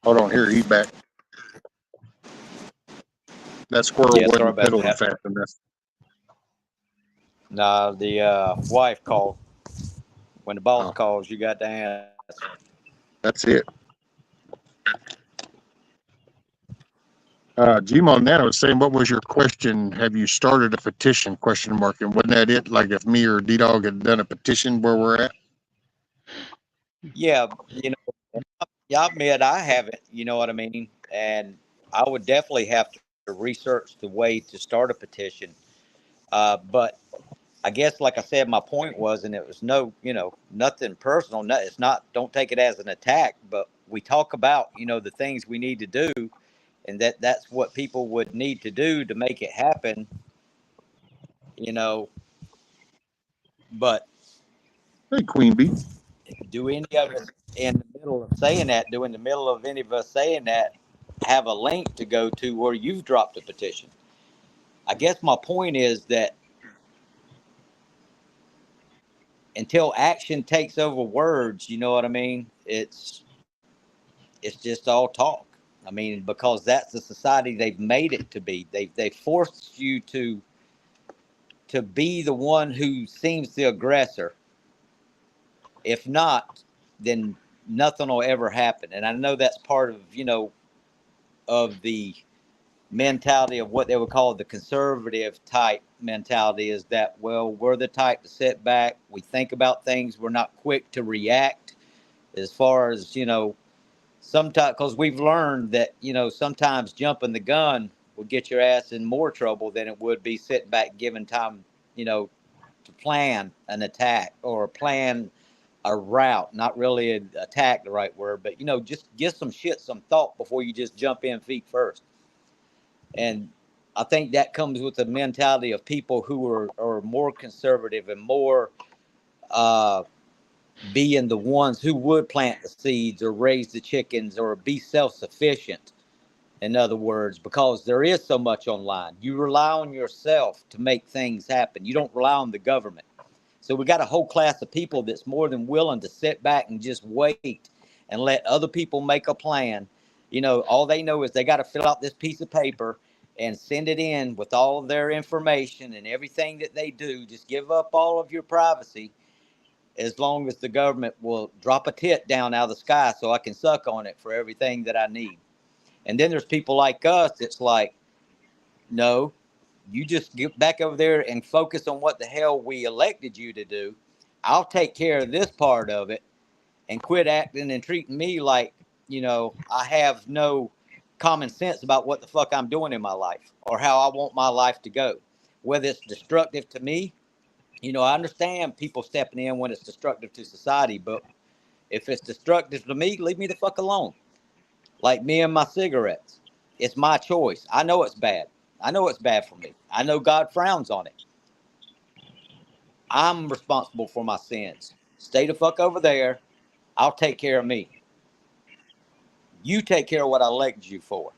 Hold on, here, he's back. That squirrel Yeah, sorry wasn't about piddling that. fast enough. Nah, the wife called. When the boss Oh, calls, you got to answer. that's it. Gmo Nano was saying, what was your question? Have you started a petition? Question mark. And wasn't that it? Like if me or D Dog had done a petition where we're at? Yeah, yeah, I admit I haven't. You know what I mean? And I would definitely have to research the way to start a petition. But I guess, like I said, my point was, and it was nothing personal. No, it's not. Don't take it as an attack. But we talk about, the things we need to do, and that's what people would need to do to make it happen. You know, but Hey, Queen Bee. do any of us in the middle of saying that? Do in the middle of any of us saying that have a link to go to where you've dropped a petition? I guess my point is that until action takes over words, you know what I mean? It's just all talk. I mean, because that's the society they've made it to be. They forced you to be the one who seems the aggressor. If not, then nothing will ever happen. And I know that's part of of the mentality of what they would call the conservative type mentality, is that, well, we're the type to sit back, we think about things, we're not quick to react, as far as sometimes, because we've learned that sometimes jumping the gun will get your ass in more trouble than it would be sitting back giving time to plan an attack or plan a route. Not really an attack, the right word, but just give some shit some thought before you just jump in feet first. And I think that comes with the mentality of people who are more conservative and more uh, being the ones who would plant the seeds or raise the chickens or be self-sufficient. In other words, because there is so much online, you rely on yourself to make things happen. You don't rely on the government. So we got a whole class of people that's more than willing to sit back and just wait and let other people make a plan. All they know is they got to fill out this piece of paper and send it in with all of their information and everything that they do. Just give up all of your privacy as long as the government will drop a tit down out of the sky so I can suck on it for everything that I need. And then there's people like us that's like, no, you just get back over there and focus on what the hell we elected you to do. I'll take care of this part of it and quit acting and treating me like, I have no common sense about what the fuck I'm doing in my life or how I want my life to go. Whether it's destructive to me, I understand people stepping in when it's destructive to society, but if it's destructive to me, leave me the fuck alone. Like me and my cigarettes. It's my choice. I know it's bad. I know it's bad for me. I know God frowns on it. I'm responsible for my sins. Stay the fuck over there. I'll take care of me. You take care of what I elected you for.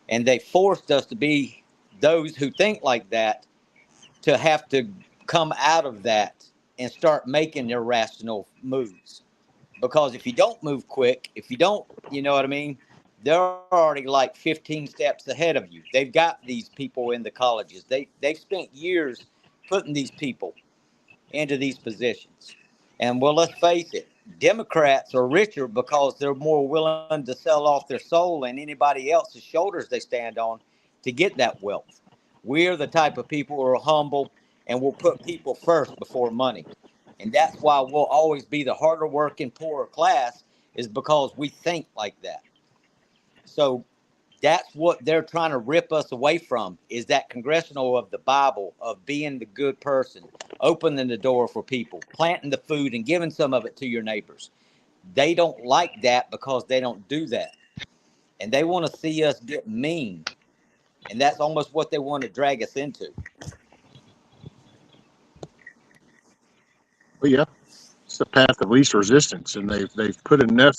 And they forced us to be those who think like that, to have to come out of that and start making irrational moves. Because if you don't move quick, if you don't, you know what I mean? They're already like 15 steps ahead of you. They've got these people in the colleges. They've spent years putting these people into these positions. And well, let's face it, Democrats are richer because they're more willing to sell off their soul and anybody else's shoulders they stand on to get that wealth. We're the type of people who are humble and will put people first before money. And that's why we'll always be the harder working, poorer class, is because we think like that. So that's what they're trying to rip us away from, is that congressional of the Bible, of being the good person, opening the door for people, planting the food and giving some of it to your neighbors. They don't like that because they don't do that. And they want to see us get mean. And that's almost what they want to drag us into. Well, yeah, it's the path of least resistance, and they've put enough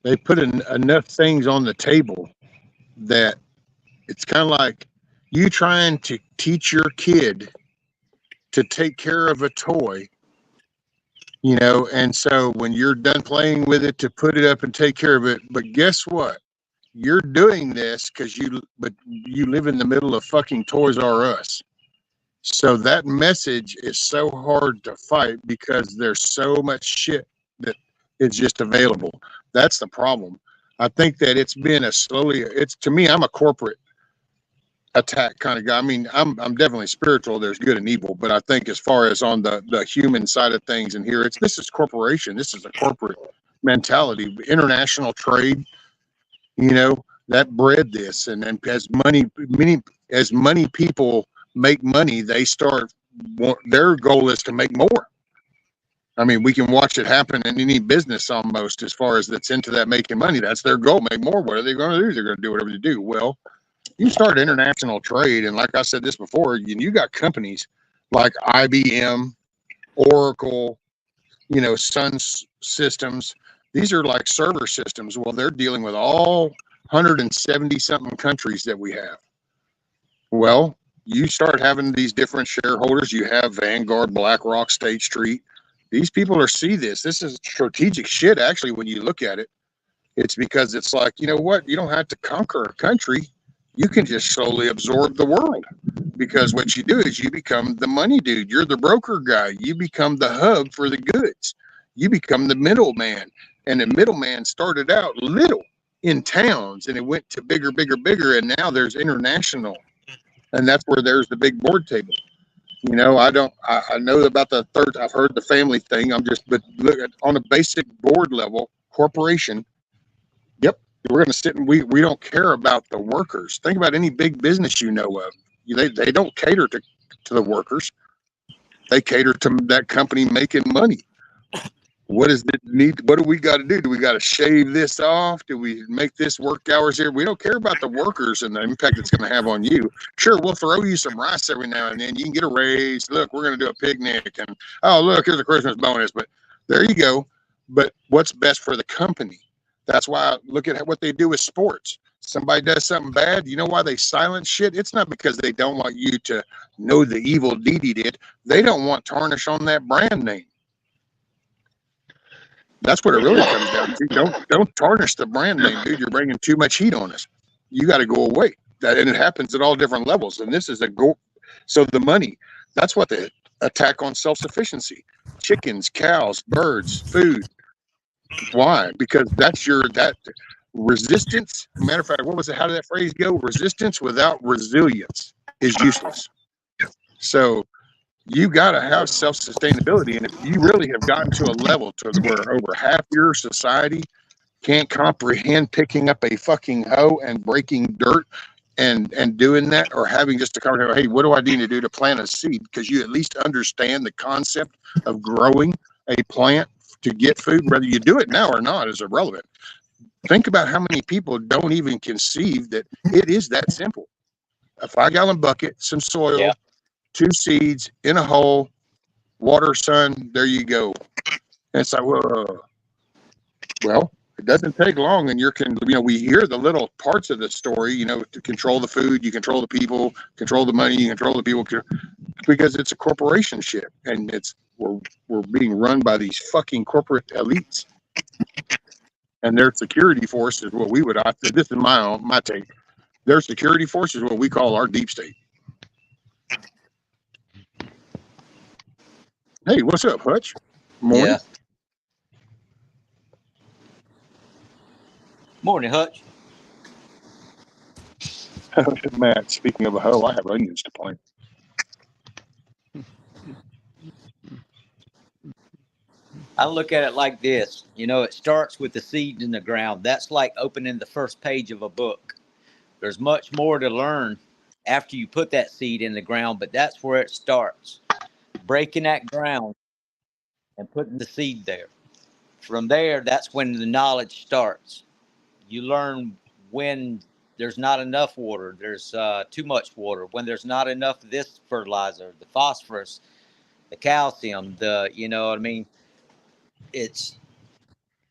enough things on the table that it's kind of like you trying to teach your kid to take care of a toy, you know, and so when you're done playing with it, to put it up and take care of it. But guess what? You're doing this because you live in the middle of fucking Toys R Us. So that message is so hard to fight because there's so much shit that is just available. That's the problem. I think that it's been it's to me, I'm a corporate attack kind of guy. I mean, I'm definitely spiritual. There's good and evil, but I think as far as on the human side of things, and here this is corporation. This is a corporate mentality, international trade. You know, that bred this, and as money people make money, they start. Their goal is to make more. I mean, we can watch it happen in any business almost, as far as that's into that making money. That's their goal, make more. What are they going to do? They're going to do whatever they do. Well, you start international trade, and like I said this before, you got companies like IBM, Oracle, you know, Sun Systems. These are like server systems. Well, they're dealing with all 170 something countries that we have. Well, you start having these different shareholders. You have Vanguard, BlackRock, State Street. These people see this. This is strategic shit, actually, when you look at it. It's because it's like, you know what? You don't have to conquer a country. You can just slowly absorb the world, because what you do is you become the money dude. You're the broker guy. You become the hub for the goods. You become the middleman. And the middleman started out little in towns, and it went to bigger, bigger, bigger. And now there's international. And that's where there's the big board table. You know, I know about the third. I've heard the family thing. But look at, on a basic board level, corporation. Yep. We're going to sit and we don't care about the workers. Think about any big business you know of. They don't cater to the workers. They cater to that company making money. What does it need? What do we got to do? Do we got to shave this off? Do we make this work hours here? We don't care about the workers and the impact it's going to have on you. Sure, we'll throw you some rice every now and then. You can get a raise. Look, we're going to do a picnic, and oh, look, here's a Christmas bonus. But there you go. But what's best for the company? That's why I look at what they do with sports. Somebody does something bad. You know why they silence shit? It's not because they don't want you to know the evil deed he did. They don't want tarnish on that brand name. That's what it really comes down to. Don't tarnish the brand name, dude. You're bringing too much heat on us. You got to go away. And it happens at all different levels. And this is so the money. That's what the attack on self-sufficiency. Chickens, cows, birds, food. Why? Because that resistance. Matter of fact, what was it? How did that phrase go? Resistance without resilience is useless. So you got to have self-sustainability. And if you really have gotten to a level to where over half your society can't comprehend picking up a fucking hoe and breaking dirt and doing that, or having just a conversation, hey, what do I need to do to plant a seed? Because you at least understand the concept of growing a plant to get food. Whether you do it now or not is irrelevant. Think about how many people don't even conceive that it is that simple. A 5-gallon bucket, some soil, Yeah. 2 seeds in a hole, water, sun, there you go. And it's like, well, it doesn't take long, and we hear the little parts of the story, to control the food, you control the people, control the money, you control the people, because it's a corporation shit, and we're being run by these fucking corporate elites, and their security force is what we would. This is my take. Their security force is what we call our deep state. Hey, what's up, Hutch? Morning. Yeah. Morning, Hutch. Matt, speaking of a hoe, I have onions to plant. I look at it like this. You know, it starts with the seed in the ground. That's like opening the first page of a book. There's much more to learn after you put that seed in the ground, but that's where it starts. Breaking that ground and putting the seed there. From there, that's when the knowledge starts. You learn when there's not enough water, there's too much water, when there's not enough of this fertilizer, the phosphorus, the calcium, you know what I mean? It's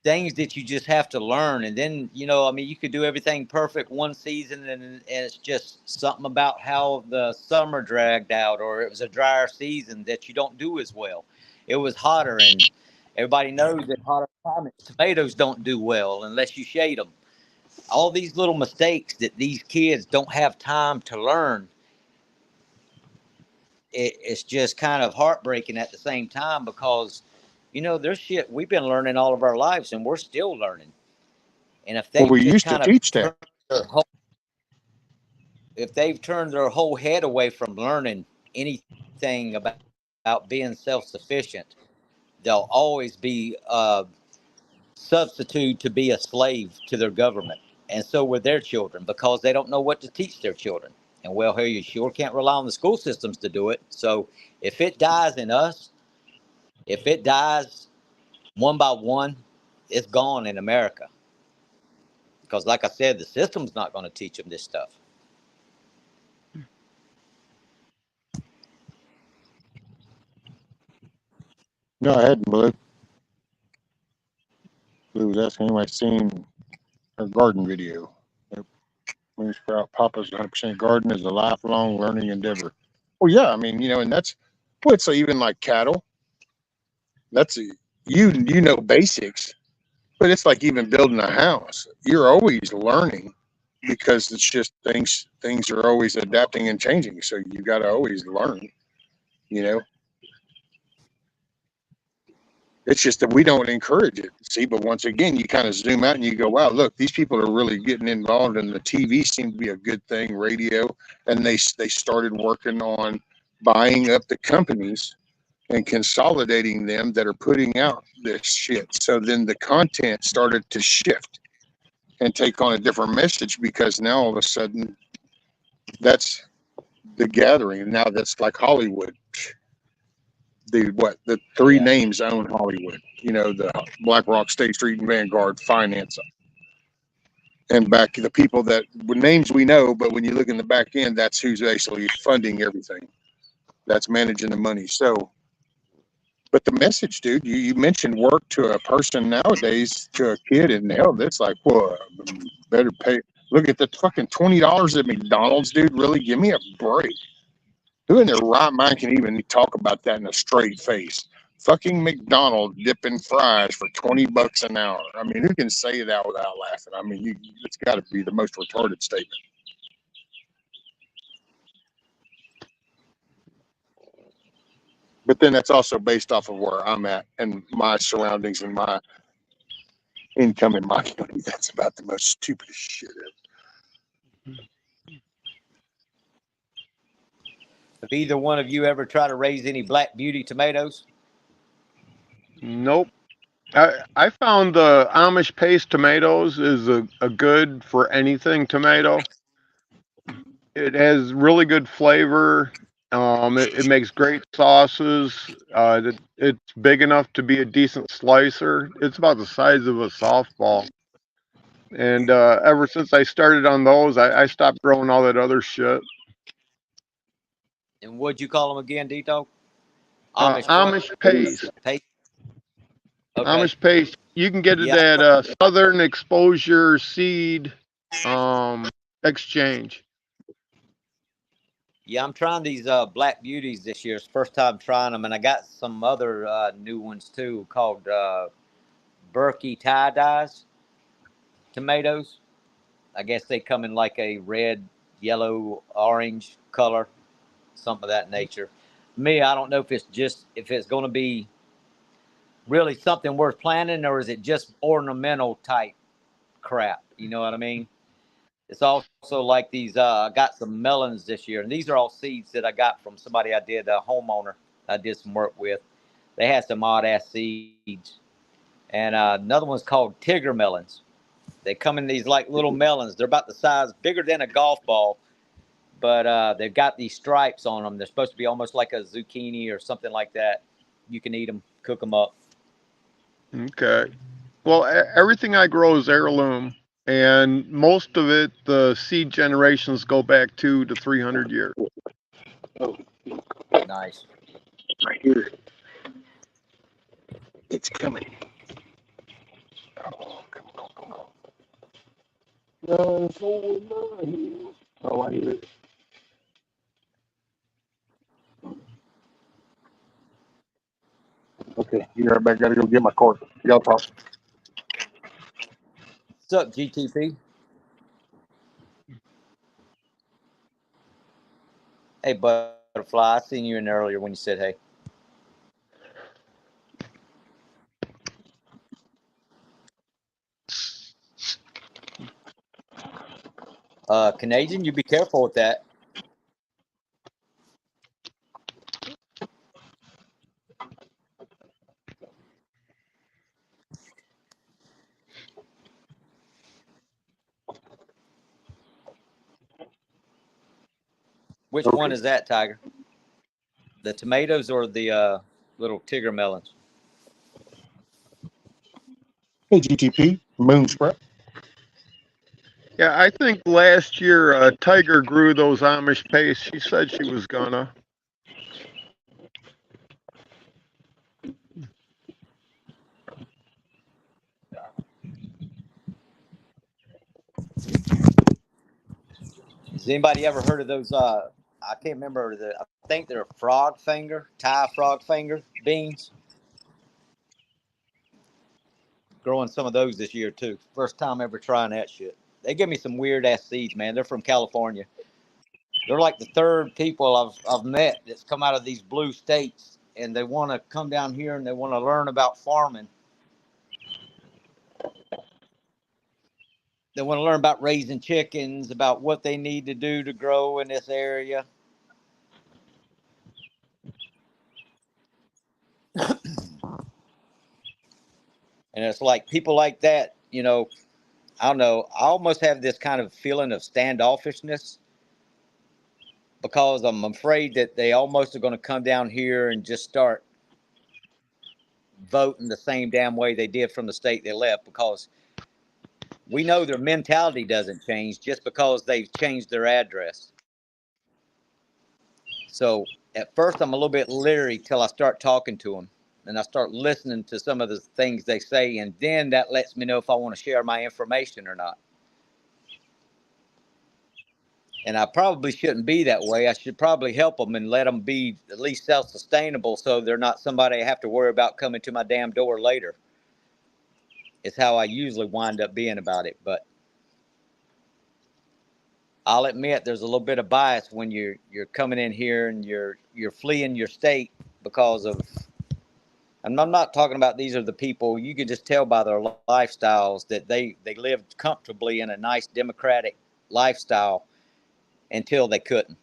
things that you just have to learn. And then, you know, I mean, you could do everything perfect one season and it's just something about how the summer dragged out or it was a drier season that you don't do as well. It was hotter, and everybody knows that hotter climates, tomatoes don't do well unless you shade them. All these little mistakes that these kids don't have time to learn, it's just kind of heartbreaking at the same time because, you know, there's shit we've been learning all of our lives and we're still learning. And if Well, they've we just used to kind of teach that. turned their whole, if they've turned their whole head away from learning anything about being self-sufficient, they'll always be a substitute to be a slave to their government. And so with their children, because they don't know what to teach their children. And well, here you sure can't rely on the school systems to do it. So if it dies in us, if it dies one by one, it's gone in America. Because like I said, the system's not going to teach them this stuff. No, I hadn't, Blue. Blue was asking him I seen her garden video. Moon Sprout Papa's 100% garden is a lifelong learning endeavor. Well, yeah, I mean, and that's what's even like cattle. That's you know basics, but it's like even building a house. You're always learning because it's just things are always adapting and changing. So you got to always learn. You know, it's just that we don't encourage it. See, but once again, you kind of zoom out and you go, wow, look, these people are really getting involved, and the TV seemed to be a good thing, radio, and they started working on buying up the companies and consolidating them that are putting out this shit. So then the content started to shift and take on a different message because now all of a sudden that's the gathering. Now that's like Hollywood. The three Yeah. names own Hollywood. The BlackRock, State Street, and Vanguard finance them. And back the people that names we know, but when you look in the back end, that's who's actually funding everything. That's managing the money. So, but the message, dude, you mentioned work to a person nowadays, to a kid, and hell, that's like, well, better pay. Look at the fucking $20 at McDonald's, dude. Really, give me a break. Who in their right mind can even talk about that in a straight face? Fucking McDonald's dipping fries for $20 an hour. I mean, who can say that without laughing? I mean, it's got to be the most retarded statement. But then that's also based off of where I'm at and my surroundings and my income in my county. That's about the most stupidest shit ever. Have either one of you ever tried to raise any Black Beauty tomatoes? Nope. I found the Amish paste tomatoes is a good for anything tomato. It has really good flavor. It makes great sauces. It's big enough to be a decent slicer. It's about the size of a softball. And ever since I started on those, I stopped growing all that other shit. And what'd you call them again, Dito? Amish what? Amish paste. Paste. Okay. Amish paste. You can get it Yeah. at Southern Exposure Seed Exchange. Yeah, I'm trying these Black Beauties this year. It's the first time trying them, and I got some other new ones too called Berkey tie dyes tomatoes. I guess they come in like a red, yellow, orange color, something of that nature. me, I don't know if it's going to be really something worth planting, or is it just ornamental type crap? You know what I mean? It's also like these. I got some melons this year, and these are all seeds that I got from somebody I did, a homeowner I did some work with. They had some odd ass seeds, and another one's called Tigger melons. They come in these like little melons. They're about the size, bigger than a golf ball, but they've got these stripes on them. They're supposed to be almost like a zucchini or something like that. You can eat them, cook them up. Okay. Well, everything I grow is heirloom, and most of it, the seed generations go back 200 to 300 years. Oh, Nice. right here. It's coming. Oh, come on. 949. Oh, I hear it. Okay, you right back. Gotta go get my cord. Y'all talk. What's up, GTP? Hey, Butterfly. I seen you in there earlier when you said hey. Canadian, you be careful with that. Which one Okay. is that, Tiger? The tomatoes or the little Tigger melons? Hey, GTP, Moon Sprout. Yeah, I think last year Tiger grew those Amish pastes. She said she was gonna. Has anybody ever heard of those? I can't remember I think they're Thai frog finger beans. Growing some of those this year too. First time ever trying that shit. They give me some weird ass seeds, man. They're from California. They're like the third people I've met that's come out of these blue states, and they want to come down here and they want to learn about farming. They want to learn about raising chickens, about what they need to do to grow in this area. And it's like people like that, I don't know. I almost have this kind of feeling of standoffishness because I'm afraid that they almost are going to come down here and just start voting the same damn way they did from the state they left, because we know their mentality doesn't change just because they've changed their address. So at first, I'm a little bit leery till I start talking to them and I start listening to some of the things they say. And then that lets me know if I want to share my information or not. And I probably shouldn't be that way. I should probably help them and let them be at least self-sustainable so they're not somebody I have to worry about coming to my damn door later. It's how I usually wind up being about it. But I'll admit there's a little bit of bias when you're coming in here and you're fleeing your state because of, and I'm not talking about these are the people, you can just tell by their lifestyles that they lived comfortably in a nice democratic lifestyle until they couldn't.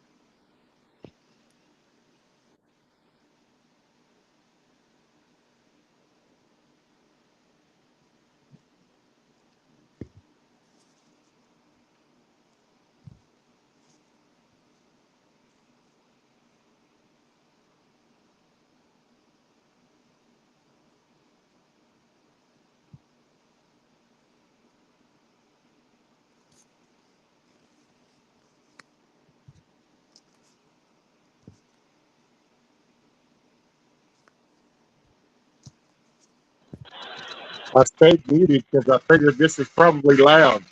I stayed muted because I figured this is probably loud.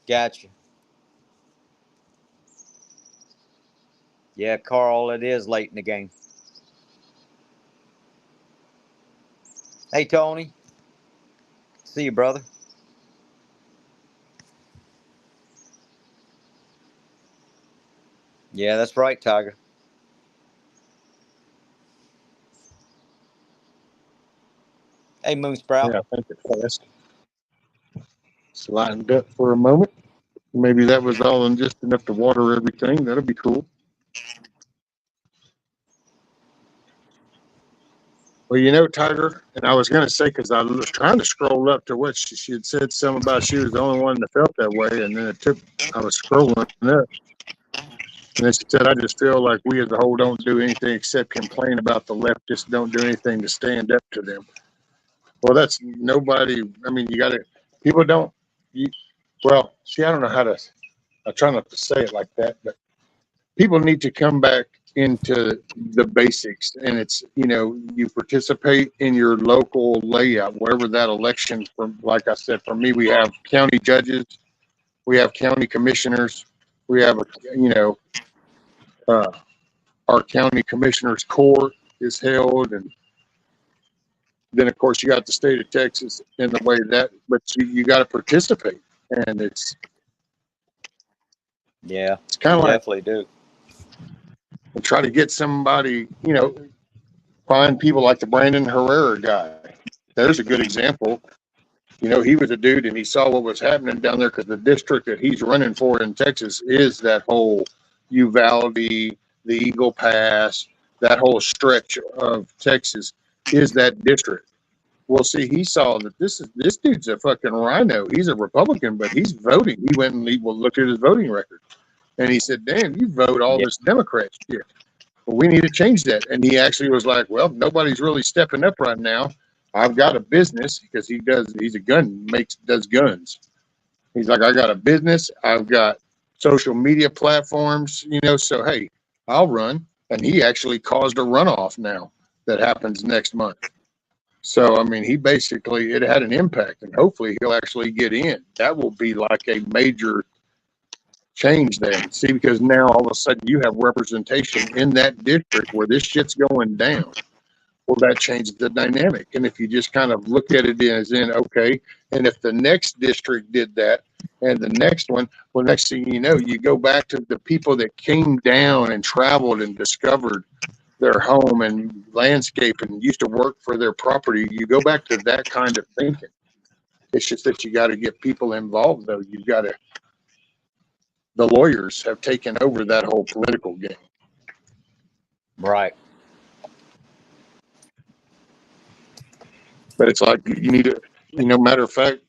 Gotcha. Yeah, Carl, it is late in the game. Hey, Tony. See you, brother. Yeah, that's right, Tiger. Hey, Moonsprout. Yeah, I think it's fast. Sliding up for a moment. Maybe that was all and just enough to water everything. That'll be cool. Well, you know, Tiger, and I was going to say, because I was trying to scroll up to what she had said something about she was the only one that felt that way. And then I was scrolling up. And then she said, I just feel like we as a whole don't do anything except complain about the left, just don't do anything to stand up to them. Well, that's nobody. I mean, you got to, people don't, you, well, see, I don't know how to, I try not to say it like that, but people need to come back into the basics. And it's, you know, you participate in your local layout, wherever that election from, like I said, for me, we have county judges, we have county commissioners, we have, you know, uh, our county commissioners court is held. And then of course you got the state of Texas in the way that, but you got to participate. And it's Yeah, kind you of like definitely do. try to get somebody, you know, find people like the Brandon Herrera guy. There's a good example. You know, he was a dude and he saw what was happening down there because the district that he's running for in Texas is that whole Uvalde, the Eagle Pass, that whole stretch of Texas is that district. Well, see, he saw that this dude's a fucking rhino. He's a Republican, but he's voting. He went and looked at his voting record, and he said, "Damn, you vote all Yeah. this Democrat shit. Well, we need to change that." And he actually was like, "Well, nobody's really stepping up right now. I've got a business because he's a does guns. He's like, I got a business. I've got social media platforms, you know. So hey, I'll run." And he actually caused a runoff now that happens next month. So, I mean, it had an impact, and hopefully he'll actually get in. That will be like a major change there. See, because now all of a sudden you have representation in that district where this shit's going down. Well, that changes the dynamic. And if you just kind of look at it as in, okay, and if the next district did that and the next one, well, next thing you know, you go back to the people that came down and traveled and discovered their home and landscape and used to work for their property. You go back to that kind of thinking. It's just that you got to get people involved, though. You've got to, the lawyers have taken over that whole political game. Right. But it's like you need to, you know, matter of fact,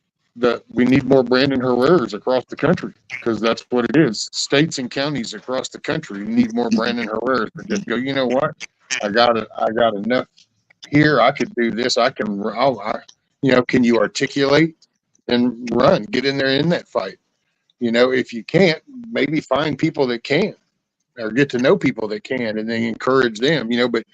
we need more Brandon Herreras across the country because that's what it is. States and counties across the country need more Brandon Herreras to just go, you know what? I got enough here. I could do this. You know, can you articulate and run? Get in there in that fight. You know, if you can't, maybe find people that can or get to know people that can and then encourage them, you know, but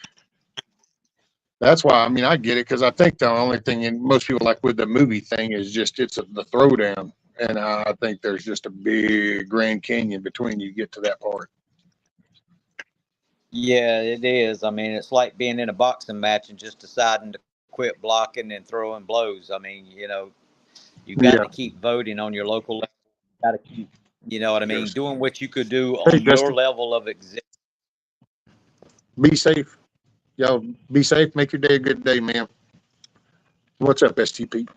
that's why, I mean, I get it because I think the only thing, and most people like with the movie thing, is just the throwdown. And I think there's just a big Grand Canyon between you get to that part. Yeah, it is. I mean, it's like being in a boxing match and just deciding to quit blocking and throwing blows. I mean, you know, you got Yeah. to keep voting on your local level. You got to keep, you know what I mean, Yes. doing what you could do Hey, on your Justin, level of existence. be safe. Y'all be safe. Make your day a good day, man. What's up, STP?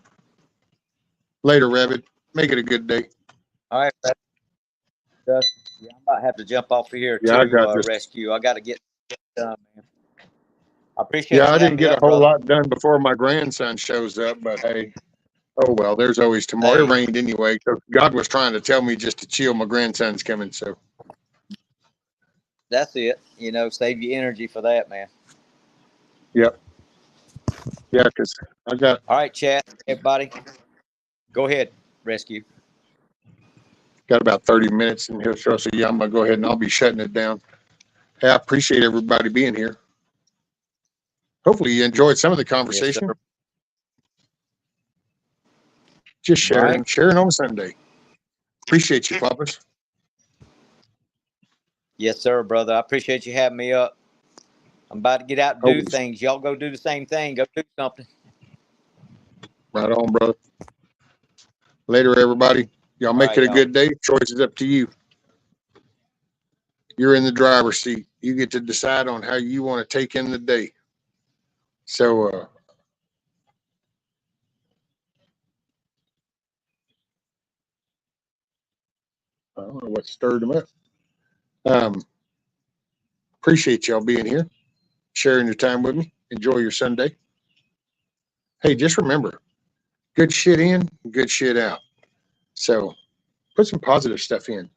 Later, Rabbit. Make it a good day. All right, Dustin. Yeah, I might have to jump off of here Yeah, I too, got this. rescue. I got to get done, man. I appreciate Yeah, you I having didn't me get a up, whole brother. lot done before my grandson shows up, but hey, oh well, there's always tomorrow. It Hey, rained anyway. So God was trying to tell me just to chill. My grandson's coming, so that's it. You know, save your energy for that, man. yep, yeah, because I got All right, chat, everybody. Go ahead, rescue. about 30 minutes, and he'll show. So yeah, I'm gonna go ahead and I'll be shutting it down. Hey, I appreciate everybody being here. Hopefully, you enjoyed some of the Yes, conversation. sir. Just All right. sharing on Sunday. Appreciate you, Papas. Yes, sir, brother. I appreciate you having me up. I'm about to get out and do Always. things. Y'all go do the same thing. Go do something. Right on, brother. Later, everybody. Y'all All make right, it a y'all. good day. Choice is up to you. You're in the driver's seat. You get to decide on how you want to take in the day. So, I don't know what stirred them up. Appreciate y'all being here, sharing your time with me. Enjoy your Sunday. Hey, just remember, good shit in, good shit out. So put some positive stuff in.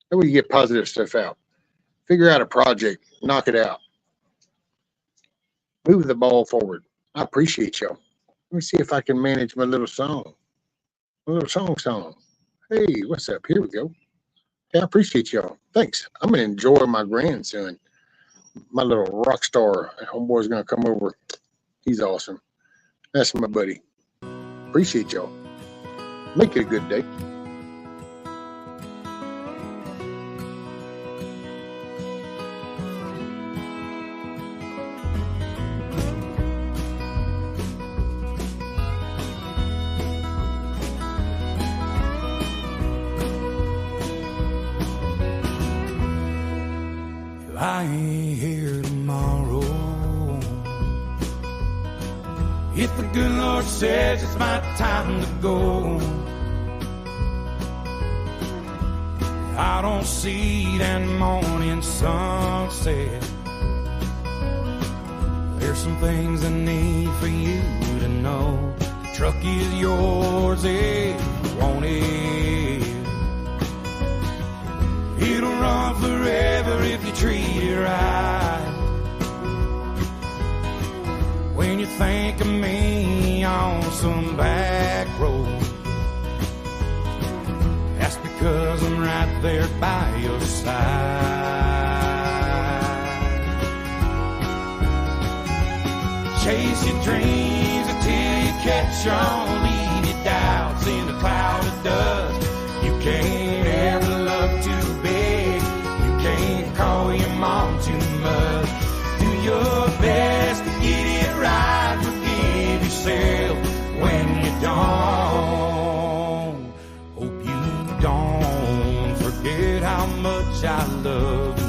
That way you get positive stuff out. Figure out a project, knock it out. Move the ball forward. I appreciate y'all. Let me see if I can manage my little song. My little song. Hey, what's up? Here we go. Yeah, I appreciate y'all. Thanks. I'm going to enjoy my grandson. My little rock star. Homeboy's going to come over. He's awesome. That's my buddy. Appreciate y'all. Make it a good day. I ain't here tomorrow. If the good Lord says it's my time to go, I don't see that morning sunset. There's some things I need for you to know. The truck is yours if you want it. It'll run forever if you treat it right. When you think of me on some back road, that's because I'm right there by your side. Chase your dreams until you catch on. Leave your doubts in a cloud of dust. You can't ever love too big. You can't call your mom too much. Do your best to get it right. Forgive yourself when you don't. Hope you don't forget how much I love you.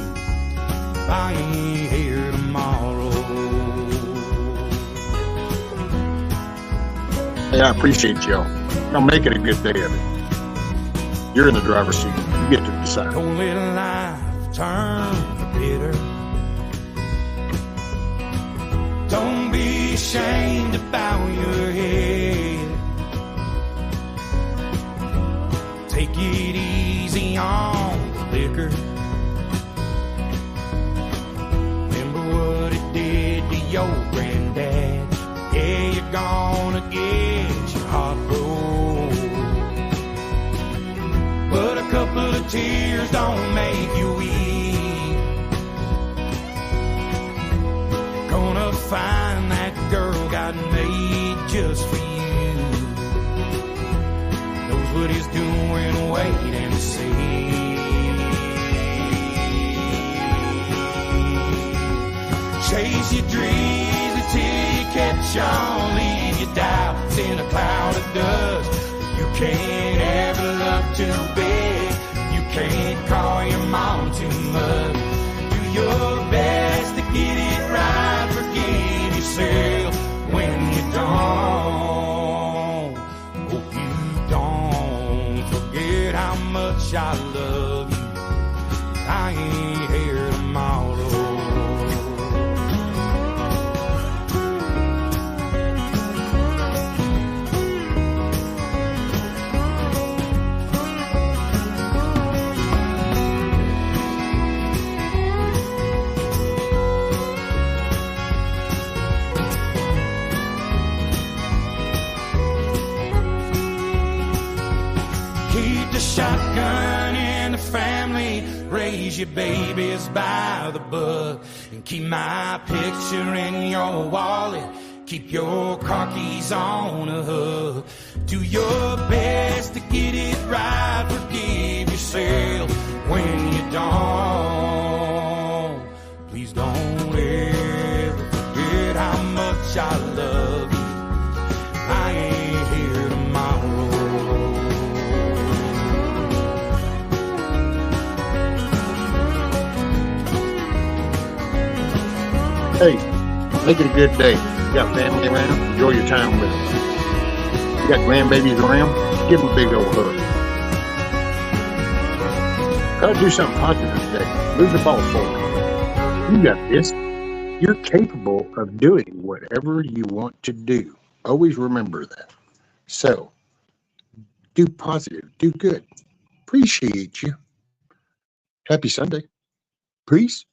I ain't here tomorrow. Hey, I appreciate y'all. I'll make it a good day of it. You're in the driver's seat. You get to decide. Don't let life turn bitter. Don't be ashamed to bow your head. Take it easy on the liquor. Remember what it did to your granddad. Yeah, you're gonna get your heart broke. But a couple of tears don't make you weep. Gonna find that girl God made just for you. Knows what he's doing, wait and see. Chase your dreams until you catch on. Leave your doubts in a cloud of dust. You can't ever love too big. You can't call your mom too much. Do your best to get it right. Forgive yourself when you don't. Hope you don't forget how much I love you. I ain't here tomorrow. Shotgun in the family, raise your babies by the book, and keep my picture in your wallet, keep your car keys on a hook. Do your best to get it right. Forgive yourself when you don't. Please don't ever forget how much I love you. I ain't here tomorrow. Hey, make it a good day. You got family around, enjoy your time with them. You got grandbabies around, give them a big old hug. Try to do something positive today. Move the ball forward. You got this. You're capable of doing whatever you want to do. Always remember that. So, do positive, do good. Appreciate you. Happy Sunday. Peace.